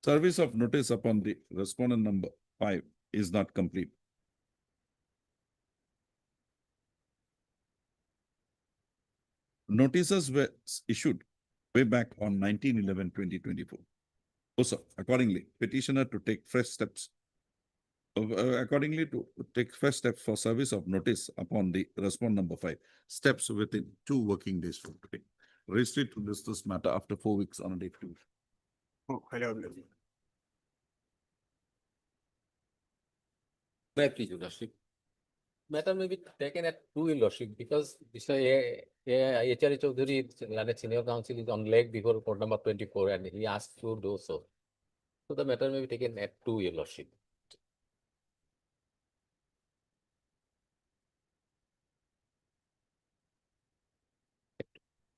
Service of notice upon the respondent number 5 is not complete. Notices were issued way back on 19/11/2024. Also, accordingly, petitioner to take fresh steps. Accordingly, to take fresh steps for service of notice upon the respondent number 5. Steps within 2 working days from today. Registry to list this matter after 4 weeks on a date. Please, Your Lordship. Matter may be taken at 2, Your Lordship, because Mr. H.R. Chaudhary, senior counsel, is on leg before court number 24, and he asked to do so. So the matter may be taken at 2, Your Lordship.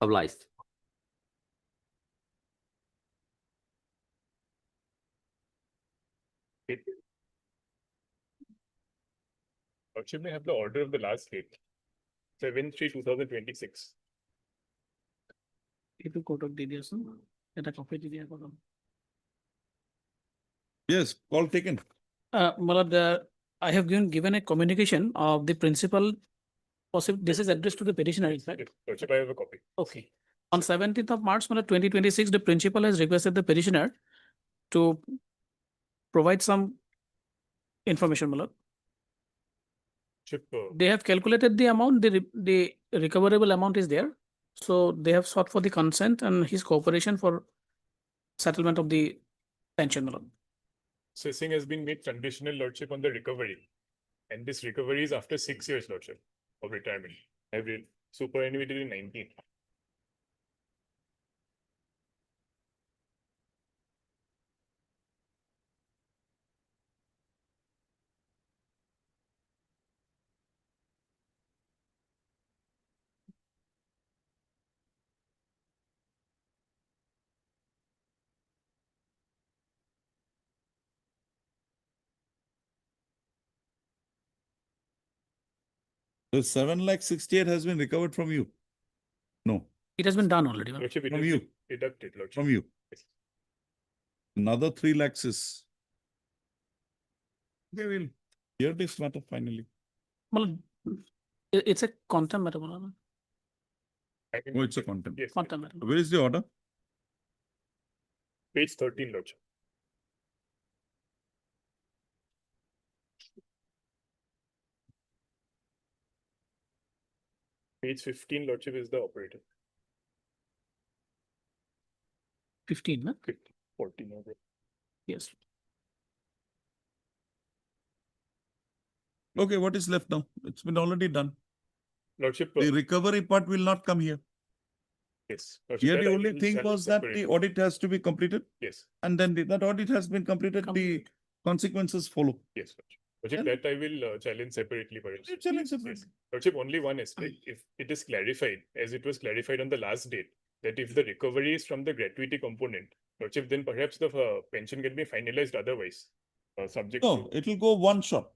Obliged. Lordship may have the order of the last date, 7/3/2026. Itu court of DDS, এটা copy di dia kono. Yes, call taken. Malad, I have given a communication of the principal. This is addressed to the petitioner, in fact. Lordship, I have a copy. Okay. On 17th of March, 2026, the principal has requested the petitioner to provide some information, Malad. They have calculated the amount, the recoverable amount is there. So they have sought for the consent and his cooperation for settlement of the pension, Malad. Cessing has been made conditional, Lordship, on the recovery. And this recovery is after 6 years, Lordship, of retirement. I have superannuated in 19. The 7,68,000 has been recovered from you. No, It has been done already. Lordship, it from has you. been deducted, Lordship. From you. Yes. Another 3 lakhs is. They will hear this matter finally. Well, it's a contempt matter. Malad. Oh, it's a contempt. Yes. Contempt matter. Where is the order? Page 13, Lordship. Page 15, Lordship, is the operator. 15, no? 15, 14. Okay. Yes. Okay, what is left now? It's been already done. Lordship, The recovery part will not come here. yes. Lordship, Here that the I only will thing challenge was that the separately. audit has to be completed. Yes. And then that audit has been completed, the consequences follow. Yes, Lordship. Lordship, that I will challenge separately. Perhaps. You challenge separately. Yes. Lordship, only one aspect. If it is clarified, as it was clarified on the last date, that if the recovery is from the gratuity component, Lordship, then perhaps the pension can be finalized otherwise, subject No, to. it will go one shot.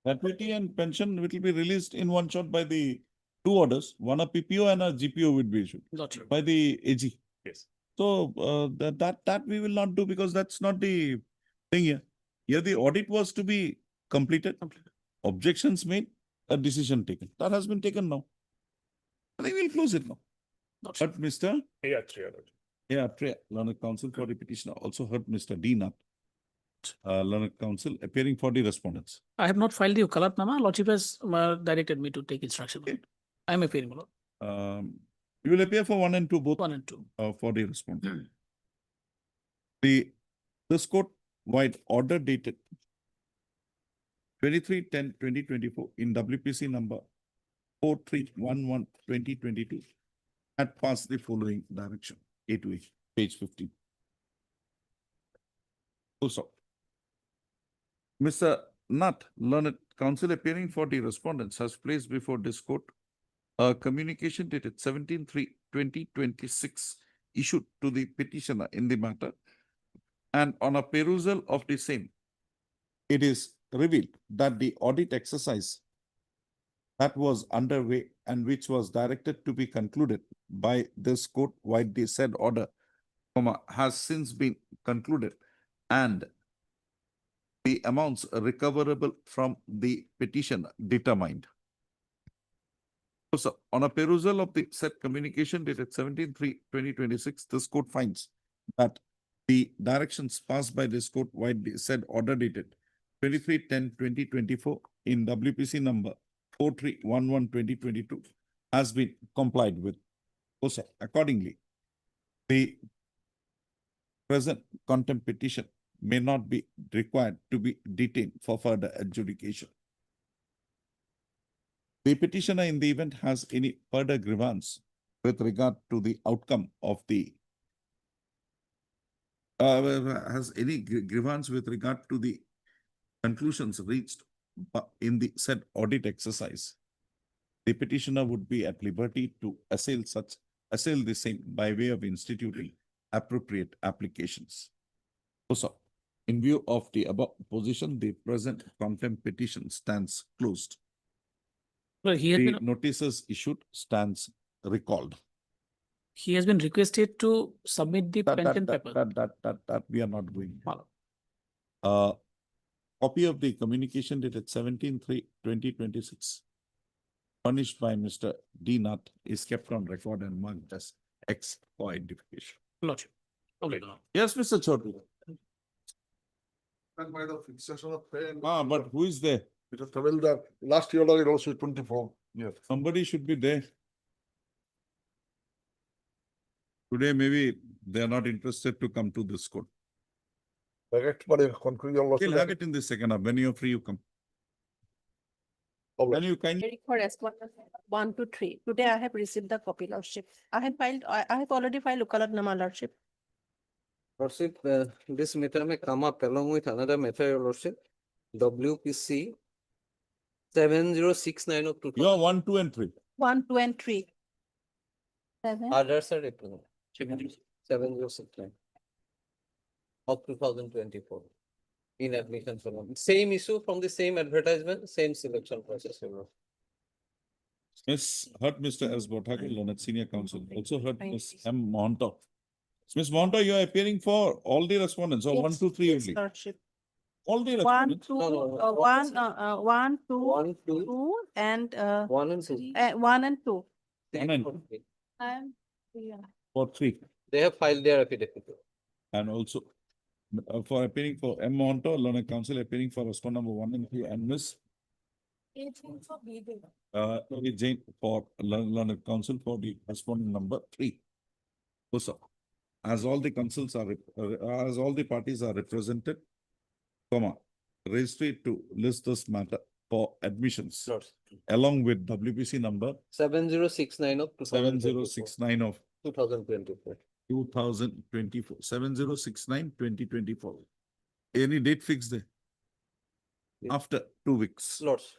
Gratuity and pension will be released in one shot by the 2 orders. One a PPO and a GPO will be issued Gotcha. by the AG. Yes. So that we will not do because that's not the thing here. Here the audit was to be completed. Objections made, a decision taken. That has been taken now. I think we'll close it now. Gotcha. But Mr. Yeah, Lordship. Yeah, Learned Counsel for the petitioner also heard Mr. D. Nath, Learned Counsel appearing for the respondents. I have not filed the Ukalatnama. Lordship has directed me to take instruction. Okay. I am appearing, Malad. You will appear for 1 and 2 both. 1 and 2. For the respondent. This court-wide order dated 23/10/2024 in WPC number 4311/2022 had passed the following direction. A to A, page 15. Also, Mr. Nath, Learned Counsel appearing for the respondents, has placed before this court a communication dated 17/3/2026 issued to the petitioner in the matter, and on a perusal of the same, it is revealed that the audit exercise that was underway and which was directed to be concluded by this court wide the said order, has since been concluded, and the amounts recoverable from the petitioner determined. So, on a perusal of the said communication dated 17/3/2026, this court finds that the directions passed by this court wide the said order dated 23/10/2024 in WPC number 4311/2022 has been complied with. Also, accordingly, the present contempt petition may not be required to be detained for further adjudication. The petitioner in the event has any further grievance with regard to the outcome of the has any grievance with regard to the conclusions reached in the said audit exercise, the petitioner would be at liberty to assail the same by way of instituting appropriate applications. Also, in view of the above position, the present contempt petition stands closed. Well, The notices issued stands recalled. he has been requested to submit the pension paper. That we are not doing. Copy of the communication dated 17/3/2026 furnished by Mr. D. Nath is kept on record and marked as X for identification. Lordship. Okay. Yes, Mr. Chaudhary. And by the fixation of pay and. But who is there? It was travel the last year it also 24. Yes. Somebody should be there. Today, maybe they are not interested to come to this court. Direct by the conclusion. We'll have it in the second half. When you're free, you come. Can you kindly? For respondents 1 to 3. Today I have received the copy, Lordship. I have already filed Ukalatnama, Lordship. Lordship, this matter may come up along with another matter, Your Lordship. WPC 7069 of 2000. You're 1, 2, and 3. 1, 2, and 3. 7. Others are represented. 7069 of 2024. In admission form. Same issue from the same advertisement, same selection process. Your Lordship. Miss heard Mr. S. Bothakul, Learned Senior Counsel, also heard Thank Miss M. Monto. Miss Monto, you are appearing for all the respondents, or 1, 2, 3 Yes, only? Lordship. All the One, respondents? two, no. one, two, One, two, two, and one and two. one and two. One and Yeah. for 3. They have filed their affidavit. And also for appearing for M. Monto, Learned Counsel appearing for respondent number 1 and 2, and Miss Jane for Learned Counsel for the respondent number 3. So, sir, as all the counsels are, as all the parties are represented, comma, registry to list this matter for admissions, along with WPC number 7069 of 7069 of 2024. 2024, 7069/2024. Any date fixed there? Yeah. After 2 weeks. Lords.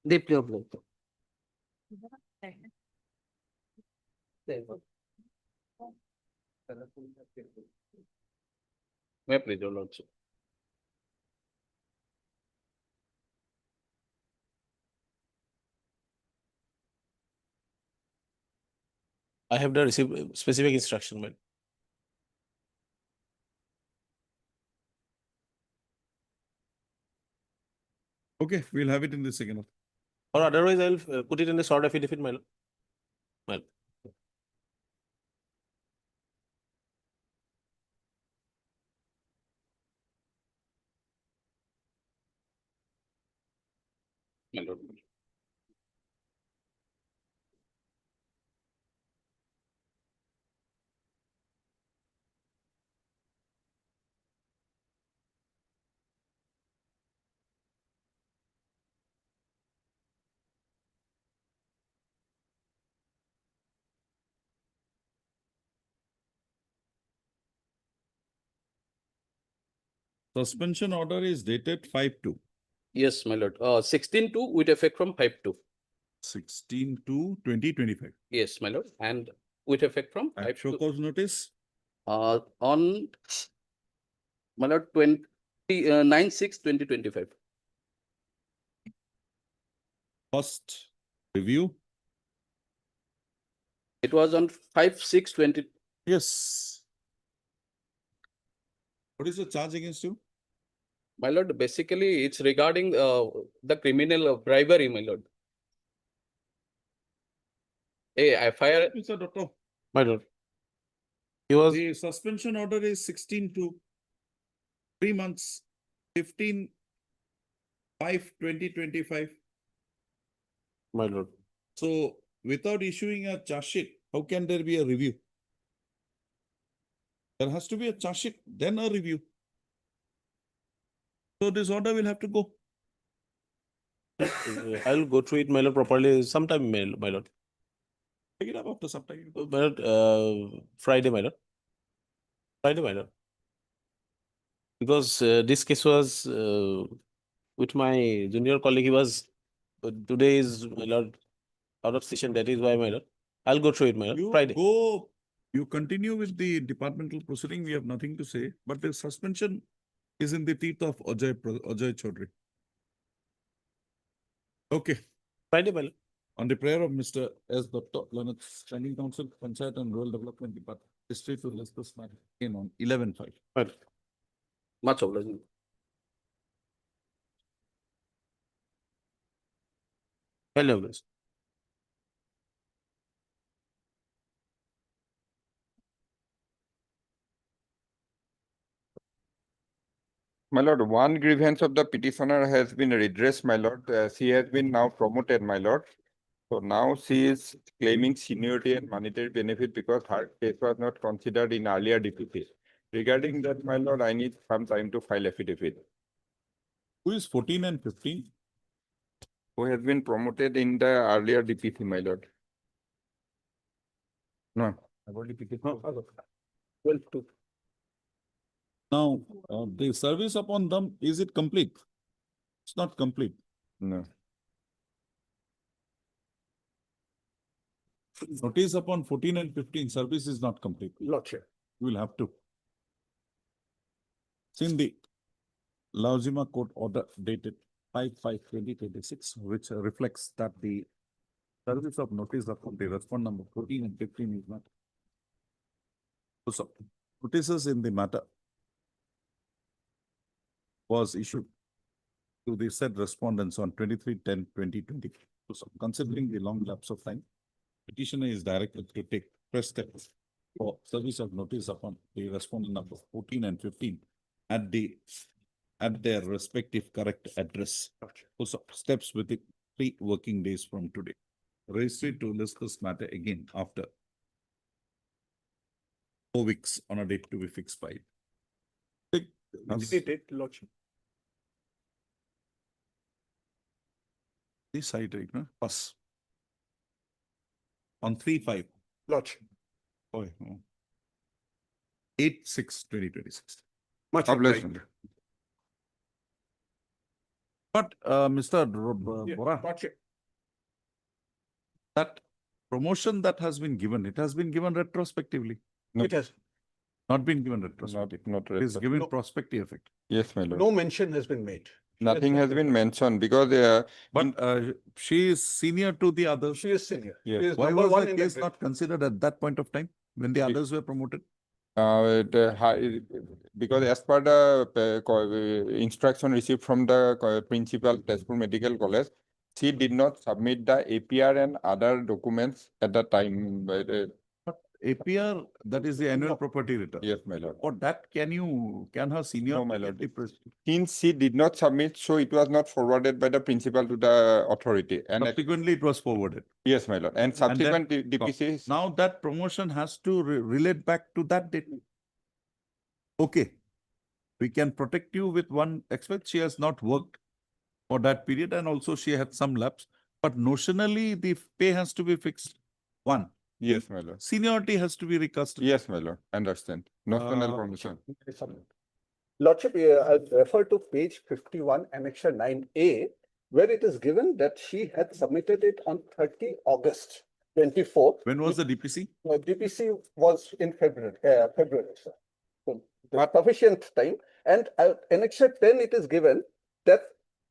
Deeply obliged. May I please, your lordship? I have the received specific instruction, madam. Okay, we'll have it in the second. Or otherwise, I'll put it in the short affidavit, my lord. Well, My lord. Suspension order is dated 5/2. Yes, my lord. 16/2 with effect from 5/2. 16/2/2025. Yes, my lord, and with effect from And show 5/2. cause notice On my lord 9/6/2025. first review. It was on 5/6/20. Yes. What is the charge against you? My lord, basically it's regarding the criminal bribery, my lord. FIR. Mr. Doctor, my lord. He was, the suspension order is 16/2, 3 months, 15/5/2025. my lord. So without issuing a charge sheet, how can there be a review? There has to be a charge sheet, then a review. So this order will have to go. I'll go through it, my lord, properly sometime, my lord. Take it up after some time. My lord, Friday, my lord. Friday, my lord. Because this case was with my junior colleague, he was, today is, my lord, out of session, that is why, my lord. I'll go through it, my lord, You Friday. go, you continue with the departmental proceeding, we have nothing to say, but the suspension is in the teeth of Ajay Chaudhary. Okay. Friday, my lord. On the prayer of Mr. S. Dr. Learned Standing Council, Panchayat and Rural Development Department, District to list this matter in on 11/5. Right. Much obliged. Hello, guys. My lord, one grievance of the petitioner has been redressed, my lord. She has been now promoted, my lord. So now she is claiming seniority and monetary benefit because her case was not considered in earlier DPP. Regarding that, my lord, I need some time to file affidavit. Who is 14 and 15? Who has been promoted in the earlier DPP, my lord? No, I've already picked it. 12/2. Now, the service upon them, is it complete? It's not complete. No. Notice upon 14 and 15, service is not complete. Lordship. You will have to. In the Lauzima court order dated 5/5/2026, which reflects that the service of notice of the respondent number 14 and 15 is not. So, notices in the matter was issued to the said respondents on 23/10/2020. So, considering the long lapse of time, petitioner is directed to take first steps for service of notice upon the respondent number 14 and 15 at their respective correct address. Also, steps within 3 working days from today. Registry to list this matter again after 4 weeks on a date to be fixed by. Date, Lordship. This side, right, no? Pass. On 3/5. Lordship. Oh, no. 8/6/2026. Much Obliged. obliged. But, Mr. Bora, Lordship. that promotion that has been given, it has been given retrospectively. No. It has, Not been given retrospectively. Not It is retrospective. given No. prospective effect. Yes, my lord. no mention has been made. Nothing has been mentioned because But she is senior to the others. She is senior. Yes. She is Why number was one the in case the not considered at that point of time when the others were promoted? because as per the instruction received from the principal Tezpur Medical College, she did not submit the APR and other documents at the time. APR, that is the annual property return. Yes, my lord. For that, can her senior? No, my lord. Since she did not submit, so it was not forwarded by the principal to the authority. And Subsequently, it was forwarded. yes, my lord. And subsequent DPC. Now that promotion has to relate back to that date. Okay. We can protect you with one aspect. She has not worked for that period and also she had some lapse. But notionally, the pay has to be fixed. One. Yes, my lord. Seniority has to be recast. Yes, my lord. Understand. Notional promotion. Lordship, I refer to page 51, annexure 9A, where it is given that she had submitted it on 30 August 24. When was the DPC? DPC was in February, sir. So the sufficient time. And annexure 10, it is given that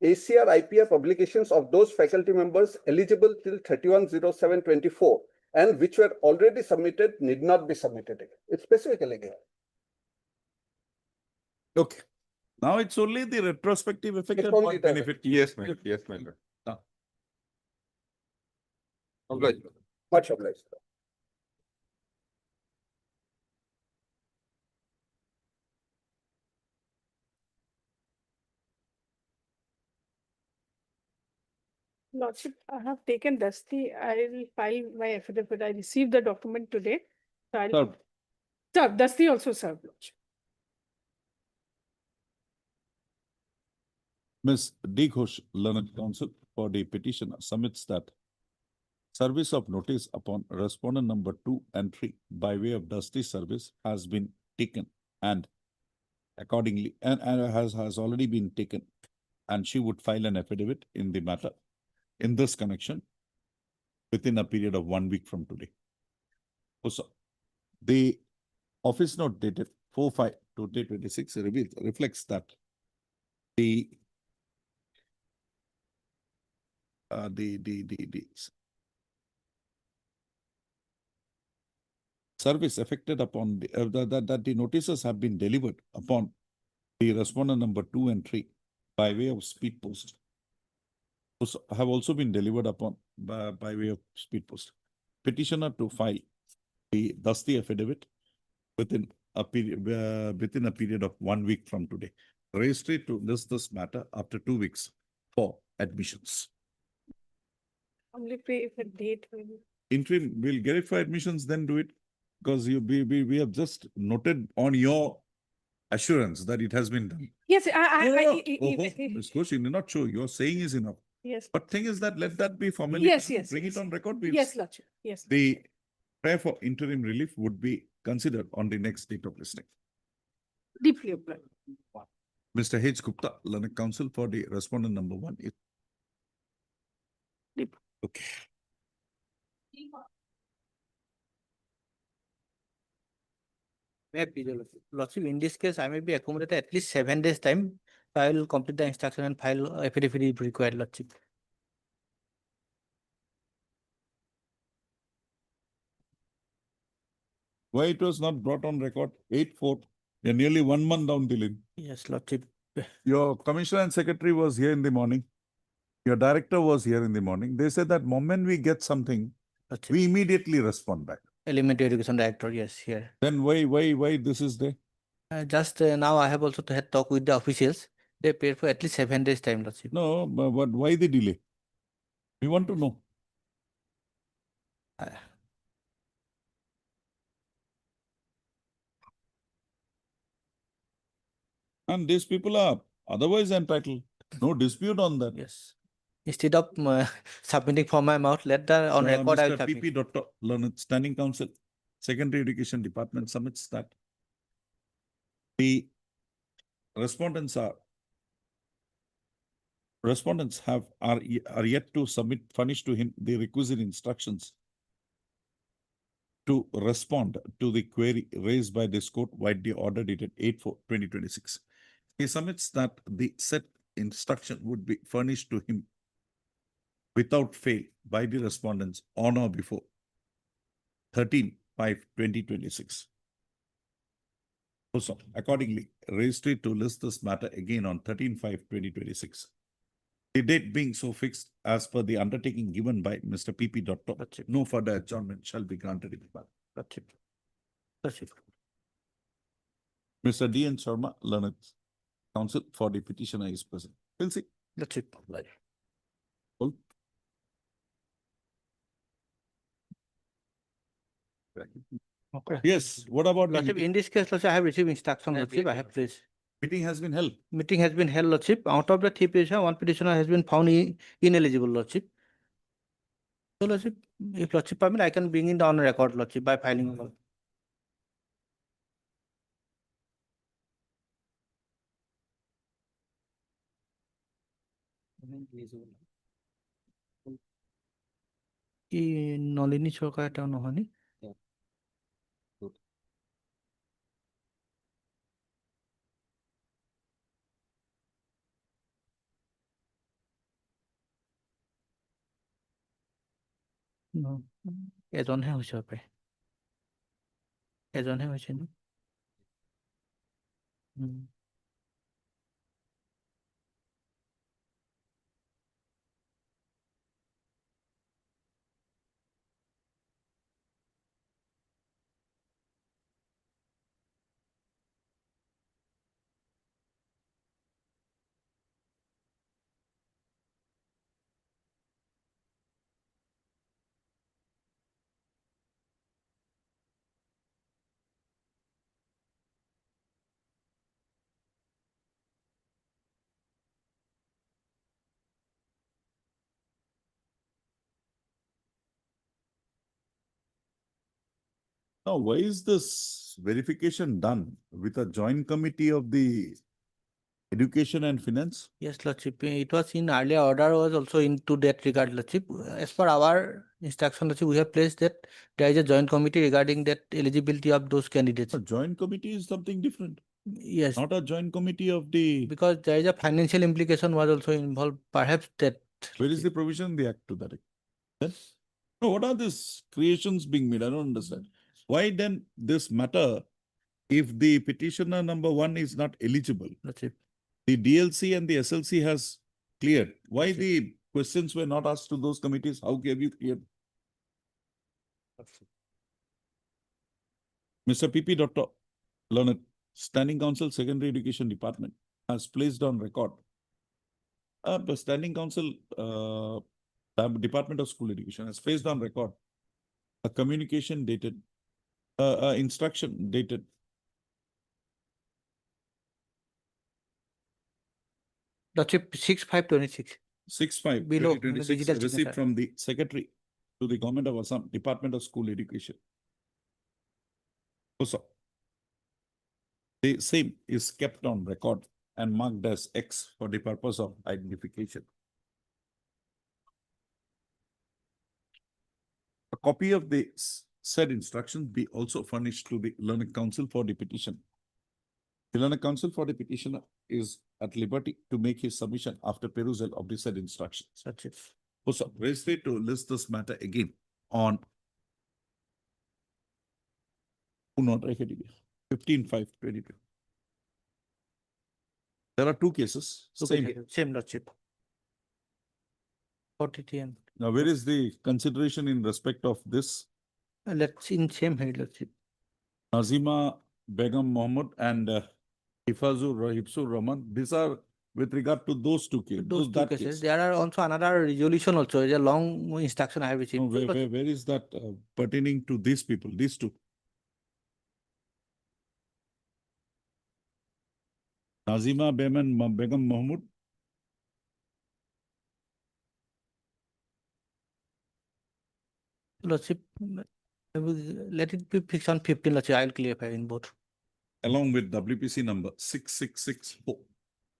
ACR IPR publications of those faculty members eligible till 31/07/24 and which were already submitted need not be submitted again. It's specifically given. Okay. Now it's only the retrospective effect It's and only what the- benefit. Yes, my lord. Yes, my lord. Obliged. Much obliged. Lordship, I have taken Dusty. I will file my affidavit. I received the document today. So I'll Served. serve. Dusty also served, Lordship. Ms. D. Ghosh, learned counsel for the petitioner submits that service of notice upon respondent number 2 and 3 by way of dusty service has been taken and accordingly and has already been taken and she would file an affidavit in the matter in this connection within a period of 1 week from today. Also, the office note dated 4/5/2026 reflects that the service affected upon that the notices have been delivered upon the respondent number 2 and 3 by way of speed post. Have also been delivered upon by way of speed post. Petitioner to file thus the affidavit within a period of 1 week from today. Registry to list this matter after 2 weeks for admissions. Only pay if a date will. Interim, we'll get it for admissions, then do it. Because we have just noted on your assurance that it has been done. Yes, Ms. Ghosh, you need not show. Your saying is enough. Yes. But thing is that let that be formally. Yes, done. yes, Bring yes. it on record. Yes, Lordship, yes. The prayer for interim relief would be considered on the next date of listing. Deeply applied. Mr. H. Gupta, learned counsel for the respondent number 1. Okay. Lordship, in this case, I may be accommodated at least 7 days time. I will complete the instruction and file affidavit if required, Lordship. Why it was not brought on record? 8/4. You're nearly 1 month down the line. Yes, Lordship. Your commissioner and secretary was here in the morning. Your director was here in the morning. They said that moment we get something, we immediately respond back. Elementary Education Director, yes, here. Then why this is there? Just now I have also had talk with the officials. They paid for at least 7 days time, Lordship. No, but why the delay? We want to know. And these people are otherwise entitled. No dispute on that. Yes. Instead of submitting from my mouth, let the on record I will Mr. submit. PP Dr. Learned Standing Council, Secondary Education Department submits that the respondents are yet to furnish to him the requisite instructions to respond to the query raised by this court widely order dated 8/4/2026. He submits that the said instruction would be furnished to him without fail by the respondents on or before 13/5/2026. Also, accordingly, registered to list this matter again on 13/5/2026. The date being so fixed as per the undertaking given by Mr. PP. Dr. No further adjournment shall be granted in the matter. That's it. That's it. Mr. D. N. Sharma, Learned Counsel for the petitioner is present. We'll see. That's it. Cool. Okay. Yes, what about the Lordship, in this case, Lordship, I have received instruction, Lordship, I have placed. meeting has been held? Meeting has been held, Lordship. Out of the 3 petitioner, 1 petitioner has been found ineligible, Lordship. So, Lordship, if Lordship permit, I can bring in the on record, Lordship, by filing. কি নলিনী সরকার এটা নহনি এজনহে হৈছে পায় এজনহে হৈছে ন Now, why is this verification done with a joint committee of the Education and Finance? Yes, Lordship. It was in earlier order was also into that regard, Lordship. As per our instruction, Lordship, we have placed that there is a joint committee regarding that eligibility of those candidates. A joint committee is something different. Yes. Not a joint committee of the. Because there is a financial implication was also involved, perhaps that. Where is the provision in the act to that? Then? No, what are these creations being made? I don't understand. Why then this matter if the petitioner number 1 is not eligible? Lordship. The DLC and the SLC has cleared. Why the questions were not asked to those committees? How have you cleared? Mr. PP. Dr. Learned Standing Council, Secondary Education Department has placed on record. The Standing Council, Department of School Education has placed on record a communication dated, instruction dated Lordship 6/5/26. 6/5/2026 digital received signature. from the Secretary to the Government of Assam, Department of School Education. Also, the same is kept on record and marked as X for the purpose of identification. A copy of the said instructions be also furnished to the Learned Counsel for the petition. The Learned Counsel for the petitioner is at liberty to make his submission after perusal of the said instructions. That's it. Also, registered to list this matter again on not 15/5/22. There are two cases, same. Lordship. 40 TM. Now, where is the consideration in respect of this? Let's in same head, Lordship. Nazima Begum Mohammed and Hifzur Rahman, these are with regard to those two cases. Those two that cases. case. There are also another resolution also. It's a long instruction I have received. No, where is that pertaining to these people, these two? Nazima Begum Mahmood. Lordship, let it be fixed on 15, Lordship. I'll clarify in both. Along with WPC number 6664,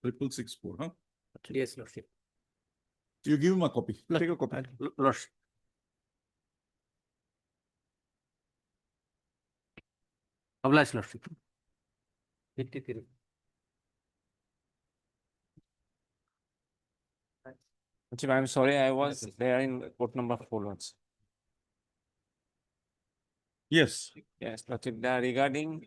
6664, huh? Yes, Lordship. You give him a copy. Take a copy. Lordship. Obliged, Lordship. 53. I'm sorry, I was there in court number 4 once. Yes. Yes, Lordship, regarding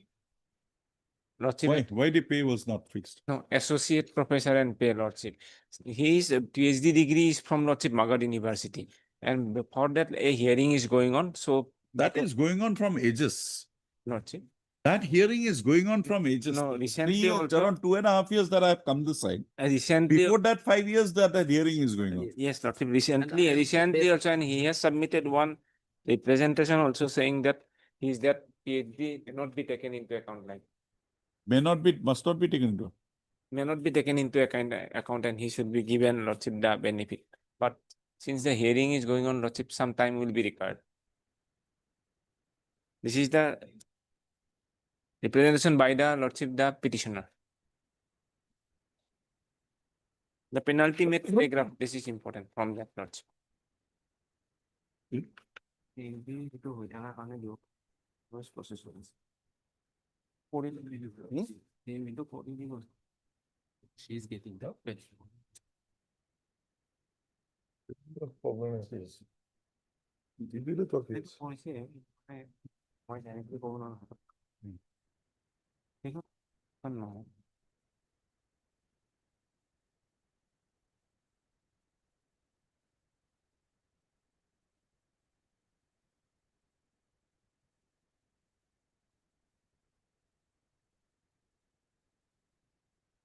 Lordship. Why the pay was not fixed? No, associate professor and pay, Lordship. His PhD degree is from Lordship Magad University. And for that a hearing is going on. So that is going on from ages. Lordship. That hearing is going on from ages. No, recently 3 years, also, around 2.5 years that I have come this side. Recently, Before that, 5 years that hearing is going on. Yes, Lordship. Recently also, and he has submitted one representation also saying that that PhD cannot be taken into account. Like Must not be taken into. May not be taken into account, and he should be given Lordship the benefit. But since the hearing is going on, Lordship, some time will be required. This is the representation by the Lordship the petitioner. The penultimate paragraph, this is important from that Lordship. She is getting the pension. The problem is this. Did you look at this?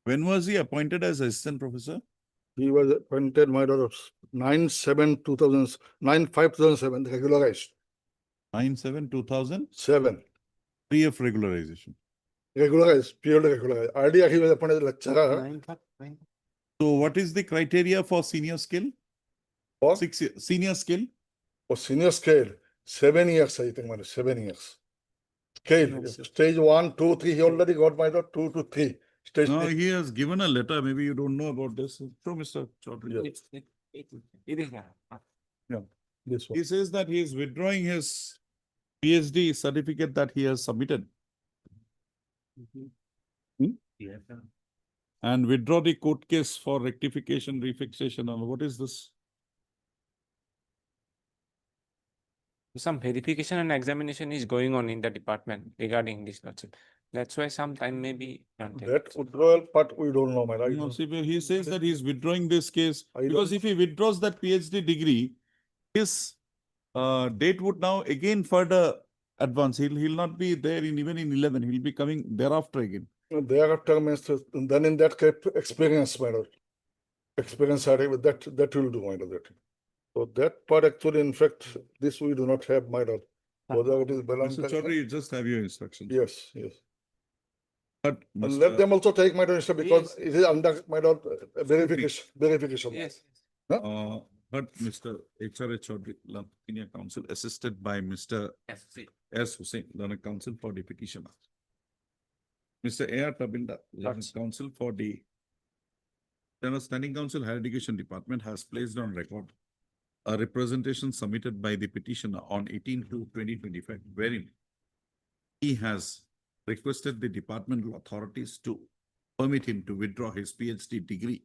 When was he appointed as assistant professor? He was appointed, my daughter, 9/7/2000, 9/5/2007, regularized. 9/7/2007. 3 of regularization. Regularized, purely regularized. Earlier he was appointed as lecturer. So what is the criteria for senior skill? For? 6 years. Senior skill? For senior scale, 7 years, I think, 7 years. Scale, stage 1, 2, 3, he already got my daughter 2 to 3. Stage No, 3. he has given a letter. Maybe you don't know about this. Show Mr. Chaudhary. Yeah. This one. He says that he is withdrawing his PhD certificate that he has submitted. And withdraw the court case for rectification, refixation. And what is this? Some verification and examination is going on in the department regarding this Lordship. That's why some time may be granted. That withdrawal part we don't know, my right? No, see, he says that he is withdrawing this case I because don't- if he withdraws that PhD degree, his date would now again further advance. He'll not be there even in 11. He'll be coming thereafter again. Thereafter means, then in that case, experience, my lord. Experience certificate, that will do, my lord. That. So that part actually, in fact, this we do not have, my lord. Whether it is balance. Mr. Chaudhary, you just have your instructions. Yes, yes. But And let them also take my lord, because it is under my lord verification. Yes. Huh? But Mr. H.R.H. Chaudhary, Senior Counsel, assisted by Mr. S. Hussain, Learned Counsel for the petitioner. Mr. A.R. Tabilda, Learned Counsel for the Standing Counsel, Higher Education Department has placed on record a representation submitted by the petitioner on 18/2/2025, wherein he has requested the departmental authorities to permit him to withdraw his PhD degree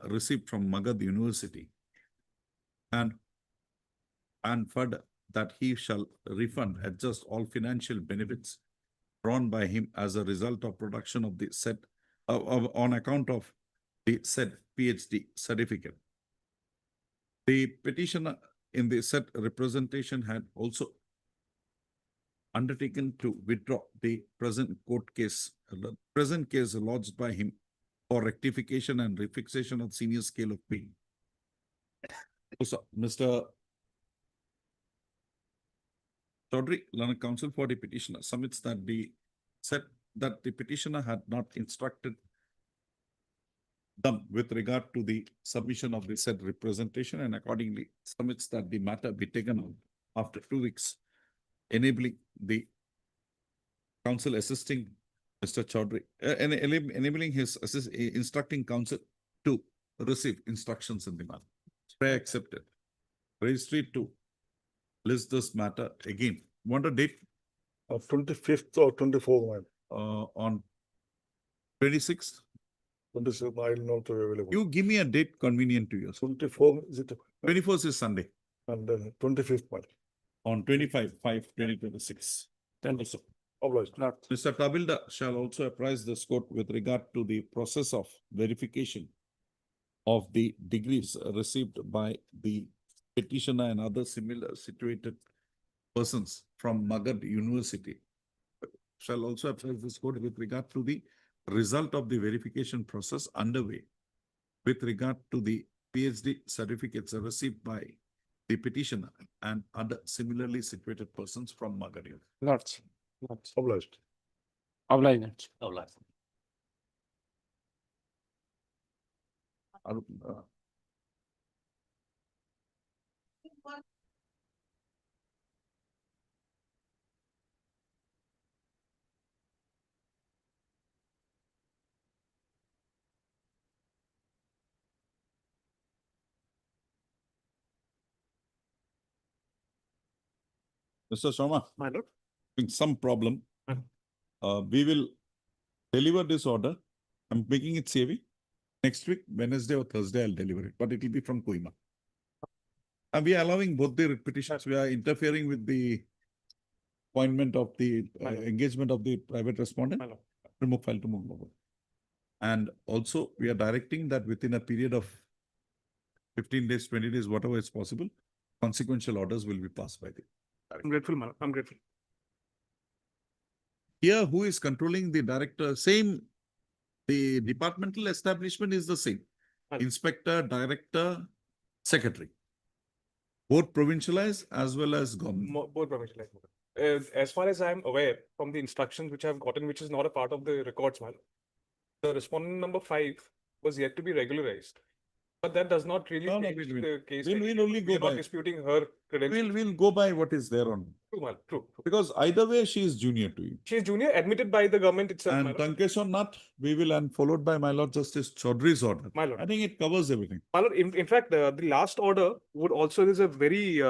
received from Magad University and further that he shall refund, adjust all financial benefits drawn by him as a result of production of the said, on account of the said PhD certificate. The petitioner in the said representation had also undertaken to withdraw the present case lodged by him for rectification and refixation of senior scale of pay. So, Mr. Chaudhary, learned counsel for the petitioner, submits that the petitioner had not instructed them with regard to the submission of the said representation, and accordingly submits that the matter be taken on after 2 weeks, enabling the counsel assisting Mr. Chaudhary, enabling his instructing counsel to receive instructions in the matter. Pray accepted. Registry to list this matter again. Want a date? 25th or 24th, On 26th? 26th, I will not be available. You give me a date convenient to you. 24, is it? 21st is Sunday. And 25th, man. On 25/5/2026. Then also. Obliged. Mr. Tabilda shall also apprise this court with regard to the process of verification of the degrees received by the petitioner and other similar situated persons from Magad University. Shall also apprise this court with regard to the result of the verification process underway with regard to the PhD certificates received by the petitioner and other similarly situated persons from Magad University. Lords. Obliged. Obliged. Mr. Sharma, My lord. having some problem, we will deliver this order. I'm making it savvy. Next week, Wednesday or Thursday, I'll deliver it, but it will be from Kohima. And we are allowing both the petitions. We are interfering with the appointment of the engagement of the private respondent. Remove file to move forward. And also, we are directing that within a period of 15 days, 20 days, whatever is possible, consequential orders will be passed by the. I'm grateful, man. I'm grateful. Here, who is controlling the director? Same, the departmental establishment is the same. Inspector, director, secretary. Both provincialized as well as government. Both provincialized. As far as I'm aware from the instructions which I've gotten, which is not a part of the records, man, the respondent number 5 was yet to be regularized. But that does not really change the case. We'll only go We're by. not disputing her credentials. We'll go by what is there on. True, man. True. Because either way, she is junior to you. She is junior, admitted by the government itself. And Tankesh or not, we will, and followed by my Lord Justice Chaudhary's order. My lord. I think it covers everything. My lord, in fact, the last order would also, there's a very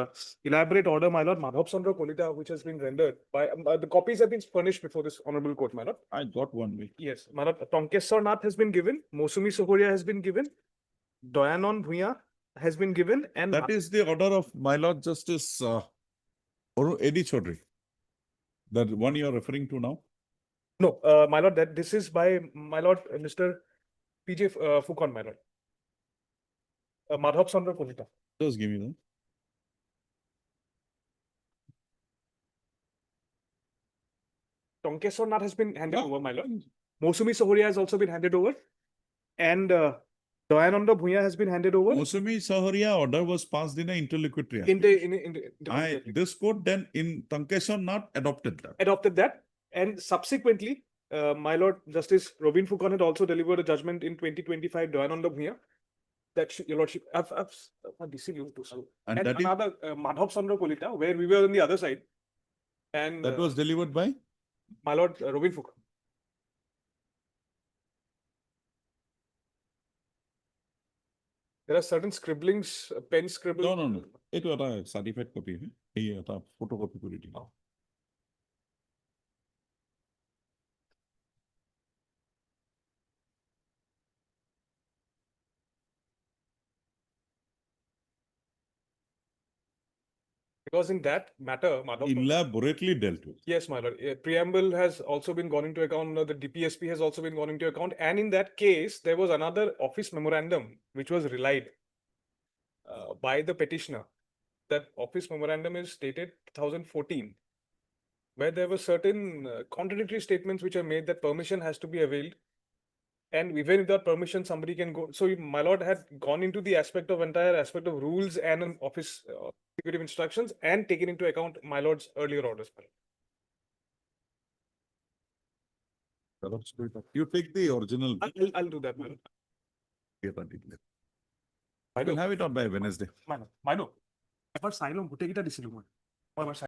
elaborate order, my lord, Madhav Chandra Kolita, which has been rendered by, the copies have been furnished before this honorable court, my lord. I got one week. Yes, my lord, Tonkeshwar Nath has been given, Mosumi Sohoria has been given, Doyanon Bhuya has been given, and that is the order of my Lord Justice Eddie Chaudhary. That one you are referring to now? No, my lord, that this is by my lord, Mr. PJ Fukon, my lord. Madhav Chandra Kolita. Just give me that. Tonkeshwar Nath has been handed over, my lord. Mosumi Sohoria has also been handed over. And Doyananda Bhuya has been handed over. Mosumi Sohoria order was passed in an interlocutory. This court then in Tankeshwar not adopted that. Adopted that. And subsequently, my Lord Justice Robin Fukon had also delivered a judgment in 2025, Doyananda Bhuya. That your lordship, I've deceived too. And that another Madhav Chandra Kolita, where we were on the other side. And that was delivered by my Lord Robin Fukon. There are certain scribblings, pen scribblings. No. It was a certified copy. Here, a photocopy. Because in that matter, Elaborately dealt with. yes, my lord, a preamble has also been gone into account, the DPSP has also been gone into account, and in that case, there was another office memorandum which was relied by the petitioner. That office memorandum is dated 2014, where there were certain contradictory statements which are made that permission has to be availed. And even without permission, somebody can go. So my lord had gone into the entire aspect of rules and an office executive instructions and taken into account my lord's earlier orders. You take the original. I'll do that, my lord. I will have it out by Wednesday. My lord, এবাৰ চাই লম গোটেইকেইটা দিছিলো মই